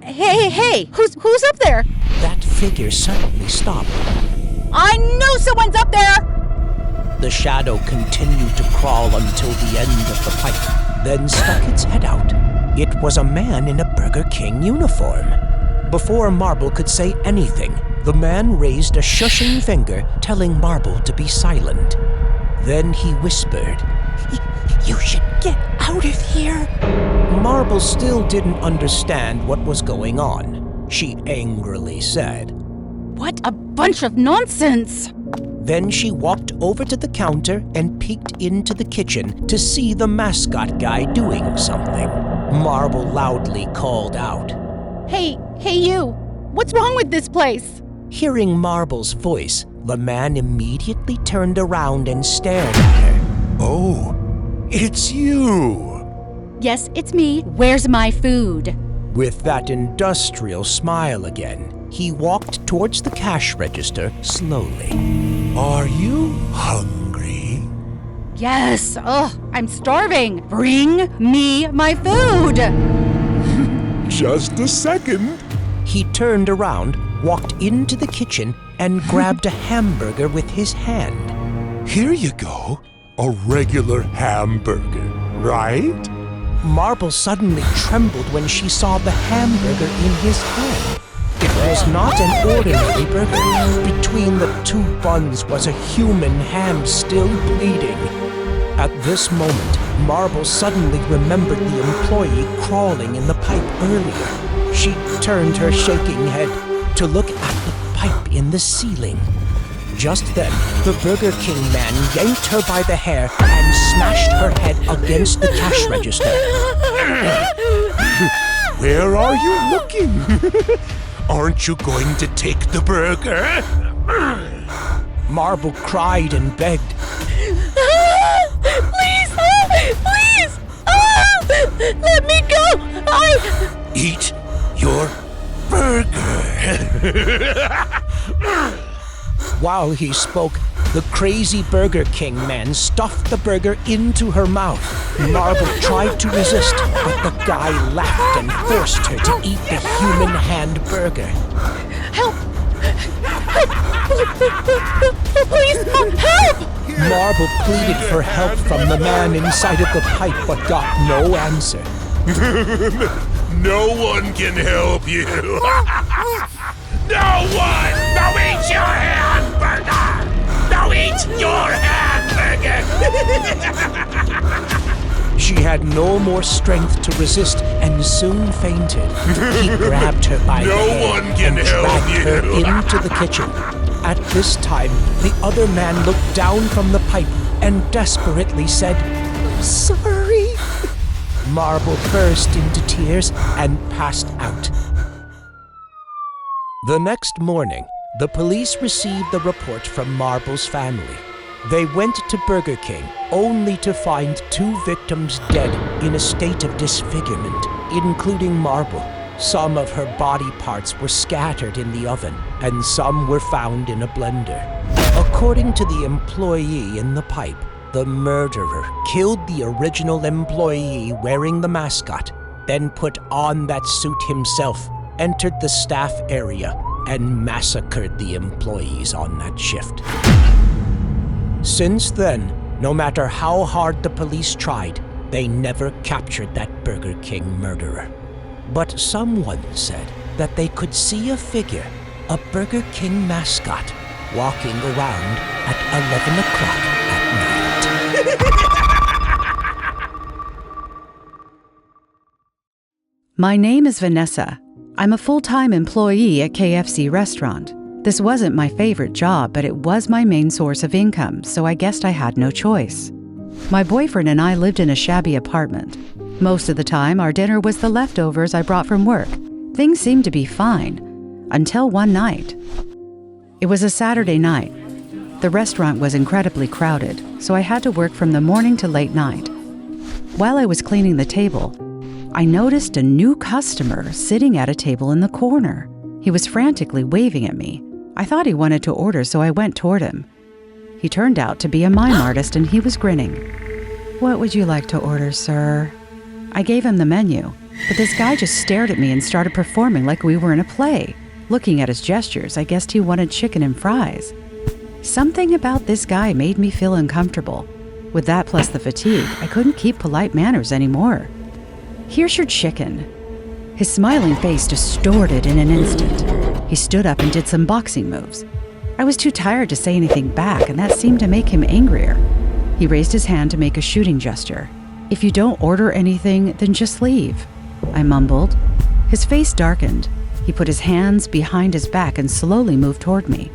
Hey! Who's up there? That figure suddenly stopped. I know someone's up there! The shadow continued to crawl until the end of the pipe, then stuck its head out. It was a man in a Burger King uniform. Before Marble could say anything, the man raised a shushing finger, telling Marble to be silent. Then he whispered, "You should get out of here." Marble still didn't understand what was going on. She angrily said, What a bunch of nonsense! Then she walked over to the counter and peeked into the kitchen to see the mascot guy doing something. Marble loudly called out, Hey you! What's wrong with this place? Hearing Marble's voice, the man immediately turned around and stared at her. Oh, it's you! Yes, it's me. Where's my food? With that industrial smile again, he walked towards the cash register slowly. Are you hungry? Yes! I'm starving! Bring me my food! Just a second. He turned around, walked into the kitchen, and grabbed a hamburger with his hand. Here you go. A regular hamburger, right? Marble suddenly trembled when she saw the hamburger in his hand. It was not an ordinary burger. Between the two buns was a human hand still bleeding. At this moment, Marble suddenly remembered the employee crawling in the pipe earlier. She turned her shaking head to look at the pipe in the ceiling. Just then, the Burger King man yanked her by the hair and smashed her head against the cash register. Where are you looking? Aren't you going to take the burger? Marble cried and begged. Please! Please! Let me go! Eat your burger! While he spoke, the crazy Burger King man stuffed the burger into her mouth. Marble tried to resist, but the guy laughed and forced her to eat the human hand burger. Help! Please, help! Marble pleaded for help from the man inside of the pipe, but got no answer. No one can help you. No one! Now eat your hamburger! Now eat your hamburger! She had no more strength to resist and soon fainted. He grabbed her by the hand and dragged her into the kitchen. At this time, the other man looked down from the pipe and desperately said, "I'm sorry." Marble burst into tears and passed out. The next morning, the police received the report from Marble's family. They went to Burger King only to find 2 victims dead in a state of disfigurement, including Marble. Some of her body parts were scattered in the oven, and some were found in a blender. According to the employee in the pipe, the murderer killed the original employee wearing the mascot, then put on that suit himself, entered the staff area, and massacred the employees on that shift. Since then, no matter how hard the police tried, they never captured that Burger King murderer. But someone said that they could see a figure, a Burger King mascot, walking around at 11 o'clock at night. My name is Vanessa. I'm a full-time employee at KFC restaurant. This wasn't my favorite job, but it was my main source of income, so I guessed I had no choice. My boyfriend and I lived in a shabby apartment. Most of the time, our dinner was the leftovers I brought from work. Things seemed to be fine, until one night. It was a Saturday night. The restaurant was incredibly crowded, so I had to work from the morning to late night. While I was cleaning the table, I noticed a new customer sitting at a table in the corner. He was frantically waving at me. I thought he wanted to order, so I went toward him. He turned out to be a mime artist, and he was grinning. "What would you like to order, sir?" I gave him the menu, but this guy just stared at me and started performing like we were in a play. Looking at his gestures, I guessed he wanted chicken and fries. Something about this guy made me feel uncomfortable. With that plus the fatigue, I couldn't keep polite manners anymore. "Here's your chicken." His smiling face distorted in an instant. He stood up and did some boxing moves. I was too tired to say anything back, and that seemed to make him angrier. He raised his hand to make a shooting gesture. "If you don't order anything, then just leave," I mumbled. His face darkened. He put his hands behind his back and slowly moved toward me.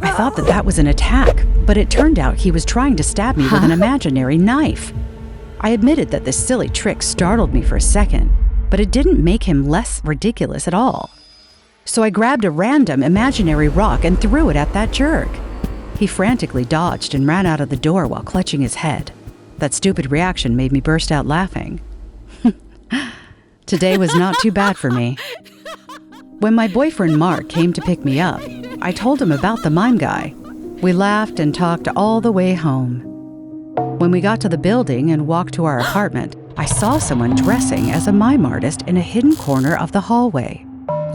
I thought that was an attack, but it turned out he was trying to stab me with an imaginary knife. I admitted that this silly trick startled me for a second, but it didn't make him less ridiculous at all. So I grabbed a random imaginary rock and threw it at that jerk. He frantically dodged and ran out of the door while clutching his head. That stupid reaction made me burst out laughing. Today was not too bad for me. When my boyfriend Mark came to pick me up, I told him about the mime guy. We laughed and talked all the way home. When we got to the building and walked to our apartment, I saw someone dressing as a mime artist in a hidden corner of the hallway.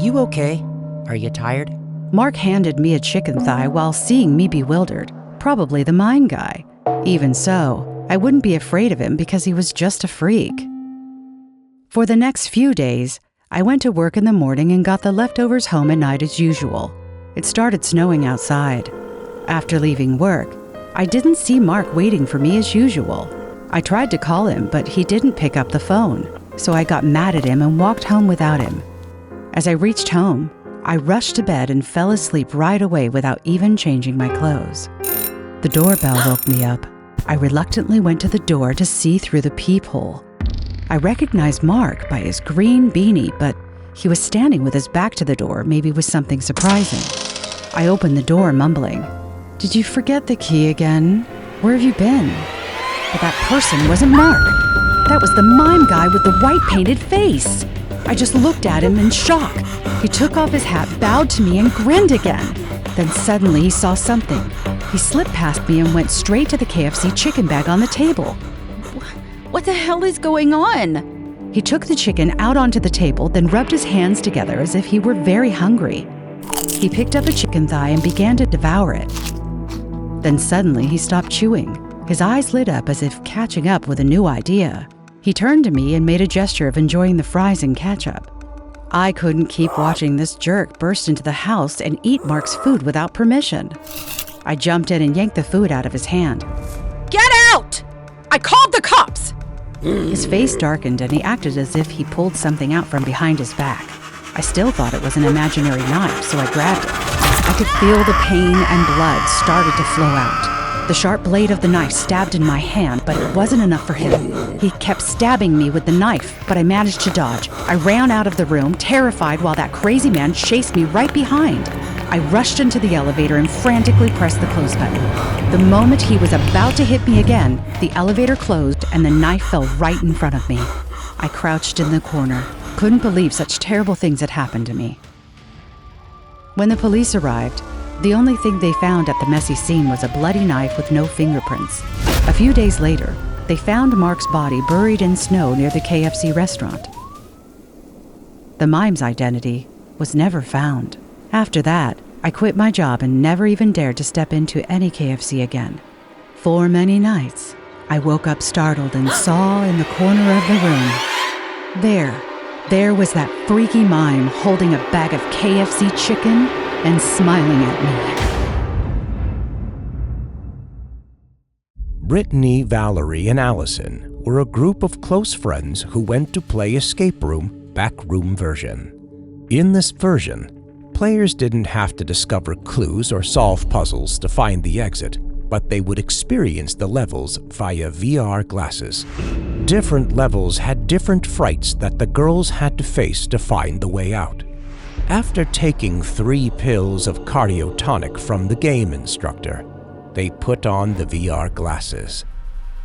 "You okay? Are you tired?" Mark handed me a chicken thigh while seeing me bewildered. Probably the mime guy. Even so, I wouldn't be afraid of him because he was just a freak. For the next few days, I went to work in the morning and got the leftovers home at night as usual. It started snowing outside. After leaving work, I didn't see Mark waiting for me as usual. I tried to call him, but he didn't pick up the phone, so I got mad at him and walked home without him. As I reached home, I rushed to bed and fell asleep right away without even changing my clothes. The doorbell woke me up. I reluctantly went to the door to see through the peephole. I recognized Mark by his green beanie, but he was standing with his back to the door, maybe with something surprising. I opened the door, mumbling, "Did you forget the key again? Where have you been?" But that person wasn't Mark. That was the mime guy with the white painted face. I just looked at him in shock. He took off his hat, bowed to me, and grinned again. Then suddenly he saw something. He slipped past me and went straight to the KFC chicken bag on the table. What the hell is going on? He took the chicken out onto the table, then rubbed his hands together as if he were very hungry. He picked up a chicken thigh and began to devour it. Then suddenly he stopped chewing. His eyes lit up as if catching up with a new idea. He turned to me and made a gesture of enjoying the fries and ketchup. I couldn't keep watching this jerk burst into the house and eat Mark's food without permission. I jumped in and yanked the food out of his hand. "Get out! I called the cops!" His face darkened and he acted as if he pulled something out from behind his back. I still thought it was an imaginary knife, so I grabbed it. I could feel the pain and blood started to flow out. The sharp blade of the knife stabbed in my hand, but it wasn't enough for him. He kept stabbing me with the knife, but I managed to dodge. I ran out of the room, terrified, while that crazy man chased me right behind. I rushed into the elevator and frantically pressed the close button. The moment he was about to hit me again, the elevator closed and the knife fell right in front of me. I crouched in the corner. Couldn't believe such terrible things had happened to me. When the police arrived, the only thing they found at the messy scene was a bloody knife with no fingerprints. A few days later, they found Mark's body buried in snow near the KFC restaurant. The mime's identity was never found. After that, I quit my job and never even dared to step into any KFC again. For many nights, I woke up startled and saw in the corner of the room, there was that freaky mime holding a bag of KFC chicken and smiling at me. Brittany, Valerie, and Allison were a group of close friends who went to play Escape Room Backroom version. In this version, players didn't have to discover clues or solve puzzles to find the exit, but they would experience the levels via VR glasses. Different levels had different frights that the girls had to face to find the way out. After taking 3 pills of cardiotonic from the game instructor, they put on the VR glasses.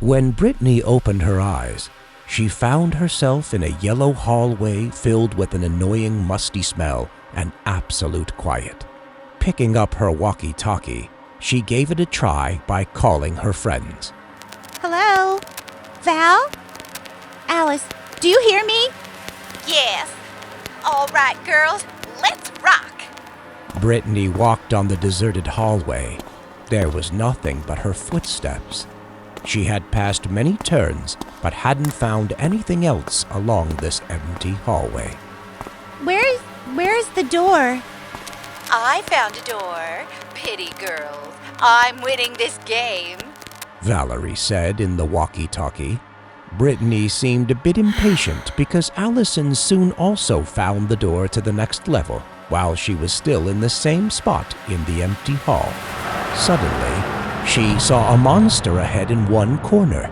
When Brittany opened her eyes, she found herself in a yellow hallway filled with an annoying musty smell and absolute quiet. Picking up her walkie-talkie, she gave it a try by calling her friends. Hello? Val? Alice, do you hear me? Yes. All right, girls, let's rock. Brittany walked on the deserted hallway. There was nothing but her footsteps. She had passed many turns, but hadn't found anything else along this empty hallway. Where's the door? I found a door. Pity girls. I'm winning this game. Valerie said in the walkie-talkie. Brittany seemed a bit impatient because Allison soon also found the door to the next level while she was still in the same spot in the empty hall. Suddenly, she saw a monster ahead in one corner.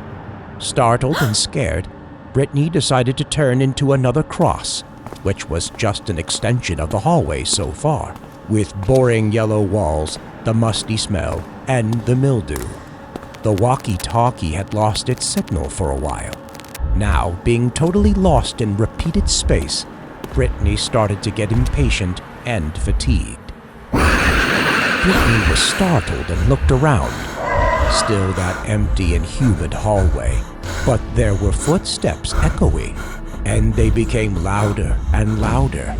Startled and scared, Brittany decided to turn into another cross, which was just an extension of the hallway so far, with boring yellow walls, the musty smell, and the mildew. The walkie-talkie had lost its signal for a while. Now, being totally lost in repeated space, Brittany started to get impatient and fatigued. Brittany was startled and looked around. Still that empty and humid hallway, but there were footsteps echoing, and they became louder and louder.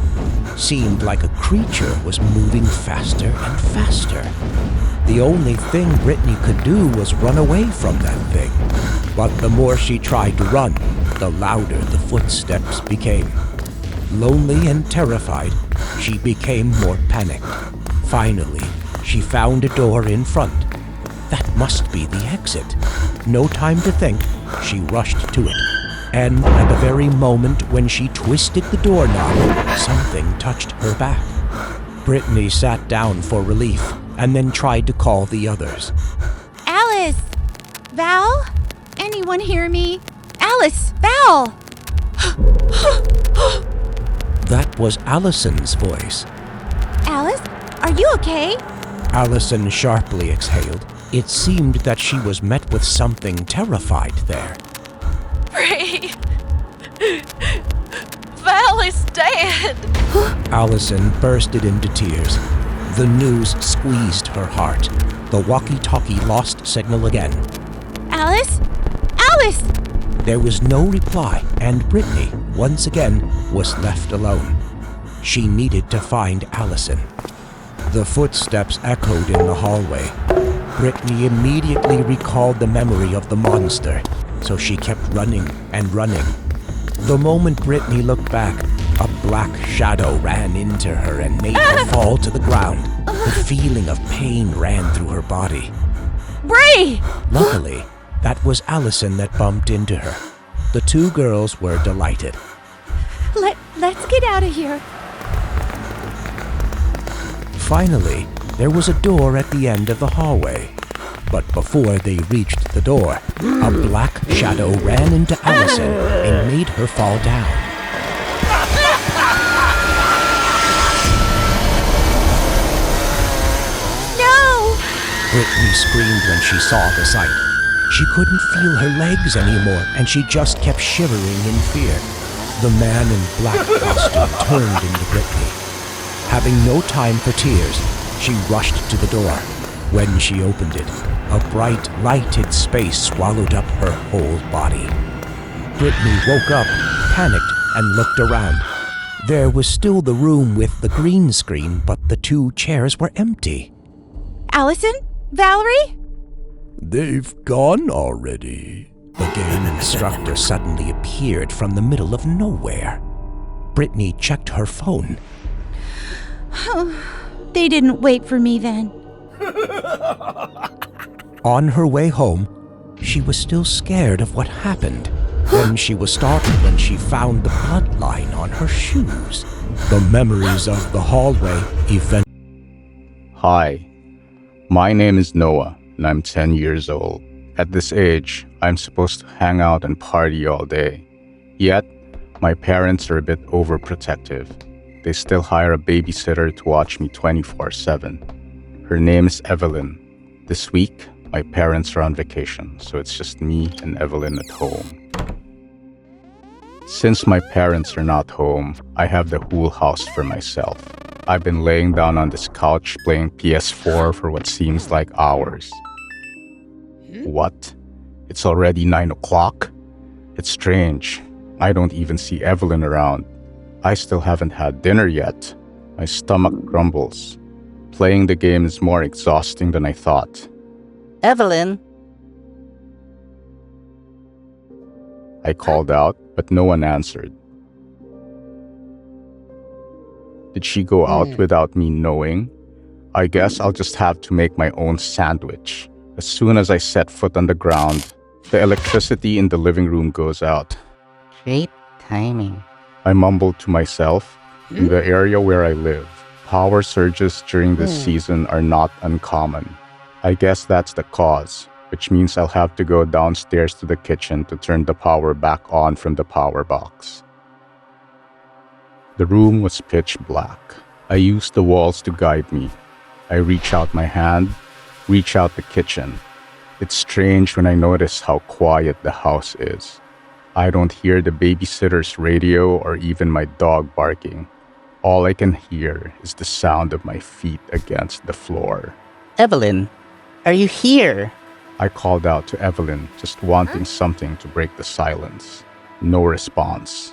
Seemed like a creature was moving faster and faster. The only thing Brittany could do was run away from that thing. But the more she tried to run, the louder the footsteps became. Lonely and terrified, she became more panicked. Finally, she found a door in front. That must be the exit. No time to think, she rushed to it. And at the very moment when she twisted the doorknob, something touched her back. Brittany sat down for relief and then tried to call the others. Alice! Val? Anyone hear me? Alice! Val! That was Allison's voice. Alice? Are you okay? Allison sharply exhaled. It seemed that she was met with something terrified there. Free! Val is dead! Allison bursted into tears. The news squeezed her heart. The walkie-talkie lost signal again. Alice? Alice! There was no reply, and Brittany, once again, was left alone. She needed to find Allison. The footsteps echoed in the hallway. Brittany immediately recalled the memory of the monster, so she kept running and running. The moment Brittany looked back, a black shadow ran into her and made her fall to the ground. The feeling of pain ran through her body. Bray! Luckily, that was Allison that bumped into her. The two girls were delighted. Let's get out of here. Finally, there was a door at the end of the hallway. But before they reached the door, a black shadow ran into Allison and made her fall down. No! Brittany screamed when she saw the sight. She couldn't feel her legs anymore, and she just kept shivering in fear. The man in black costume turned into Brittany. Having no time for tears, she rushed to the door. When she opened it, a bright, lighted space swallowed up her whole body. Brittany woke up, panicked, and looked around. There was still the room with the green screen, but the two chairs were empty. Allison? Valerie? They've gone already. The game instructor suddenly appeared from the middle of nowhere. Brittany checked her phone. They didn't wait for me then. On her way home, she she was still scared of what happened. Then she was startled when she found the bloodline on her shoes. The memories of the hallway Hi, my name is Noah, and I'm 10 years old. At this age, I'm supposed to hang out and party all day. Yet, my parents are a bit overprotective. They still hire a babysitter to watch me 24/7. Her name is Evelyn. This week, my parents are on vacation, so it's just me and Evelyn at home. Since my parents are not home, I have the whole house for myself. I've been laying down on this couch playing PS4 for what seems like hours. What? It's already 9 o'clock? It's strange. I don't even see Evelyn around. I still haven't had dinner yet. My stomach grumbles. Playing the game is more exhausting than I thought. Evelyn? I called out, but no one answered. Did she go out without me knowing? I guess I'll just have to make my own sandwich. As soon as I set foot on the ground, the electricity in the living room goes out. Great timing. I mumbled to myself. In the area where I live, power surges during this season are not uncommon. I guess that's the cause, which means I'll have to go downstairs to the kitchen to turn the power back on from the power box. The room was pitch black. I used the walls to guide me. I reach out my hand, reach out the kitchen. It's strange when I notice how quiet the house is. I don't hear the babysitter's radio or even my dog barking. All I can hear is the sound of my feet against the floor. Evelyn, are you here? I called out to Evelyn, just wanting something to break the silence. No response.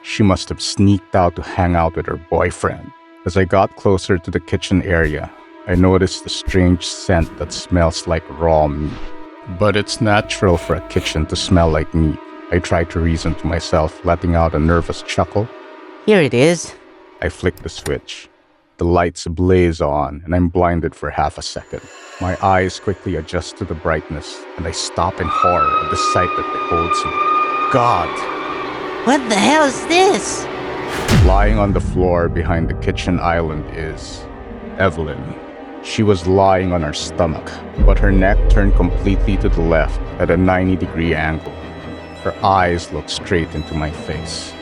She must have sneaked out to hang out with her boyfriend. As I got closer to the kitchen area, I noticed a strange scent that smells like raw meat. But it's natural for a kitchen to smell like meat. I tried to reason to myself, letting out a nervous chuckle. Here it is. I flick the switch. The lights blaze on, and I'm blinded for half a second. My eyes quickly adjust to the brightness, and I stop in horror at the sight that beholds me. God! What the hell is this? Lying on the floor behind the kitchen island is Evelyn. She was lying on her stomach, but her neck turned completely to the left at a 90-degree angle. Her eyes looked straight into my face.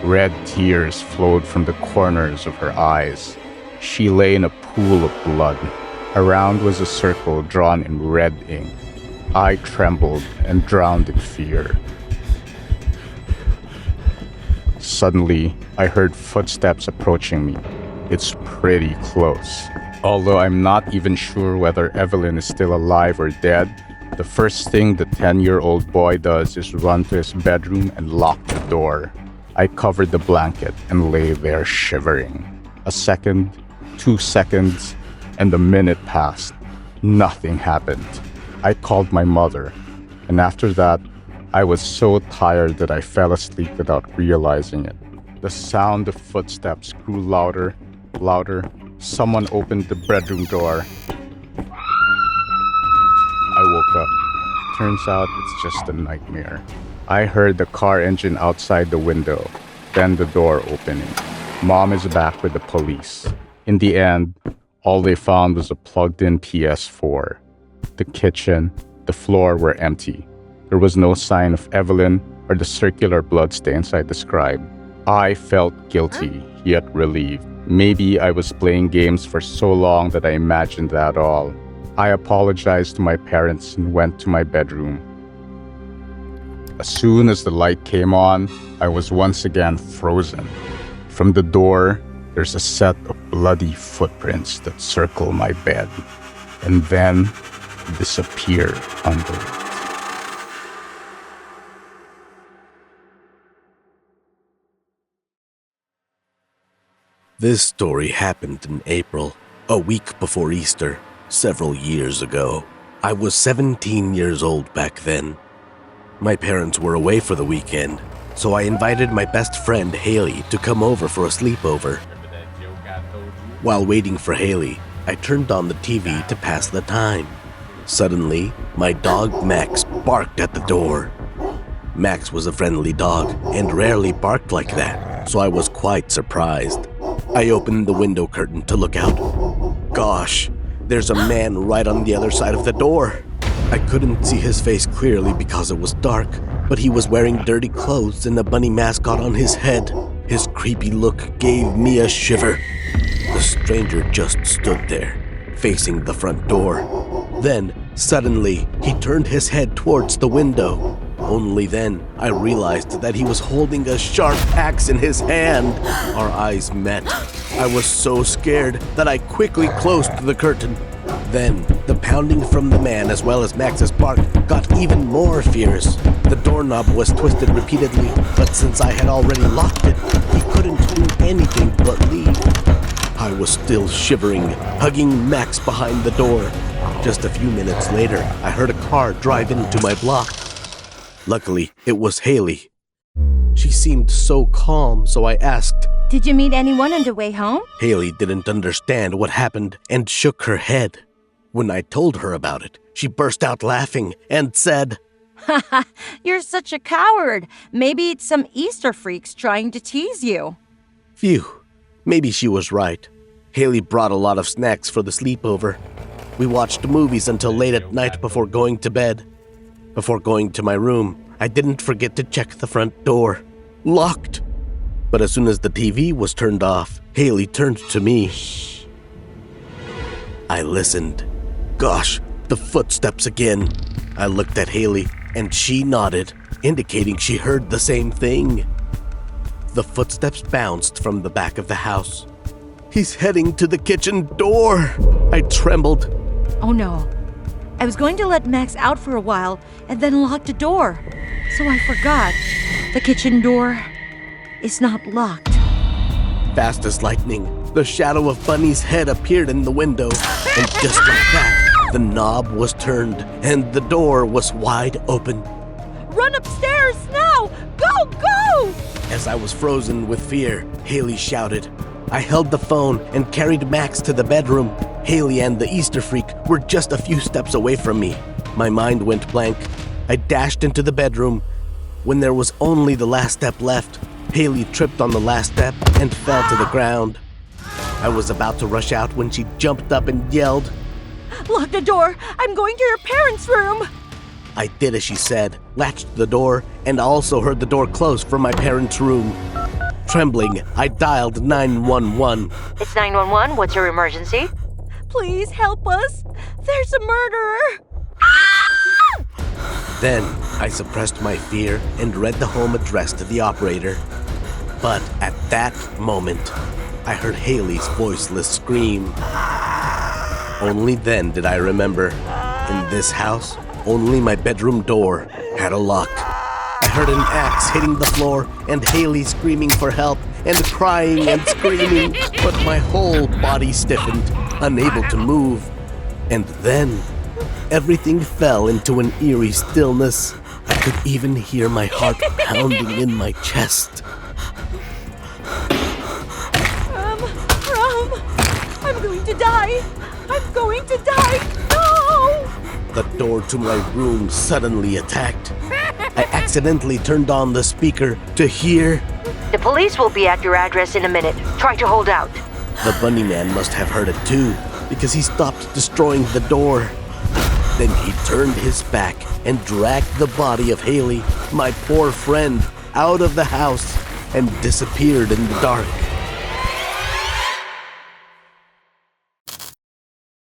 Red tears flowed from the corners of her eyes. She lay in a pool of blood. Around was a circle drawn in red ink. I trembled and drowned in fear. Suddenly, I heard footsteps approaching me. It's pretty close. Although I'm not even sure whether Evelyn is still alive or dead, the first thing the 10-year-old boy does is run to his bedroom and lock the door. I covered the blanket and lay there shivering. A second, 2 seconds, and a minute passed. Nothing happened. I called my mother, and after that, I was so tired that I fell asleep without realizing it. The sound of footsteps grew louder, louder. Someone opened the bedroom door. I woke up. Turns out it's just a nightmare. I heard the car engine outside the window, then the door opening. Mom is back with the police. In the end, all they found was a plugged-in PS4. The kitchen, the floor were empty. There was no sign of Evelyn or the circular bloodstains I described. I felt guilty, yet relieved. Maybe I was playing games for so long that I imagined that all. I apologized to my parents and went to my bedroom. As soon as the light came on, I was once again frozen. From the door, there's a set of bloody footprints that circle my bed, and then disappear under it. This story happened in April, a week before Easter, several years ago. I was 17 years old back then. My parents were away for the weekend, so I invited my best friend Haley to come over for a sleepover. While waiting for Haley, I turned on the TV to pass the time. Suddenly, my dog Max barked at the door. Max was a friendly dog and rarely barked like that, so I was quite surprised. I opened the window curtain to look out. Gosh, there's a man right on the other side of the door. I couldn't see his face clearly because it was dark, but he was wearing dirty clothes and a bunny mascot on his head. His creepy look gave me a shiver. The stranger just stood there, facing the front door. Then, suddenly, he turned his head towards the window. Only then, I realized that he was holding a sharp axe in his hand. Our eyes met. I was so scared that I quickly closed the curtain. Then, the pounding from the man as well as Max's bark got even more fierce. The doorknob was twisted repeatedly, but since I had already locked it, he couldn't do anything but leave. I was still shivering, hugging Max behind the door. Just a few minutes later, I heard a car drive into my block. Luckily, it was Haley. She seemed so calm, so I asked, "Did you meet anyone on the way home?" Haley didn't understand what happened and shook her head. When I told her about it, she burst out laughing and said, "Haha, you're such a coward. Maybe it's some Easter freaks trying to tease you." Phew, maybe she was right. Haley brought a lot of snacks for the sleepover. We watched movies until late at night before going to bed. Before going to my room, I didn't forget to check the front door. Locked! But as soon as the TV was turned off, Haley turned to me. Shh. I listened. Gosh, the footsteps again. I looked at Haley, and she nodded, indicating she heard the same thing. The footsteps bounced from the back of the house. He's heading to the kitchen door! I trembled. Oh no. I was going to let Max out for a while and then lock the door. So I forgot. The kitchen door is not locked. Fast as lightning, the shadow of Bunny's head appeared in the window. And just like that, the knob was turned and the door was wide open. Run upstairs now! Go, go! As I was frozen with fear, Haley shouted. I held the phone and carried Max to the bedroom. Haley and the Easter freak were just a few steps away from me. My mind went blank. I dashed into the bedroom. When there was only the last step left, Haley tripped on the last step and fell to the ground. I was about to rush out when she jumped up and yelled, "Lock the door! I'm going to your parents' room!" I did as she said, latched the door, and also heard the door close from my parents' room. Trembling, I dialed 911. It's 911. What's your emergency? Please help us. There's a murderer. Then I suppressed my fear and read the home address to the operator. But at that moment, I heard Haley's voiceless scream. Only then did I remember, in this house, only my bedroom door had a lock. I heard an axe hitting the floor and Haley screaming for help and crying and screaming, but my whole body stiffened, unable to move. And then, everything fell into an eerie stillness. I could even hear my heart pounding in my chest. I'm going to die. I'm going to die. No! The door to my room suddenly attacked. I accidentally turned on the speaker to hear. The police will be at your address in a minute. Try to hold out. The bunny man must have heard it too, because he stopped destroying the door. Then he turned his back and dragged the body of Haley, my poor friend, out of the house and disappeared in the dark.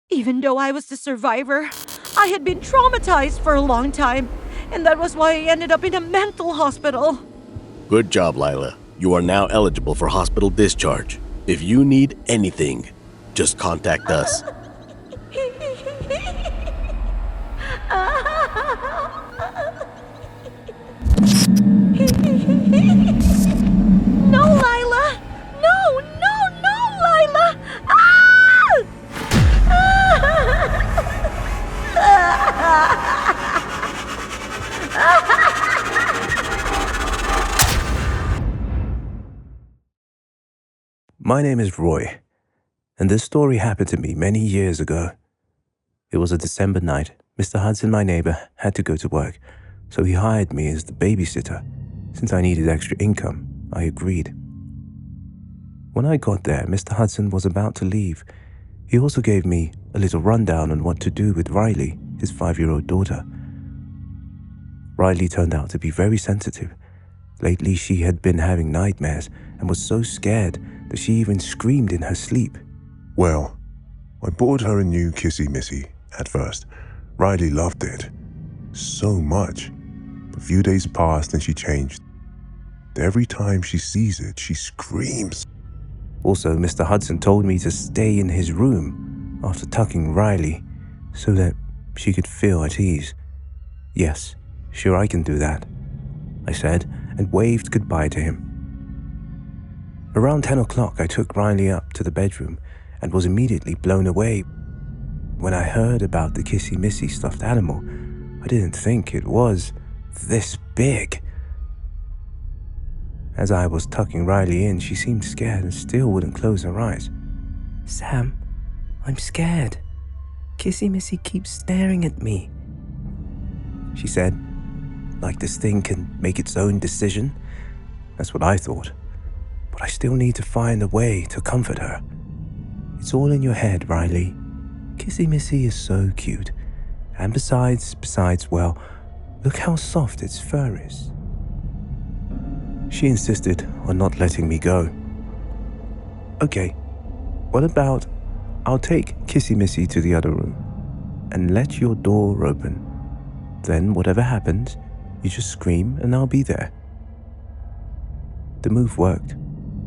Even though I was the survivor, I had been traumatized for a long time, and that was why I ended up in a mental hospital. Good job, Lila. You are now eligible for hospital discharge. If you need anything, just contact us. No, Lila! No, no, no, Lila! Ah! My name is Roy, and this story happened to me many years ago. It was a December night Mr. Hudson, my neighbor, had to go to work, so he hired me as the babysitter. Since I needed extra income, I agreed. When I got there, Mr. Hudson was about to leave. He also gave me a little rundown on what to do with Riley, his 5-year-old daughter. Riley turned out to be very sensitive. Lately, she had been having nightmares and was so scared that she even screamed in her sleep. Well, I bought her a new Kissy Missy at first. Riley loved it so much. A few days passed and she changed. Every time she sees it, she screams. Also, Mr. Hudson told me to stay in his room after tucking Riley so that she could feel at ease. Yes, sure, I can do that, I said, and waved goodbye to him. Around 10 o'clock, I took Riley up to the bedroom and was immediately blown away. When I heard about the Kissy Missy stuffed animal, I didn't think it was this big. As I was tucking Riley in, she seemed scared and still wouldn't close her eyes. "Sam, I'm scared. Kissy Missy keeps staring at me," she said, like this thing can make its own decision. That's what I thought. But I still need to find a way to comfort her. It's all in your head, Riley. Kissy Missy is so cute. And besides, well, look how soft its fur is. She insisted on not letting me go. Okay, what about I'll take Kissy Missy to the other room and let your door open. Then whatever happens, you just scream and I'll be there. The move worked.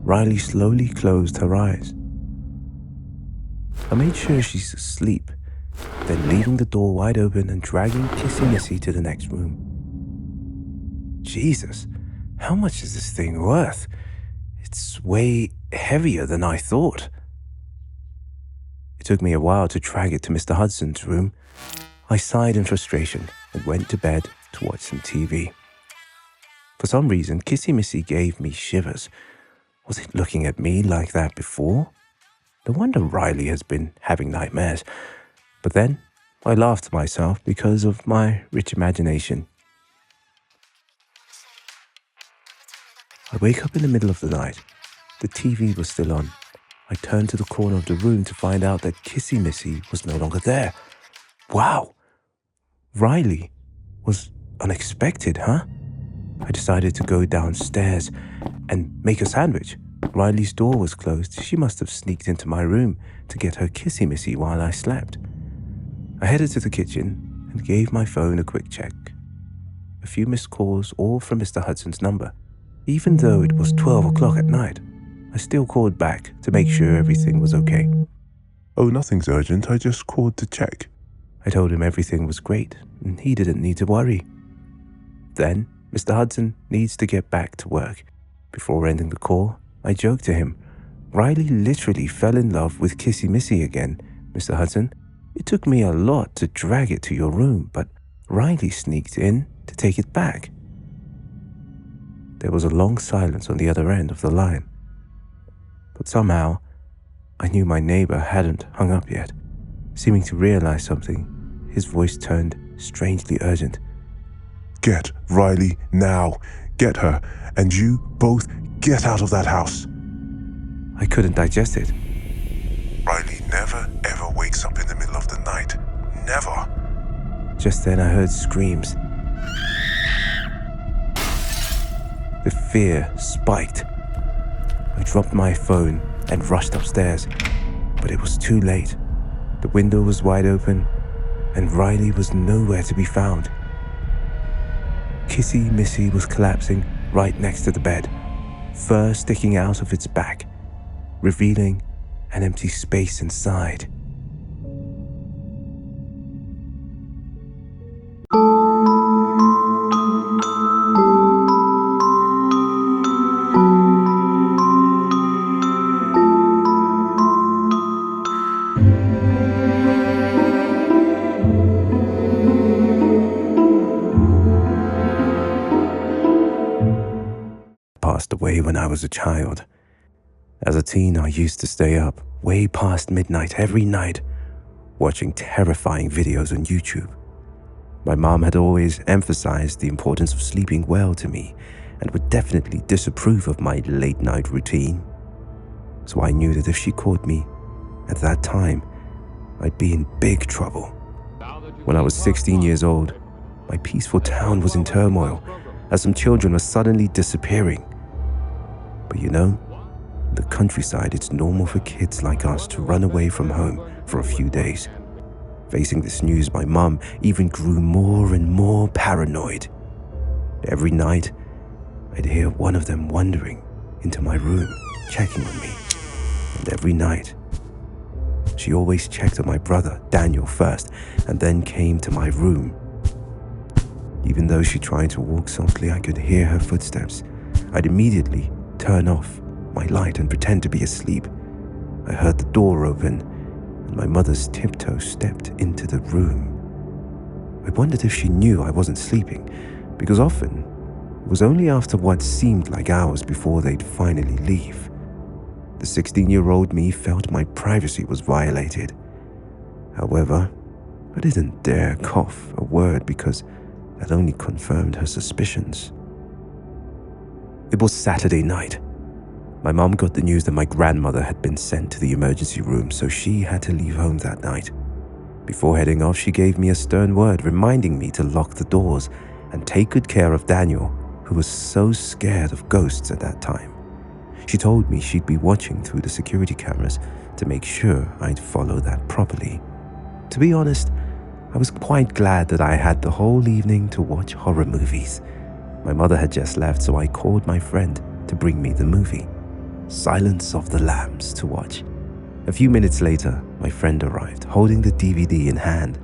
Riley slowly closed her eyes. I made sure she's asleep, then leaving the door wide open and dragging Kissy Missy to the next room. Jesus, how much is this thing worth? It's way heavier than I thought. It took me a while to drag it to Mr. Hudson's room. I sighed in frustration and went to bed to watch some TV. For some reason, Kissy Missy gave me shivers. Was it looking at me like that before? No wonder Riley has been having nightmares. But then I laughed to myself because of my rich imagination. I wake up in the middle of the night. The TV was still on. I turned to the corner of the room to find out that Kissy Missy was no longer there. Wow! Riley was unexpected, huh? I decided to go downstairs and make a sandwich. Riley's door was closed. She must have sneaked into my room to get her Kissy Missy while I slept. I headed to the kitchen and gave my phone a quick check. A few missed calls, all from Mr. Hudson's number. Even though it was 12 o'clock at night, I still called back to make sure everything was okay. Oh, nothing's urgent. I just called to check. I told him everything was great and he didn't need to worry. Then, Mr. Hudson needs to get back to work. Before ending the call, I joked to him, "Riley literally fell in love with Kissy Missy again, Mr. Hudson. It took me a lot to drag it to your room, but Riley sneaked in to take it back." There was a long silence on the other end of the line. But somehow, I knew my neighbor hadn't hung up yet. Seeming to realize something, his voice turned strangely urgent. "Get Riley now. Get her, and you both get out of that house." I couldn't digest it. Riley never ever wakes up in the middle of the night. Never. Just then I heard screams. The fear spiked. I dropped my phone and rushed upstairs, but it was too late. The window was wide open, and Riley was nowhere to be found. Kissy Missy was collapsing right next to the bed, fur sticking out of its back, revealing an empty space inside. Passed away when I was a child. As a teen, I used to stay up way past midnight every night, watching terrifying videos on YouTube. My mom had always emphasized the importance of sleeping well to me and would definitely disapprove of my late-night routine. So I knew that if she caught me at that time, I'd be in big trouble. When I was 16 years old, my peaceful town was in turmoil as some children were suddenly disappearing. But you know, in the countryside, it's normal for kids like us to run away from home for a few days. Facing this news, my mum even grew more and more paranoid. Every night, I'd hear one of them wandering into my room, checking on me. And every night, she always checked on my brother, Daniel, first, and then came to my room. Even though she tried to walk softly, I could hear her footsteps. I'd immediately turn off my light and pretend to be asleep. I heard the door open, and my mother's tiptoe stepped into the room. I wondered if she knew I wasn't sleeping, because often it was only after what seemed like hours before they'd finally leave. The 16-year-old me felt my privacy was violated. However, I didn't dare cough a word because that only confirmed her suspicions. It was Saturday night. My mom got the news that my grandmother had been sent to the emergency room, so she had to leave home that night. Before heading off, she gave me a stern word reminding me to lock the doors and take good care of Daniel, who was so scared of ghosts at that time. She told me she'd be watching through the security cameras to make sure I'd follow that properly. To be honest, I was quite glad that I had the whole evening to watch horror movies. My mother had just left, so I called my friend to bring me the movie, Silence of the Lambs, to watch. A few minutes later, my friend arrived, holding the DVD in hand.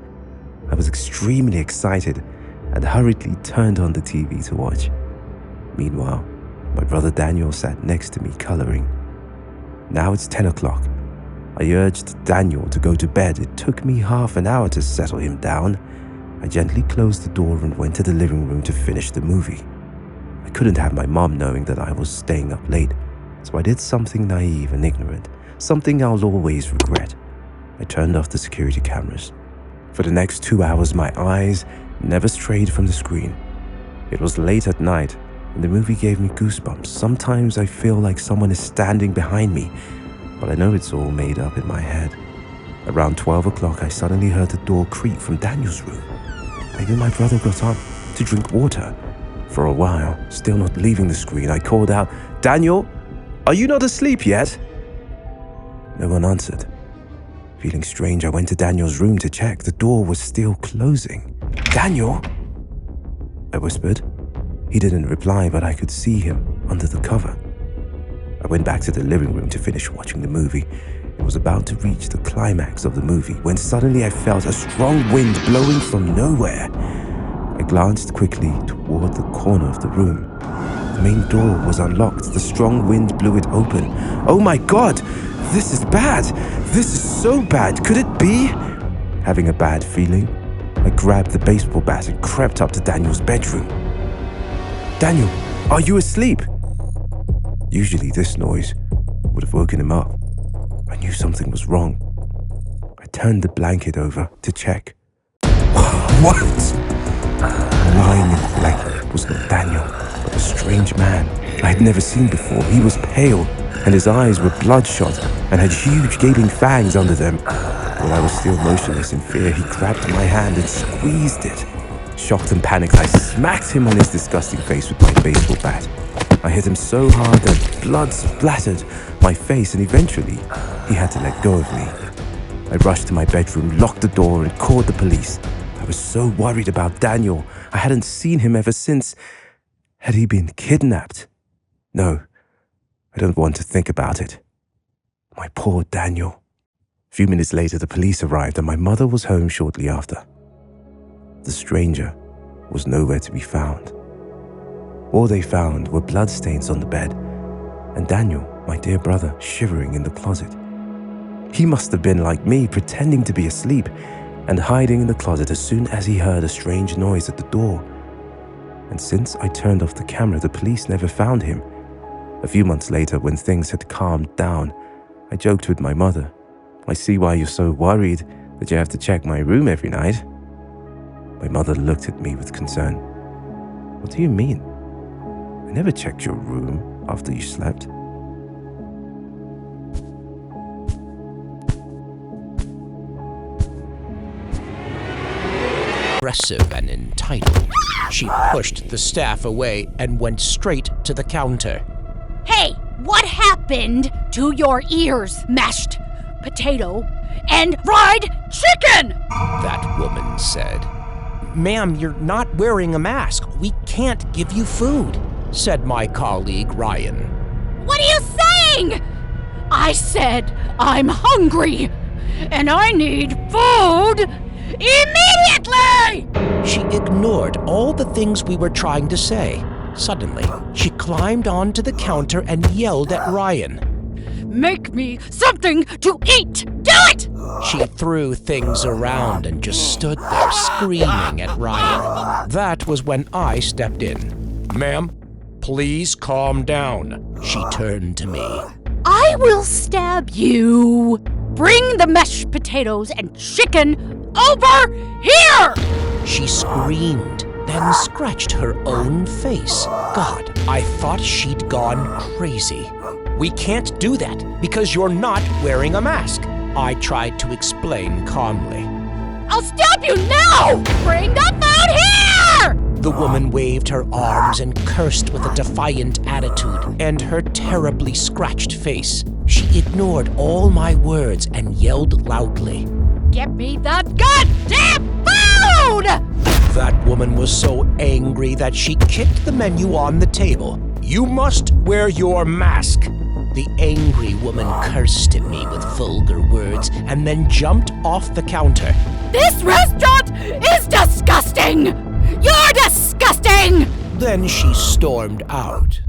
I was extremely excited and hurriedly turned on the TV to watch. Meanwhile, my brother Daniel sat next to me coloring. Now it's 10 o'clock. I urged Daniel to go to bed. It took me half an hour to settle him down. I gently closed the door and went to the living room to finish the movie. I couldn't have my mom knowing that I was staying up late, so I did something naive and ignorant, something I'll always regret. I turned off the security cameras. For the next 2 hours, my eyes never strayed from the screen. It was late at night, and the movie gave me goosebumps. Sometimes I feel like someone is standing behind me, but I know it's all made up in my head. Around 12 o'clock, I suddenly heard the door creak from Daniel's room. Maybe my brother got up to drink water. For a while, still not leaving the screen, I called out, "Daniel, are you not asleep yet?" No one answered. Feeling strange, I went to Daniel's room to check. The door was still closing. "Daniel?" I whispered. He didn't reply, but I could see him under the cover. I went back to the living room to finish watching the movie. It was about to reach the climax of the movie when suddenly I felt a strong wind blowing from nowhere. I glanced quickly toward the corner of the room. The main door was unlocked. The strong wind blew it open. Oh my God! This is bad! This is so bad! Could it be? Having a bad feeling, I grabbed the baseball bat and crept up to Daniel's bedroom. "Daniel, are you asleep?" Usually this noise would have woken him up. I knew something was wrong. I turned the blanket over to check. What? Lying in the blanket was not Daniel, but a strange man I had never seen before. He was pale, and his eyes were bloodshot and had huge gaping fangs under them. While I was still motionless in fear, he grabbed my hand and squeezed it. Shocked and panicked, I smacked him on his disgusting face with my baseball bat. I hit him so hard that blood splattered my face, and eventually he had to let go of me. I rushed to my bedroom, locked the door, and called the police. I was so worried about Daniel. I hadn't seen him ever since. Had he been kidnapped? No, I don't want to think about it. My poor Daniel. A few minutes later, the police arrived, and my mother was home shortly after. The stranger was nowhere to be found. All they found were bloodstains on the bed, and Daniel, my dear brother, shivering in the closet. He must have been like me, pretending to be asleep and hiding in the closet as soon as he heard a strange noise at the door. And since I turned off the camera, the police never found him. A few months later, when things had calmed down, I joked with my mother, "I see why you're so worried that you have to check my room every night." My mother looked at me with concern. What do you mean? I never checked your room after you slept. Aggressive and entitled, she pushed the staff away and went straight to the counter. Hey, what happened to your ears, mashed potato and fried chicken? That woman said. Ma'am, you're not wearing a mask. We can't give you food, said my colleague Ryan. What are you saying? I said I'm hungry and I need food immediately! She ignored all the things we were trying to say. Suddenly, she climbed onto the counter and yelled at Ryan. Make me something to eat! Do it! She threw things around and just stood there screaming at Ryan. That was when I stepped in. Ma'am, please calm down. She turned to me. I will stab you! Bring the mashed potatoes and chicken over here! She screamed, then scratched her own face. God, I thought she'd gone crazy. We can't do that because you're not wearing a mask, I tried to explain calmly. I'll stab you now! Bring the food here! The woman waved her arms and cursed with a defiant attitude, and her terribly scratched face. She ignored all my words and yelled loudly. Get me the goddamn food! That woman was so angry that she kicked the menu on the table. You must wear your mask. The angry woman cursed at me with vulgar words and then jumped off the counter. This restaurant is disgusting! You're disgusting! Then she stormed out.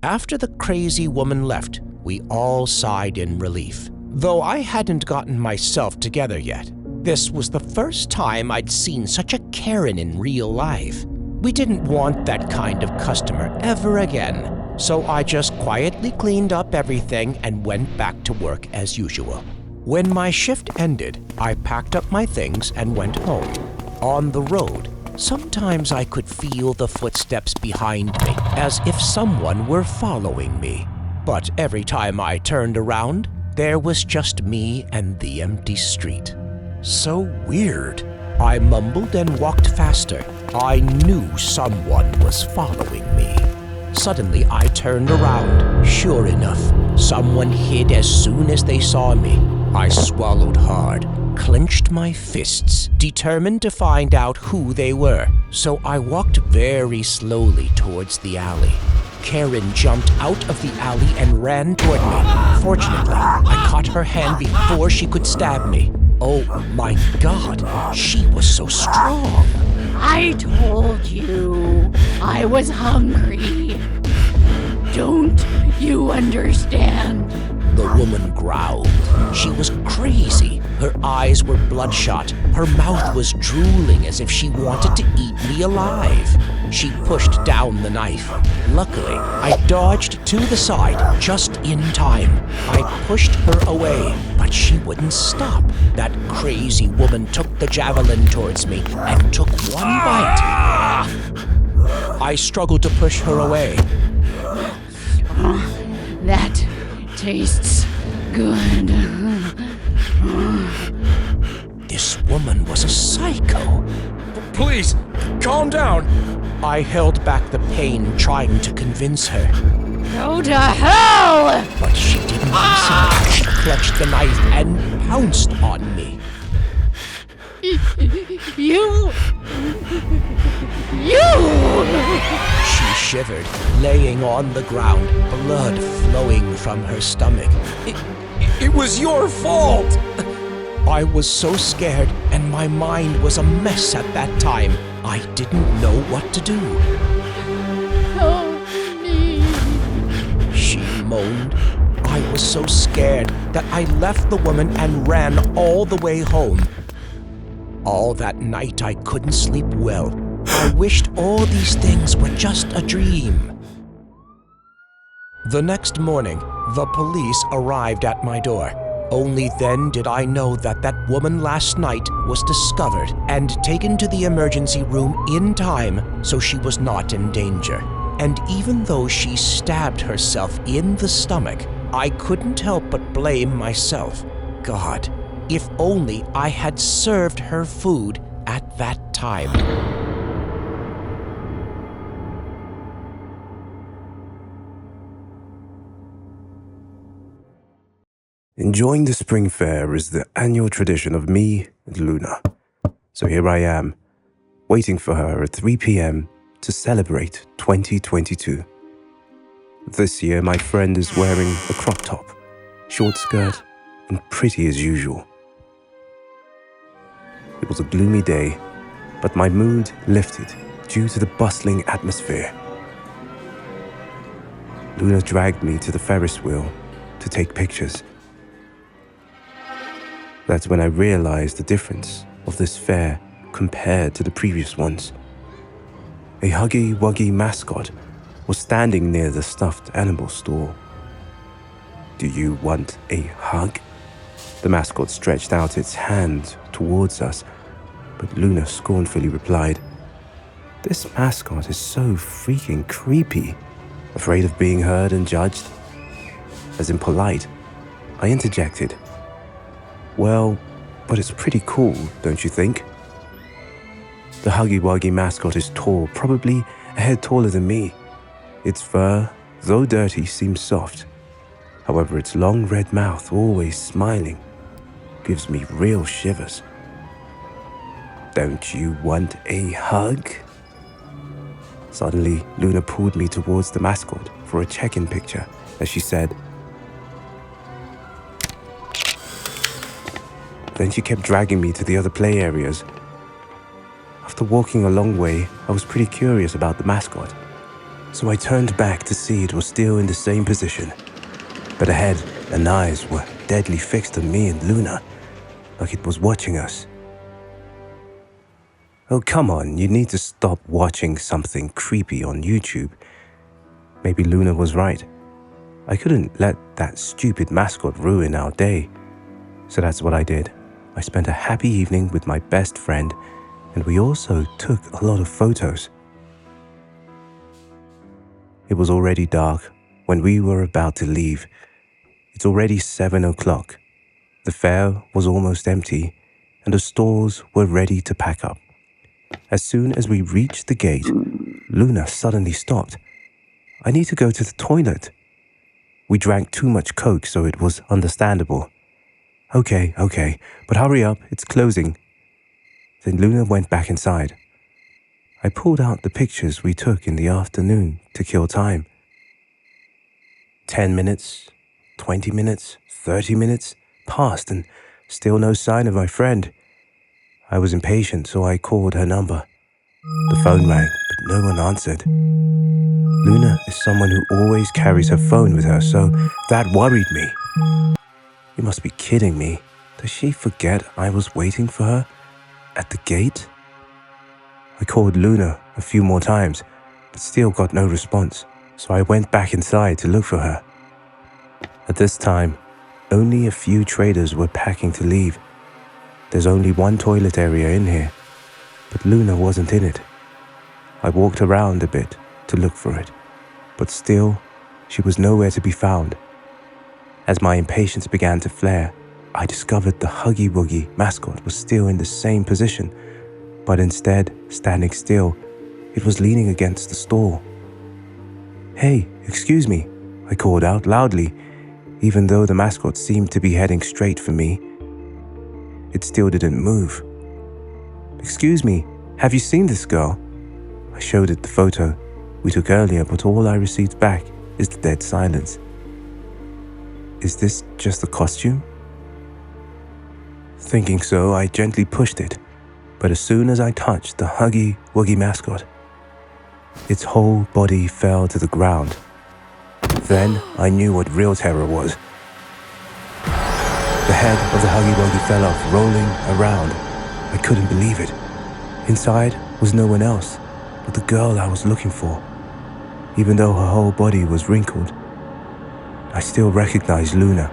After the crazy woman left, we all sighed in relief. Though I hadn't gotten myself together yet. This was the first time I'd seen such a Karen in real life. We didn't want that kind of customer ever again. So I just quietly cleaned up everything and went back to work as usual. When my shift ended, I packed up my things and went home. On the road, sometimes I could feel the footsteps behind me, as if someone were following me. But every time I turned around, there was just me and the empty street. So weird. I mumbled and walked faster. I knew someone was following me. Suddenly, I turned around. Sure enough, someone hid as soon as they saw me. I swallowed hard, clenched my fists, determined to find out who they were. So I walked very slowly towards the alley. Karen jumped out of the alley and ran toward me. Fortunately, I caught her hand before she could stab me. Oh my God, she was so strong. I told you I was hungry. Don't you understand? The woman growled. She was crazy. Her eyes were bloodshot. Her mouth was drooling as if she wanted to eat me alive. She pushed down the knife. Luckily, I dodged to the side just in time. I pushed her away, but she wouldn't stop. That crazy woman took the javelin towards me and took one bite. I struggled to push her away. That tastes good. This woman was a psycho. Please, calm down. I held back the pain, trying to convince her. Go to hell! But she didn't listen. She clutched the knife and pounced on me. You! She shivered, laying on the ground, blood flowing from her stomach. It was your fault! I was so scared, and my mind was a mess at that time. I didn't know what to do. Help me! She moaned. I was so scared that I left the woman and ran all the way home. All that night I couldn't sleep well. I wished all these things were just a dream. The next morning, the police arrived at my door. Only then did I know that that woman last night was discovered and taken to the emergency room in time so she was not in danger. And even though she stabbed herself in the stomach, I couldn't help but blame myself. God, if only I had served her food at that time. Enjoying the spring fair is the annual tradition of me and Luna. So here I am, waiting for her at 3 p.m. to celebrate 2022. This year, my friend is wearing a crop top, short skirt, and pretty as usual. It was a gloomy day, but my mood lifted due to the bustling atmosphere. Luna dragged me to the Ferris wheel to take pictures. That's when I realized the difference of this fair compared to the previous ones. A Huggy Wuggy mascot was standing near the stuffed animal store. "Do you want a hug?" The mascot stretched out its hand towards us, but Luna scornfully replied, "This mascot is so freaking creepy. Afraid of being heard and judged?" As impolite, I interjected, "Well, but it's pretty cool, don't you think?" The Huggy Wuggy mascot is tall, probably a head taller than me. Its fur, though dirty, seems soft. However, its long red mouth, always smiling, gives me real shivers. "Don't you want a hug?" Suddenly, Luna pulled me towards the mascot for a check-in picture as she said. Then she kept dragging me to the other play areas. After walking a long way, I was pretty curious about the mascot, so I turned back to see it was still in the same position. But the head and eyes were deadly fixed on me and Luna, like it was watching us. "Oh, come on, you need to stop watching something creepy on YouTube." Maybe Luna was right. I couldn't let that stupid mascot ruin our day. So that's what I did. I spent a happy evening with my best friend, and we also took a lot of photos. It was already dark when we were about to leave. It's already 7 o'clock. The fair was almost empty, and the stores were ready to pack up. As soon as we reached the gate, Luna suddenly stopped. "I need to go to the toilet." We drank too much Coke, so it was understandable. Okay, but hurry up, it's closing." Then Luna went back inside. I pulled out the pictures we took in the afternoon to kill time. 10 minutes, 20 minutes, 30 minutes passed and still no sign of my friend. I was impatient, so I called her number. The phone rang, but no one answered. Luna is someone who always carries her phone with her, so that worried me. You must be kidding me. Does she forget I was waiting for her at the gate? I called Luna a few more times, but still got no response, so I went back inside to look for her. At this time, only a few traders were packing to leave. There's only one toilet area in here, but Luna wasn't in it. I walked around a bit to look for it, but still, she was nowhere to be found. As my impatience began to flare, I discovered the Huggy Wuggy mascot was still in the same position, but instead, standing still, it was leaning against the store. "Hey, excuse me," I called out loudly, even though the mascot seemed to be heading straight for me. It still didn't move. "Excuse me, have you seen this girl?" I showed it the photo we took earlier, but all I received back is the dead silence. Is this just a costume? Thinking so, I gently pushed it, but as soon as I touched the Huggy Wuggy mascot, its whole body fell to the ground. Then I knew what real terror was. The head of the Huggy Wuggy fell off, rolling around. I couldn't believe it. Inside was no one else but the girl I was looking for. Even though her whole body was wrinkled, I still recognized Luna.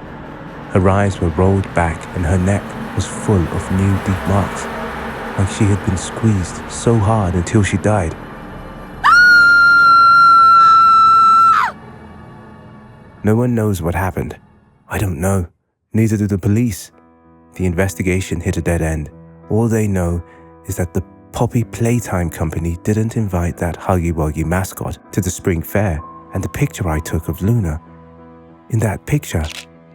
Her eyes were rolled back and her neck was full of new deep marks, like she had been squeezed so hard until she died. No one knows what happened. I don't know. Neither do the police. The investigation hit a dead end. All they know is that the Poppy Playtime Company didn't invite that Huggy Wuggy mascot to the spring fair, and the picture I took of Luna. In that picture,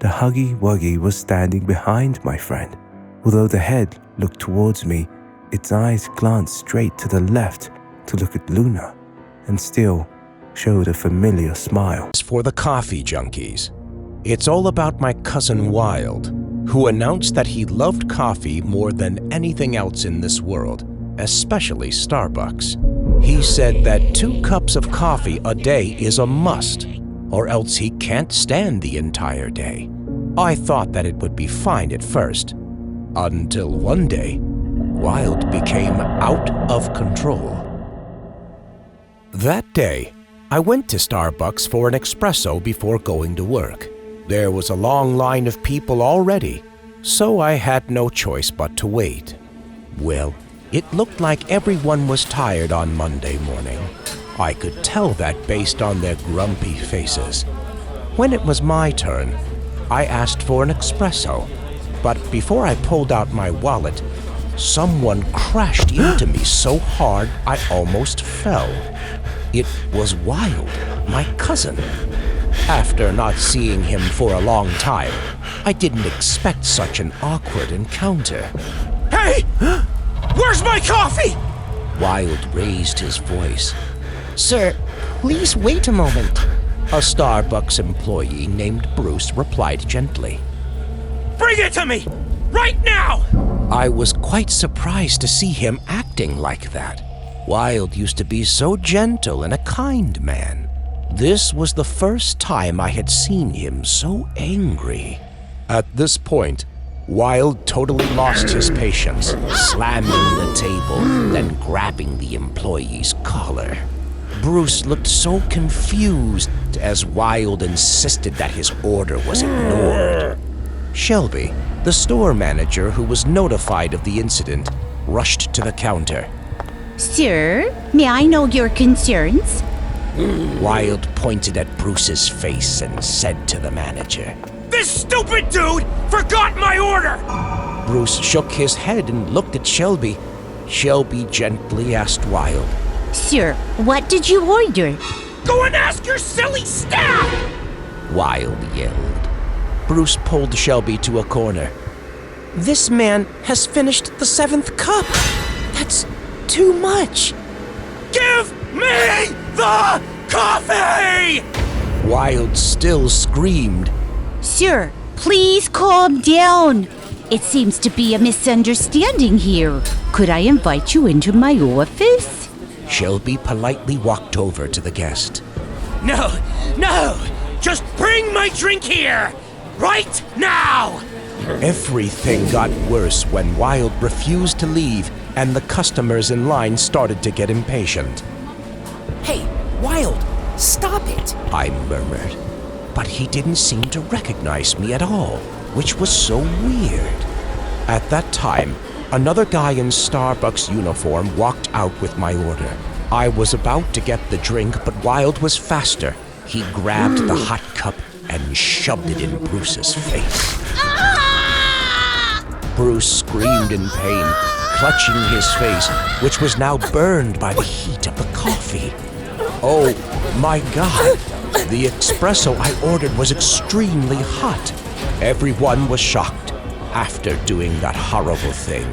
the Huggy Wuggy was standing behind my friend. Although the head looked towards me, its eyes glanced straight to the left to look at Luna, and still showed a familiar smile. For the coffee junkies, it's all about my cousin Wild, who announced that he loved coffee more than anything else in this world, especially Starbucks. He said that 2 cups of coffee a day is a must, or else he can't stand the entire day. I thought that it would be fine at first, until one day, Wild became out of control. That day, I went to Starbucks for an espresso before going to work. There was a long line of people already, so I had no choice but to wait. Well, it looked like everyone was tired on Monday morning. I could tell that based on their grumpy faces. When it was my turn, I asked for an espresso, but before I pulled out my wallet, someone crashed into me so hard I almost fell. It was Wild, my cousin. After not seeing him for a long time, I didn't expect such an awkward encounter. Hey! Where's my coffee? Wild raised his voice. Sir, please wait a moment. A Starbucks employee named Bruce replied gently. Bring it to me! Right now! I was quite surprised to see him acting like that. Wild used to be so gentle and a kind man. This was the first time I had seen him so angry. At this point, Wild totally lost his patience, slamming the table, then grabbing the employee's collar. Bruce looked so confused as Wild insisted that his order was ignored. Shelby, the store manager who was notified of the incident, rushed to the counter. Sir, may I know your concerns? Wild pointed at Bruce's face and said to the manager, "This stupid dude forgot my order!" Bruce shook his head and looked at Shelby. Shelby gently asked Wild, Sir, what did you order? "Go and ask your silly staff!" Wild yelled. Bruce pulled Shelby to a corner. "This man has finished the 7th cup. That's too much. Give me the coffee!" Wild still screamed. Sir, please calm down. It seems to be a misunderstanding here. Could I invite you into my office? Shelby politely walked over to the guest. No, just bring my drink here, right now! Everything got worse when Wild refused to leave and the customers in line started to get impatient. Hey, Wild, stop it! I murmured, but he didn't seem to recognize me at all, which was so weird. At that time, another guy in Starbucks uniform walked out with my order. I was about to get the drink, but Wild was faster. He grabbed the hot cup and shoved it in Bruce's face. Bruce screamed in pain, clutching his face, which was now burned by the heat of the coffee. Oh my God! The espresso I ordered was extremely hot. Everyone was shocked. After doing that horrible thing,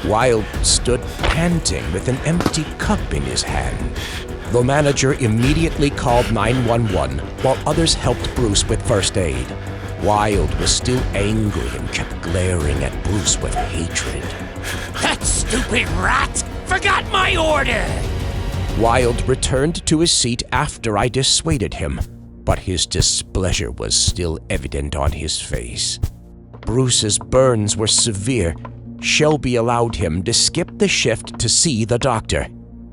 Wild stood panting with an empty cup in his hand. The manager immediately called 911 while others helped Bruce with first aid. Wild was still angry and kept glaring at Bruce with hatred. That stupid rat forgot my order! Wild returned to his seat after I dissuaded him, but his displeasure was still evident on his face. Bruce's burns were severe. Shelby allowed him to skip the shift to see the doctor.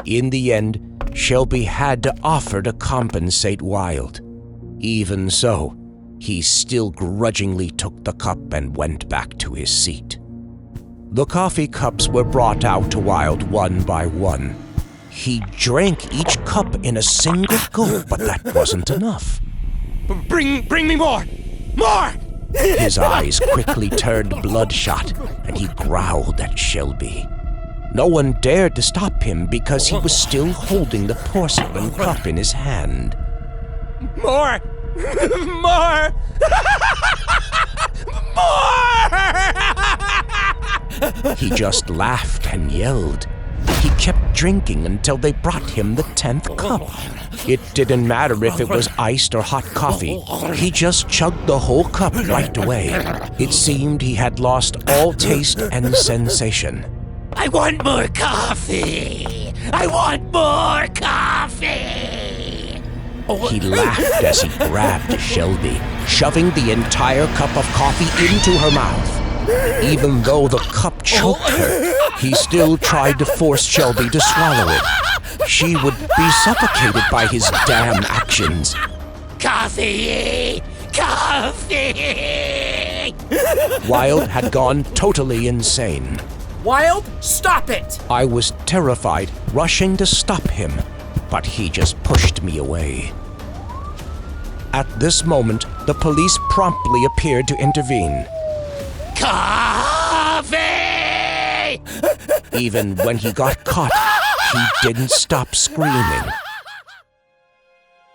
In the end, Shelby had to offer to compensate Wild. Even so, he still grudgingly took the cup and went back to his seat. The coffee cups were brought out to Wild one by one. He drank each cup in a single gulp, but that wasn't enough. Bring me more! More! His eyes quickly turned bloodshot, and he growled at Shelby. No one dared to stop him because he was still holding the porcelain cup in his hand. More! More! More! He just laughed and yelled. He kept drinking until they brought him the 10th cup. It didn't matter if it was iced or hot coffee. He just chugged the whole cup right away. It seemed he had lost all taste and sensation. I want more coffee! I want more coffee! He laughed as he grabbed Shelby, shoving the entire cup of coffee into her mouth. Even though the cup choked her, he still tried to force Shelby to swallow it. She would be suffocated by his damn actions. Coffee! Coffee! Wild had gone totally insane. Wild, stop it! I was terrified, rushing to stop him, but he just pushed me away. At this moment, the police promptly appeared to intervene. Coffee! Even when he got caught, he didn't stop screaming.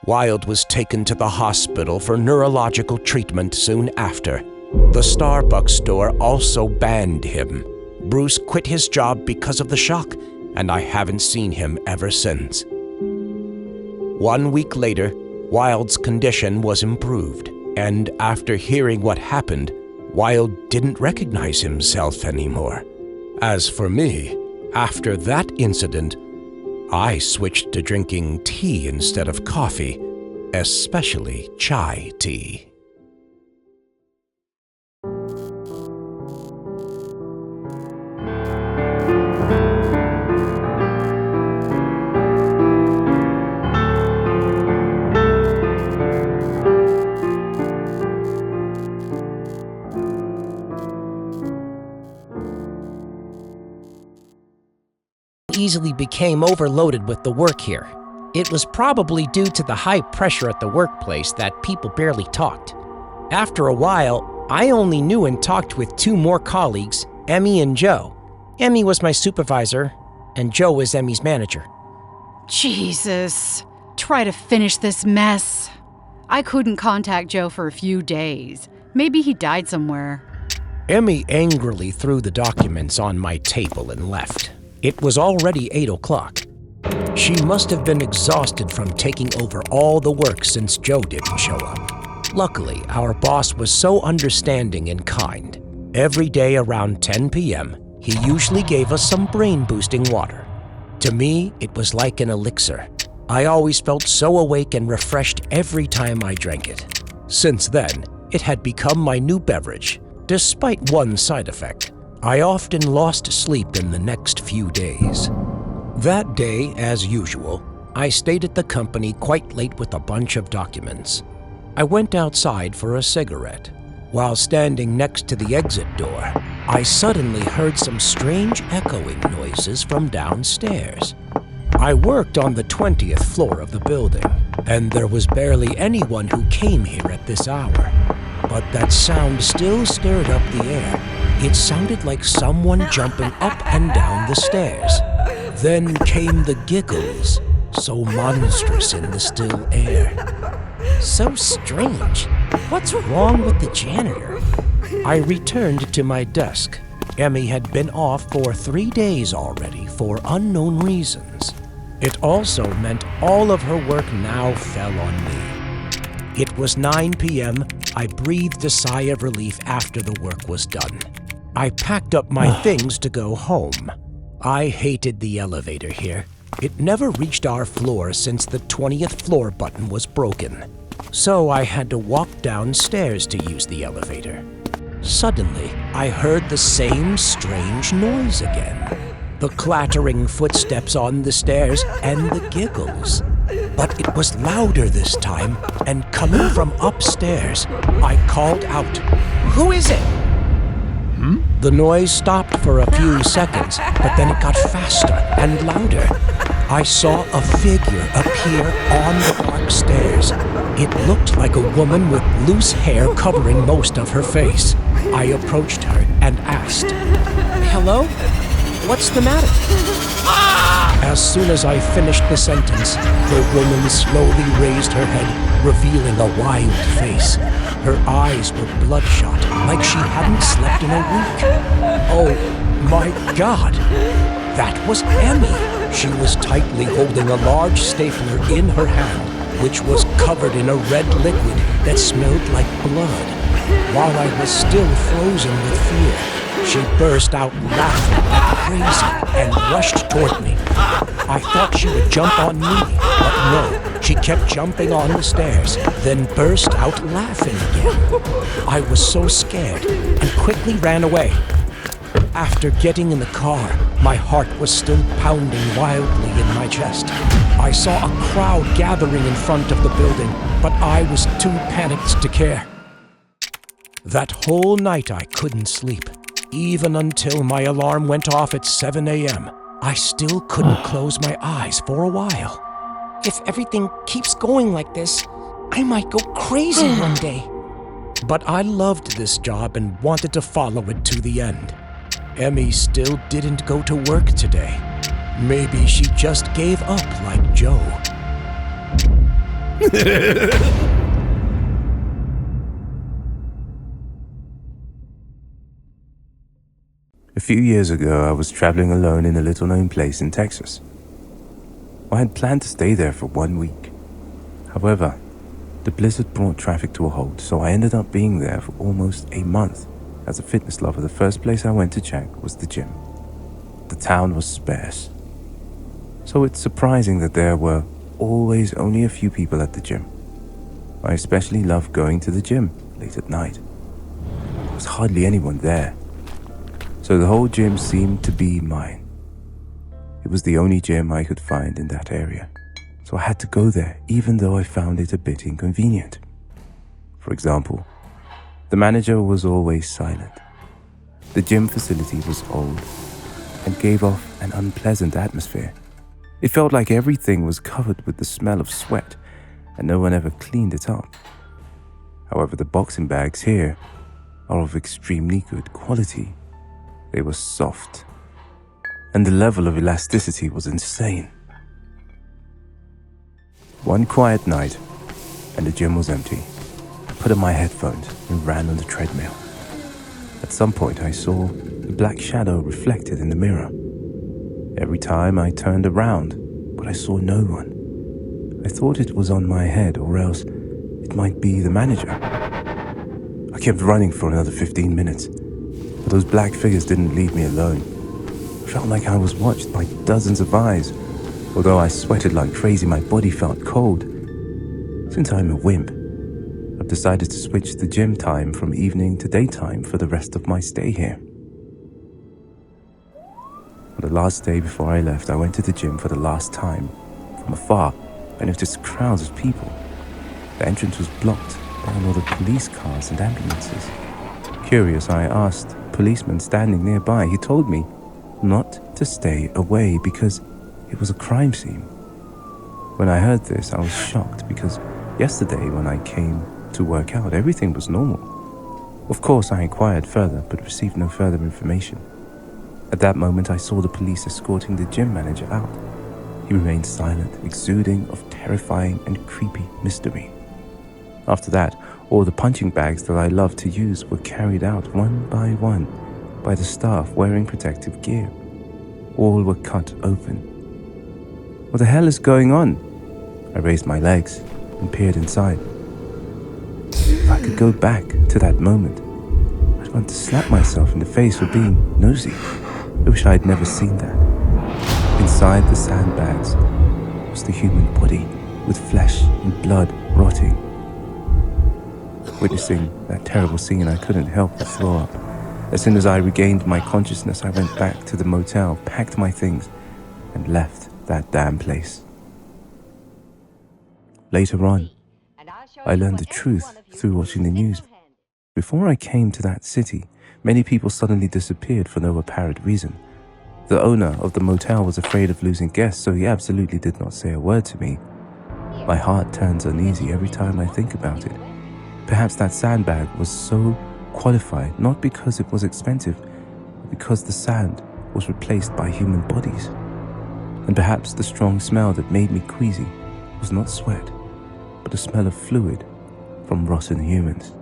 Wild was taken to the hospital for neurological treatment soon after. The Starbucks store also banned him. Bruce quit his job because of the shock, and I haven't seen him ever since. 1 week later, Wild's condition was improved, and after hearing what happened, Wild didn't recognize himself anymore. As for me, after that incident, I switched to drinking tea instead of coffee, especially chai tea. Easily became overloaded with the work here. It was probably due to the high pressure at the workplace that people barely talked. After a while, I only knew and talked with 2 more colleagues, Emmy and Joe. Emmy was my supervisor, and Joe was Emmy's manager. Jesus. Try to finish this mess. I couldn't contact Joe for a few days. Maybe he died somewhere. Emmy angrily threw the documents on my table and left. It was already 8 o'clock. She must have been exhausted from taking over all the work since Joe didn't show up. Luckily, our boss was so understanding and kind. Every day around 10 p.m., he usually gave us some brain-boosting water. To me, it was like an elixir. I always felt so awake and refreshed every time I drank it. Since then, it had become my new beverage, despite one side effect. I often lost sleep in the next few days. That day, as usual, I stayed at the company quite late with a bunch of documents. I went outside for a cigarette. While standing next to the exit door, I suddenly heard some strange echoing noises from downstairs. I worked on the 20th floor of the building, and there was barely anyone who came here at this hour. But that sound still stirred up the air. It sounded like someone jumping up and down the stairs. Then came the giggles, so monstrous in the still air. So strange. What's wrong with the janitor? I returned to my desk. Emmy had been off for 3 days already for unknown reasons. It also meant all of her work now fell on me. It was 9 p.m. I breathed a sigh of relief after the work was done. I packed up my things to go home. I hated the elevator here. It never reached our floor since the 20th floor button was broken. So I had to walk downstairs to use the elevator. Suddenly, I heard the same strange noise again. The clattering footsteps on the stairs and the giggles. but it was louder this time, and coming from upstairs, I called out, "Who is it?" The noise stopped for a few seconds, but then it got faster and louder. I saw a figure appear on the dark stairs. It looked like a woman with loose hair covering most of her face. I approached her and asked, "Hello? What's the matter?" As soon as I finished the sentence, the woman slowly raised her head, revealing a wild face. Her eyes were bloodshot, like she hadn't slept in a week. Oh my God! That was Emmy! She was tightly holding a large stapler in her hand, which was covered in a red liquid that smelled like blood. While I was still frozen with fear, she burst out laughing like crazy and rushed toward me. I thought she would jump on me, but no, she kept jumping on the stairs, then burst out laughing again. I was so scared and quickly ran away. After getting in the car, my heart was still pounding wildly in my chest. I saw a crowd gathering in front of the building, but I was too panicked to care. That whole night I couldn't sleep, even until my alarm went off at 7 a.m. I still couldn't close my eyes for a while. If everything keeps going like this, I might go crazy one day. But I loved this job and wanted to follow it to the end. Emmy still didn't go to work today. Maybe she just gave up like Joe. A few years ago, I was traveling alone in a little-known place in Texas. I had planned to stay there for 1 week. However, the blizzard brought traffic to a halt, so I ended up being there for almost a month. As a fitness lover, the first place I went to check was the gym. The town was sparse, so it's surprising that there were always only a few people at the gym. I especially loved going to the gym late at night. There was hardly anyone there, so the whole gym seemed to be mine. It was the only gym I could find in that area, so I had to go there even though I found it a bit inconvenient. For example, the manager was always silent. The gym facility was old and gave off an unpleasant atmosphere. It felt like everything was covered with the smell of sweat and no one ever cleaned it up. However, the boxing bags here are of extremely good quality. They were soft, and the level of elasticity was insane. One quiet night, and the gym was empty. I put on my headphones and ran on the treadmill. At some point, I saw a black shadow reflected in the mirror. Every time I turned around, but I saw no one. I thought it was on my head, or else it might be the manager. I kept running for another 15 minutes, but those black figures didn't leave me alone. I felt like I was watched by dozens of eyes. Although I sweated like crazy, my body felt cold. Since I'm a wimp, I've decided to switch the gym time from evening to daytime for the rest of my stay here. On the last day before I left, I went to the gym for the last time. From afar, I noticed crowds of people. The entrance was blocked by a lot of police cars and ambulances. Curious, I asked a policeman standing nearby. He told me not to stay away because it was a crime scene. When I heard this, I was shocked because yesterday when I came to work out, everything was normal. Of course, I inquired further, but received no further information. At that moment, I saw the police escorting the gym manager out. He remained silent, exuding of terrifying and creepy mystery. After that, all the punching bags that I loved to use were carried out one by the staff wearing protective gear. All were cut open. What the hell is going on? I raised my legs and peered inside. If I could go back to that moment, I'd want to slap myself in the face for being nosy. I wish I had never seen that. Inside the sandbags was the human body with flesh and blood rotting. Witnessing that terrible scene, I couldn't help but throw up. As soon as I regained my consciousness, I went back to the motel, packed my things, and left that damn place. Later on, I learned the truth through watching the news. Before I came to that city, many people suddenly disappeared for no apparent reason. The owner of the motel was afraid of losing guests, so he absolutely did not say a word to me. My heart turns uneasy every time I think about it. Perhaps that sandbag was so qualified not because it was expensive, but because the sand was replaced by human bodies. And perhaps the strong smell that made me queasy was not sweat, but the smell of fluid from rotten humans.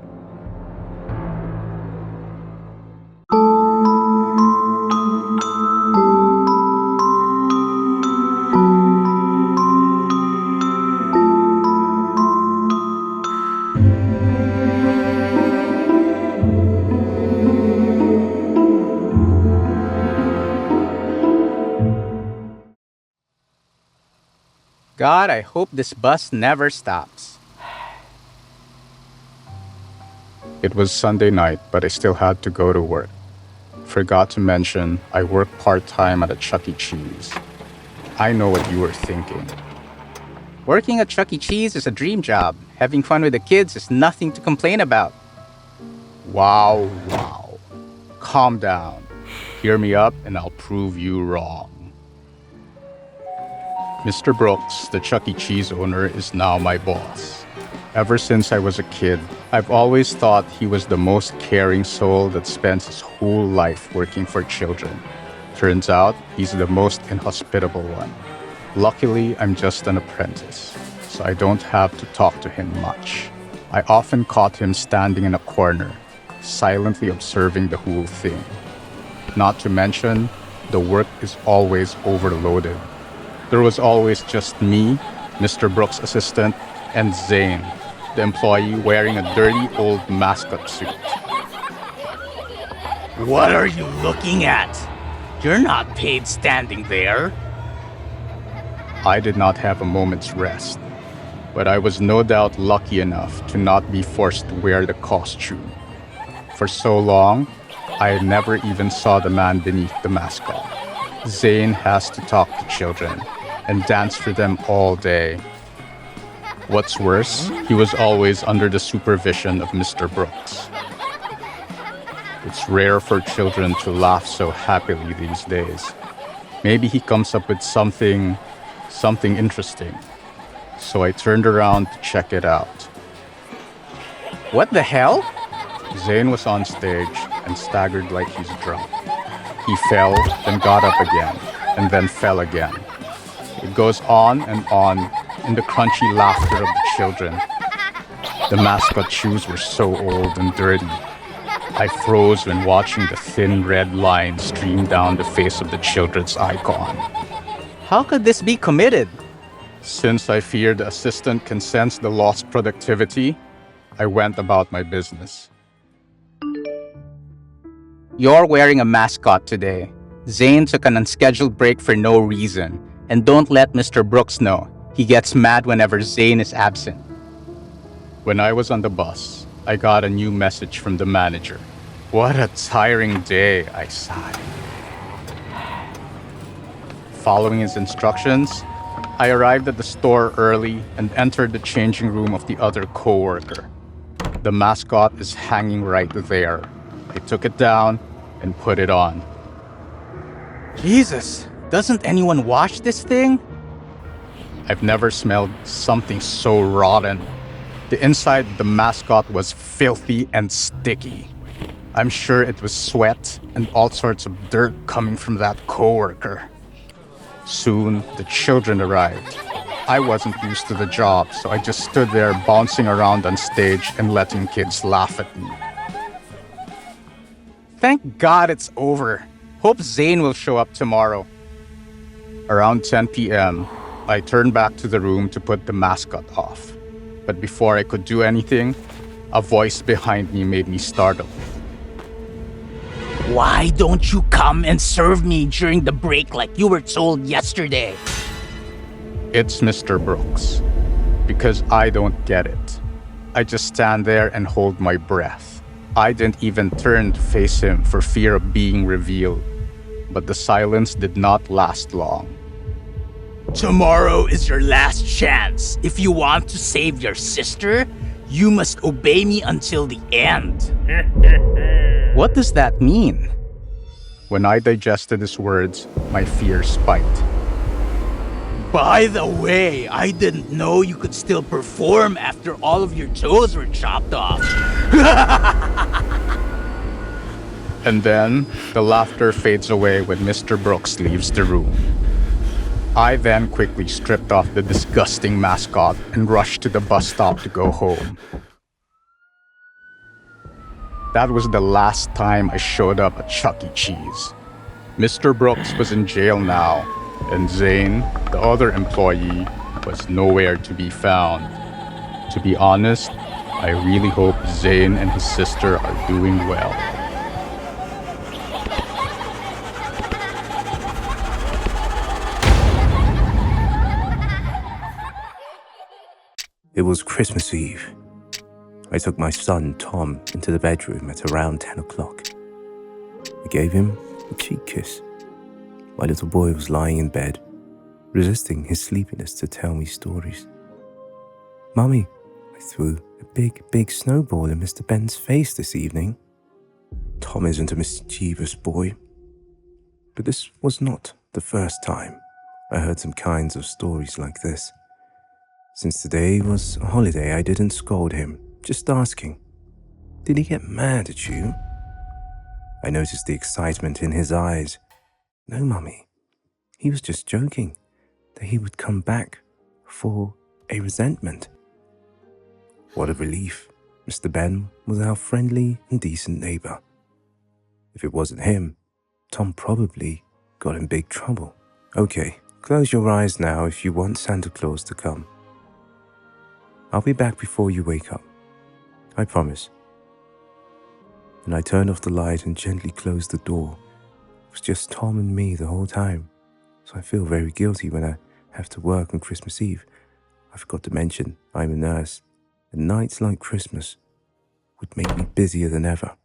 God, I hope this bus never stops. It was Sunday night, but I still had to go to work. Forgot to mention, I work part-time at a Chuck E. Cheese. I know what you were thinking. Working at Chuck E. Cheese is a dream job. Having fun with the kids is nothing to complain about. Wow. Calm down. Hear me up and I'll prove you wrong. Mr. Brooks, the Chuck E. Cheese owner, is now my boss. Ever since I was a kid, I've always thought he was the most caring soul that spends his whole life working for children. Turns out, he's the most inhospitable one. Luckily, I'm just an apprentice, so I don't have to talk to him much. I often caught him standing in a corner, silently observing the whole thing. Not to mention, the work is always overloaded. There was always just me, Mr. Brooks' assistant, and Zane, the employee wearing a dirty old mascot suit. What are you looking at? You're not paid standing there. I did not have a moment's rest, but I was no doubt lucky enough to not be forced to wear the costume. For so long, I never even saw the man beneath the mascot. Zane has to talk to children and dance for them all day. What's worse, he was always under the supervision of Mr. Brooks. It's rare for children to laugh so happily these days. Maybe he comes up with something interesting. So I turned around to check it out. What the hell? Zane was on stage and staggered like he's drunk. He fell, then got up again, and then fell again. It goes on and on in the crunchy laughter of the children. The mascot shoes were so old and dirty. I froze when watching the thin red line stream down the face of the children's icon. How could this be committed? Since I fear the assistant can sense the lost productivity, I went about my business. You're wearing a mascot today. Zane took an unscheduled break for no reason. And don't let Mr. Brooks know. He gets mad whenever Zane is absent. When I was on the bus, I got a new message from the manager. What a tiring day, I sighed. Following his instructions, I arrived at the store early and entered the changing room of the other co-worker. The mascot is hanging right there. I took it down and put it on. Jesus, doesn't anyone wash this thing? I've never smelled something so rotten. The inside of the mascot was filthy and sticky. I'm sure it was sweat and all sorts of dirt coming from that coworker. Soon, the children arrived. I wasn't used to the job, so I just stood there bouncing around on stage and letting kids laugh at me. Thank God it's over. Hope Zane will show up tomorrow. Around 10 p.m., I turned back to the room to put the mascot off. But before I could do anything, a voice behind me made me startled. Why don't you come and serve me during the break like you were told yesterday? It's Mr. Brooks. Because I don't get it. I just stand there and hold my breath. I didn't even turn to face him for fear of being revealed. But the silence did not last long. Tomorrow is your last chance. If you want to save your sister, you must obey me until the end. What does that mean? When I digested his words, my fear spiked. By the way, I didn't know you could still perform after all of your toes were chopped off. And then, the laughter fades away when Mr. Brooks leaves the room. I then quickly stripped off the disgusting mascot and rushed to the bus stop to go home. That was the last time I showed up at Chuck E. Cheese. Mr. Brooks was in jail now, and Zane, the other employee, was nowhere to be found. To be honest, I really hope Zane and his sister are doing well. It was Christmas Eve. I took my son, Tom, into the bedroom at around 10 o'clock. I gave him a cheek kiss. My little boy was lying in bed, resisting his sleepiness to tell me stories. "Mummy, I threw a big snowball in Mr. Ben's face this evening." Tom isn't a mischievous boy. But this was not the first time I heard some kinds of stories like this. Since today was a holiday, I didn't scold him, just asking, "Did he get mad at you?" I noticed the excitement in his eyes. "No, Mummy, he was just joking that he would come back for a resentment." What a relief. Mr. Ben was our friendly and decent neighbor. If it wasn't him, Tom probably got in big trouble. "Okay, close your eyes now if you want Santa Claus to come. I'll be back before you wake up. I promise." And I turned off the light and gently closed the door. It was just Tom and me the whole time, so I feel very guilty when I have to work on Christmas Eve. I forgot to mention I'm a nurse, and nights like Christmas would make me busier than ever.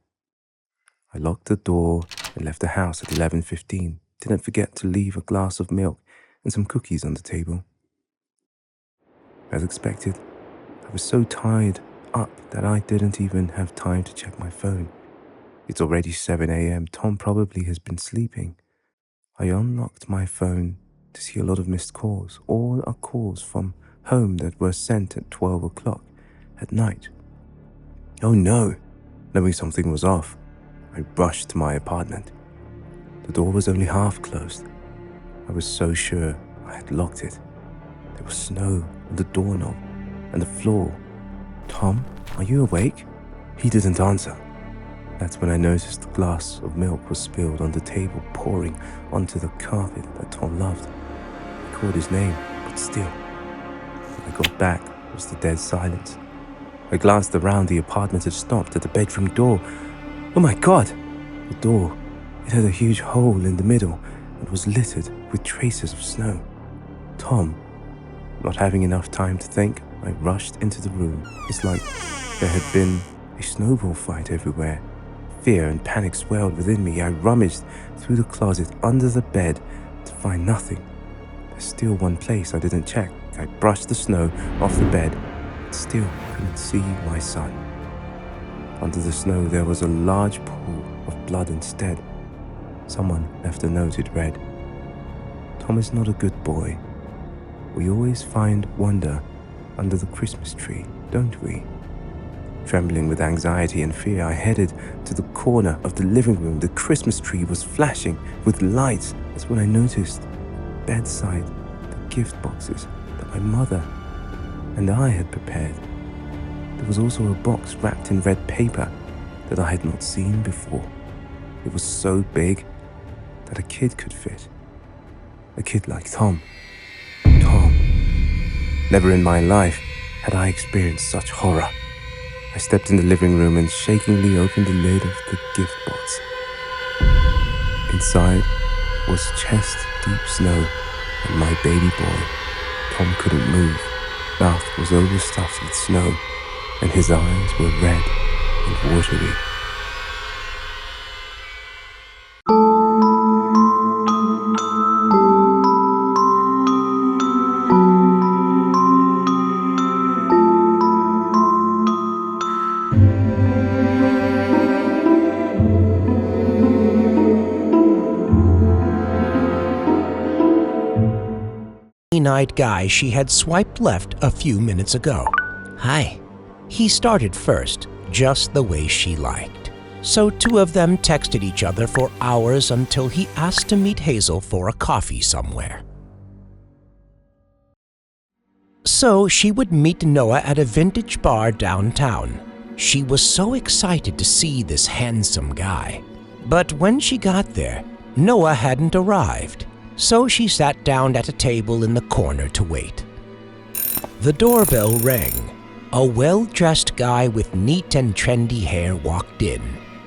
I locked the door and left the house at 11:15. Didn't forget to leave a glass of milk and some cookies on the table. As expected, I was so tied up that I didn't even have time to check my phone. It's already 7 a.m. Tom probably has been sleeping. I unlocked my phone to see a lot of missed calls. All are calls from home that were sent at 12 o'clock at night. Oh no! Knowing something was off, I rushed to my apartment. The door was only half closed. I was so sure I had locked it. There was snow on the doorknob and the floor. "Tom, are you awake?" He didn't answer. That's when I noticed the glass of milk was spilled on the table, pouring onto the carpet that Tom loved. I called his name, but still. When I got back, it was the dead silence. I glanced around. The apartment had stopped at the bedroom door. Oh my God! The door, it had a huge hole in the middle and was littered with traces of snow. Tom, not having enough time to think, I rushed into the room. It's like there had been a snowball fight everywhere. Fear and panic swelled within me. I rummaged through the closet under the bed to find nothing. There's still one place I didn't check. I brushed the snow off the bed, but still couldn't see my son. Under the snow there was a large pool of blood instead. Someone left a note. It read, "Tom is not a good boy. We always find wonder under the Christmas tree, don't we?" Trembling with anxiety and fear, I headed to the corner of the living room. The Christmas tree was flashing with lights. That's when I noticed, bedside, the gift boxes that my mother and I had prepared. There was also a box wrapped in red paper that I had not seen before. It was so big that a kid could fit. A kid like Tom. Tom. Never in my life had I experienced such horror. I stepped in the living room and shakingly opened the lid of the gift box. Inside was chest-deep snow and my baby boy. Tom couldn't move. Mouth was overstuffed with snow, and his eyes were red and watery. keen-eyed guy she had swiped left a few minutes ago. Hi. He started first, just the way she liked. So two of them texted each other for hours until he asked to meet Hazel for a coffee somewhere. So she would meet Noah at a vintage bar downtown. She was so excited to see this handsome guy. But when she got there, Noah hadn't arrived. So she sat down at a table in the corner to wait. The doorbell rang. A well-dressed guy with neat and trendy hair walked in.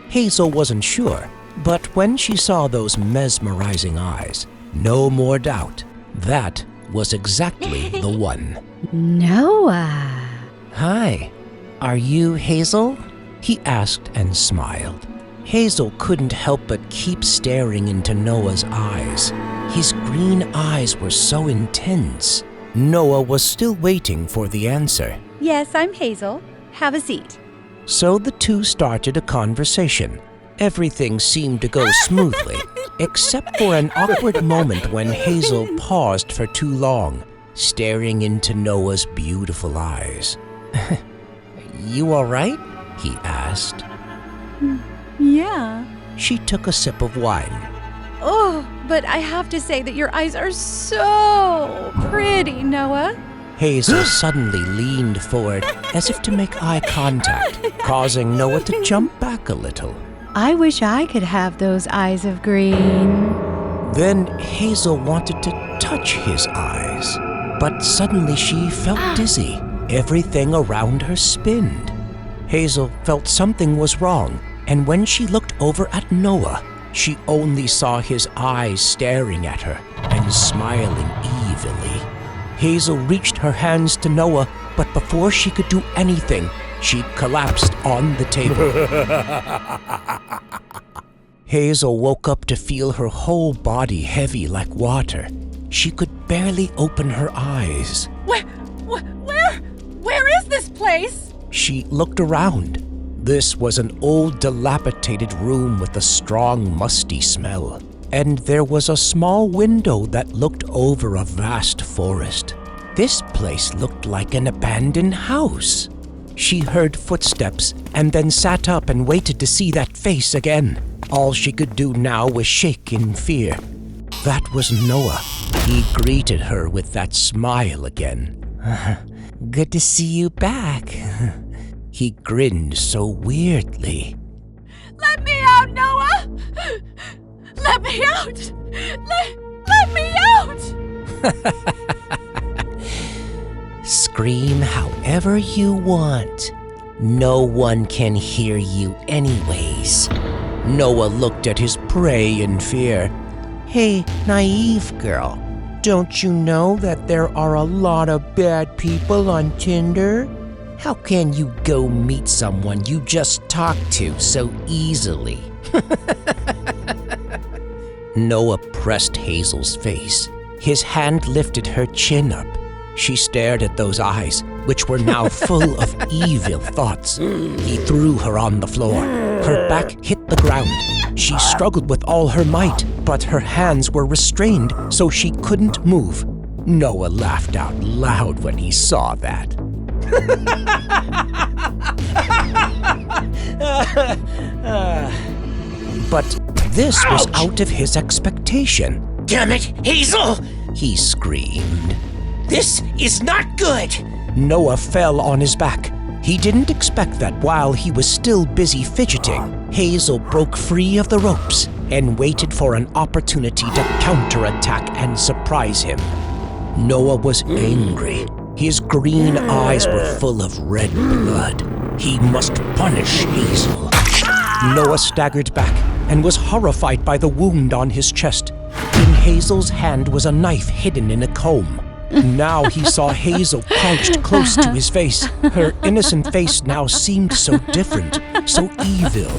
Hazel wasn't sure, but when she saw those mesmerizing eyes, no more doubt. That was exactly the one. Noah. Hi, are you Hazel? He asked and smiled. Hazel couldn't help but keep staring into Noah's eyes. His green eyes were so intense. Noah was still waiting for the answer. Yes, I'm Hazel. Have a seat. So the two started a conversation. Everything seemed to go smoothly, except for an awkward moment when Hazel paused for too long, staring into Noah's beautiful eyes. You all right? He asked. Yeah. She took a sip of wine. Oh, but I have to say that your eyes are so pretty, Noah. Hazel suddenly leaned forward as if to make eye contact, causing Noah to jump back a little. I wish I could have those eyes of green. Then Hazel wanted to touch his eyes, but suddenly she felt dizzy. Everything around her spinned. Hazel felt something was wrong, and when she looked over at Noah, she only saw his eyes staring at her and smiling evilly. Hazel reached her hands to Noah, but before she could do anything, she collapsed on the table. Hazel woke up to feel her whole body heavy like water. She could barely open her eyes. Where is this place? She looked around. This was an old, dilapidated room with a strong, musty smell. And there was a small window that looked over a vast forest. This place looked like an abandoned house. She heard footsteps and then sat up and waited to see that face again. All she could do now was shake in fear. That was Noah. He greeted her with that smile again. Good to see you back. He grinned so weirdly. Let me out, Noah! Let me out! Let me out! Scream however you want. No one can hear you anyways. Noah looked at his prey in fear. Hey, naive girl. Don't you know that there are a lot of bad people on Tinder? How can you go meet someone you just talked to so easily? Noah pressed Hazel's face. His hand lifted her chin up. She stared at those eyes, which were now full of evil thoughts. He threw her on the floor. Her back hit the ground. She struggled with all her might, but her hands were restrained, so she couldn't move. Noah laughed out loud when he saw that. But this was out of his expectation. Damn it, Hazel! He screamed. This is not good! Noah fell on his back. He didn't expect that while he was still busy fidgeting, Hazel broke free of the ropes and waited for an opportunity to counterattack and surprise him. Noah was angry. His green eyes were full of red blood. He must punish Hazel. Noah staggered back and was horrified by the wound on his chest. In Hazel's hand was a knife hidden in a comb. Now he saw Hazel crouched close to his face. Her innocent face now seemed so different, so evil.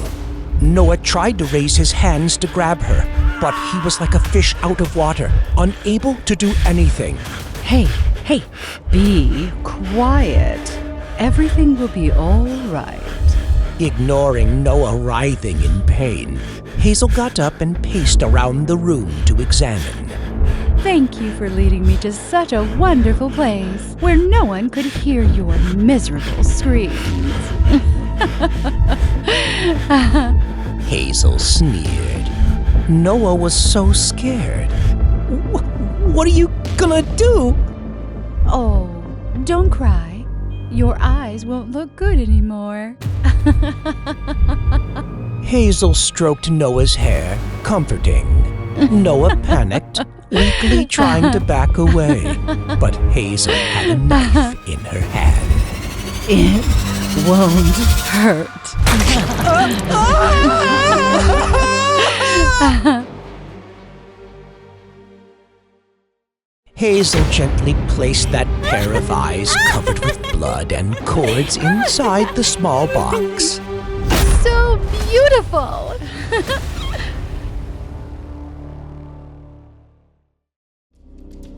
Noah tried to raise his hands to grab her, but he was like a fish out of water, unable to do anything. Hey, be quiet. Everything will be all right. Ignoring Noah writhing in pain, Hazel got up and paced around the room to examine. Thank you for leading me to such a wonderful place where no one could hear your miserable screams. Hazel sneered. Noah was so scared. What are you gonna do? Oh, don't cry. Your eyes won't look good anymore. Hazel stroked Noah's hair, comforting. Noah panicked, weakly trying to back away, but Hazel had a knife in her hand. It won't hurt. Hazel gently placed that pair of eyes covered with blood and cords inside the small box. So beautiful!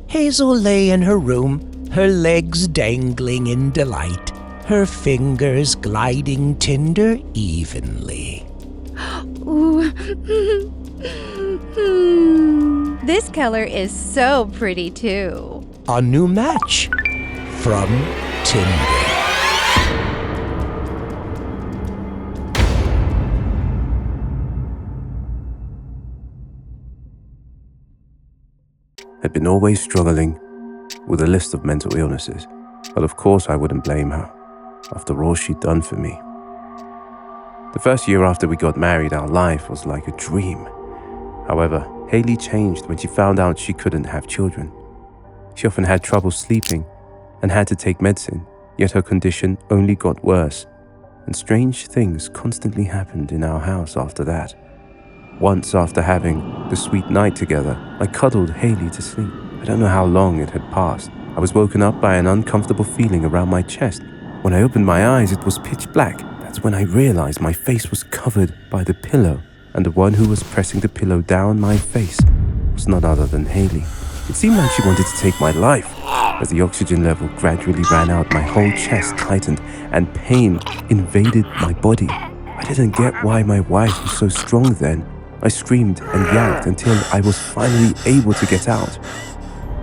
Hazel lay in her room, her legs dangling in delight, her fingers gliding tender evenly. Ooh. This color is so pretty too. A new match from Tinder. Had been always struggling with a list of mental illnesses, but of course I wouldn't blame her, after all she'd done for me. The first year after we got married, our life was like a dream. However, Haley changed when she found out she couldn't have children. She often had trouble sleeping and had to take medicine, yet her condition only got worse, and strange things constantly happened in our house after that. Once, after having the sweet night together, I cuddled Haley to sleep. I don't know how long it had passed. I was woken up by an uncomfortable feeling around my chest. When I opened my eyes, it was pitch black. That's when I realized my face was covered by the pillow, and the one who was pressing the pillow down my face was none other than Haley. It seemed like she wanted to take my life. As the oxygen level gradually ran out, my whole chest tightened and pain invaded my body. I didn't get why my wife was so strong then. I screamed and yanked until I was finally able to get out.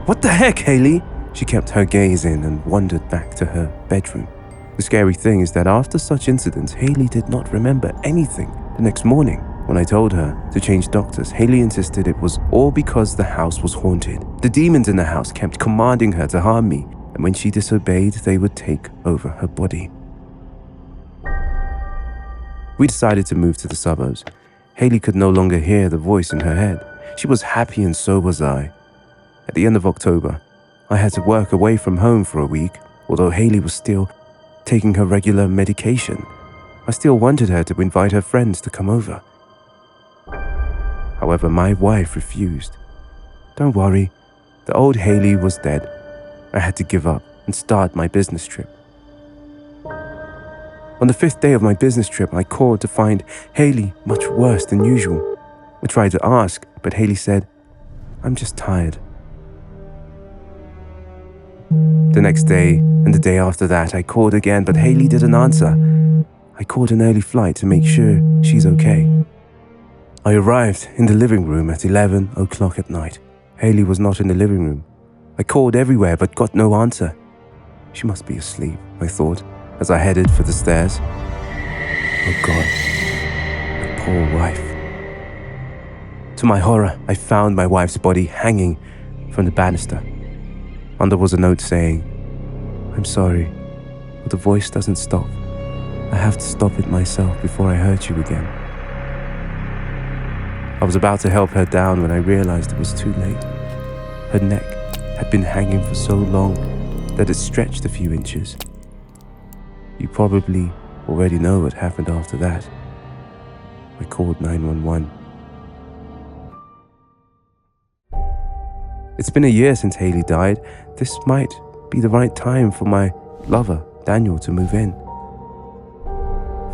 "What the heck, Haley?" She kept her gaze in and wandered back to her bedroom. The scary thing is that after such incidents, Haley did not remember anything. The next morning, when I told her to change doctors, Haley insisted it was all because the house was haunted. The demons in the house kept commanding her to harm me, and when she disobeyed, they would take over her body. We decided to move to the suburbs. Haley could no longer hear the voice in her head. She was happy and so was I. At the end of October, I had to work away from home for a week, although Haley was still taking her regular medication. I still wanted her to invite her friends to come over. However, my wife refused. Don't worry, the old Haley was dead. I had to give up and start my business trip. On the 5th day of my business trip, I called to find Haley much worse than usual. I tried to ask, but Haley said, "I'm just tired." The next day and the day after that, I called again, but Haley didn't answer. I called an early flight to make sure she's okay. I arrived in the living room at 11 o'clock at night. Haley was not in the living room. I called everywhere but got no answer. She must be asleep, I thought, as I headed for the stairs. Oh God, my poor wife. To my horror, I found my wife's body hanging from the banister. Under was a note saying, "I'm sorry, but the voice doesn't stop. I have to stop it myself before I hurt you again." I was about to help her down when I realized it was too late. Her neck had been hanging for so long that it stretched a few inches. You probably already know what happened after that. I called 911. It's been a year since Haley died. This might be the right time for my lover, Daniel, to move in.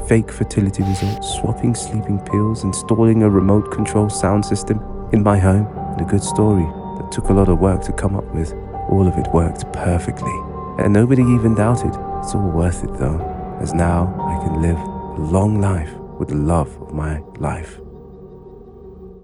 Fake fertility results, swapping sleeping pills, installing a remote control sound system in my home, and a good story that took a lot of work to come up with. All of it worked perfectly, and nobody even doubted. It's all worth it though, as now I can live a long life with the love of my life.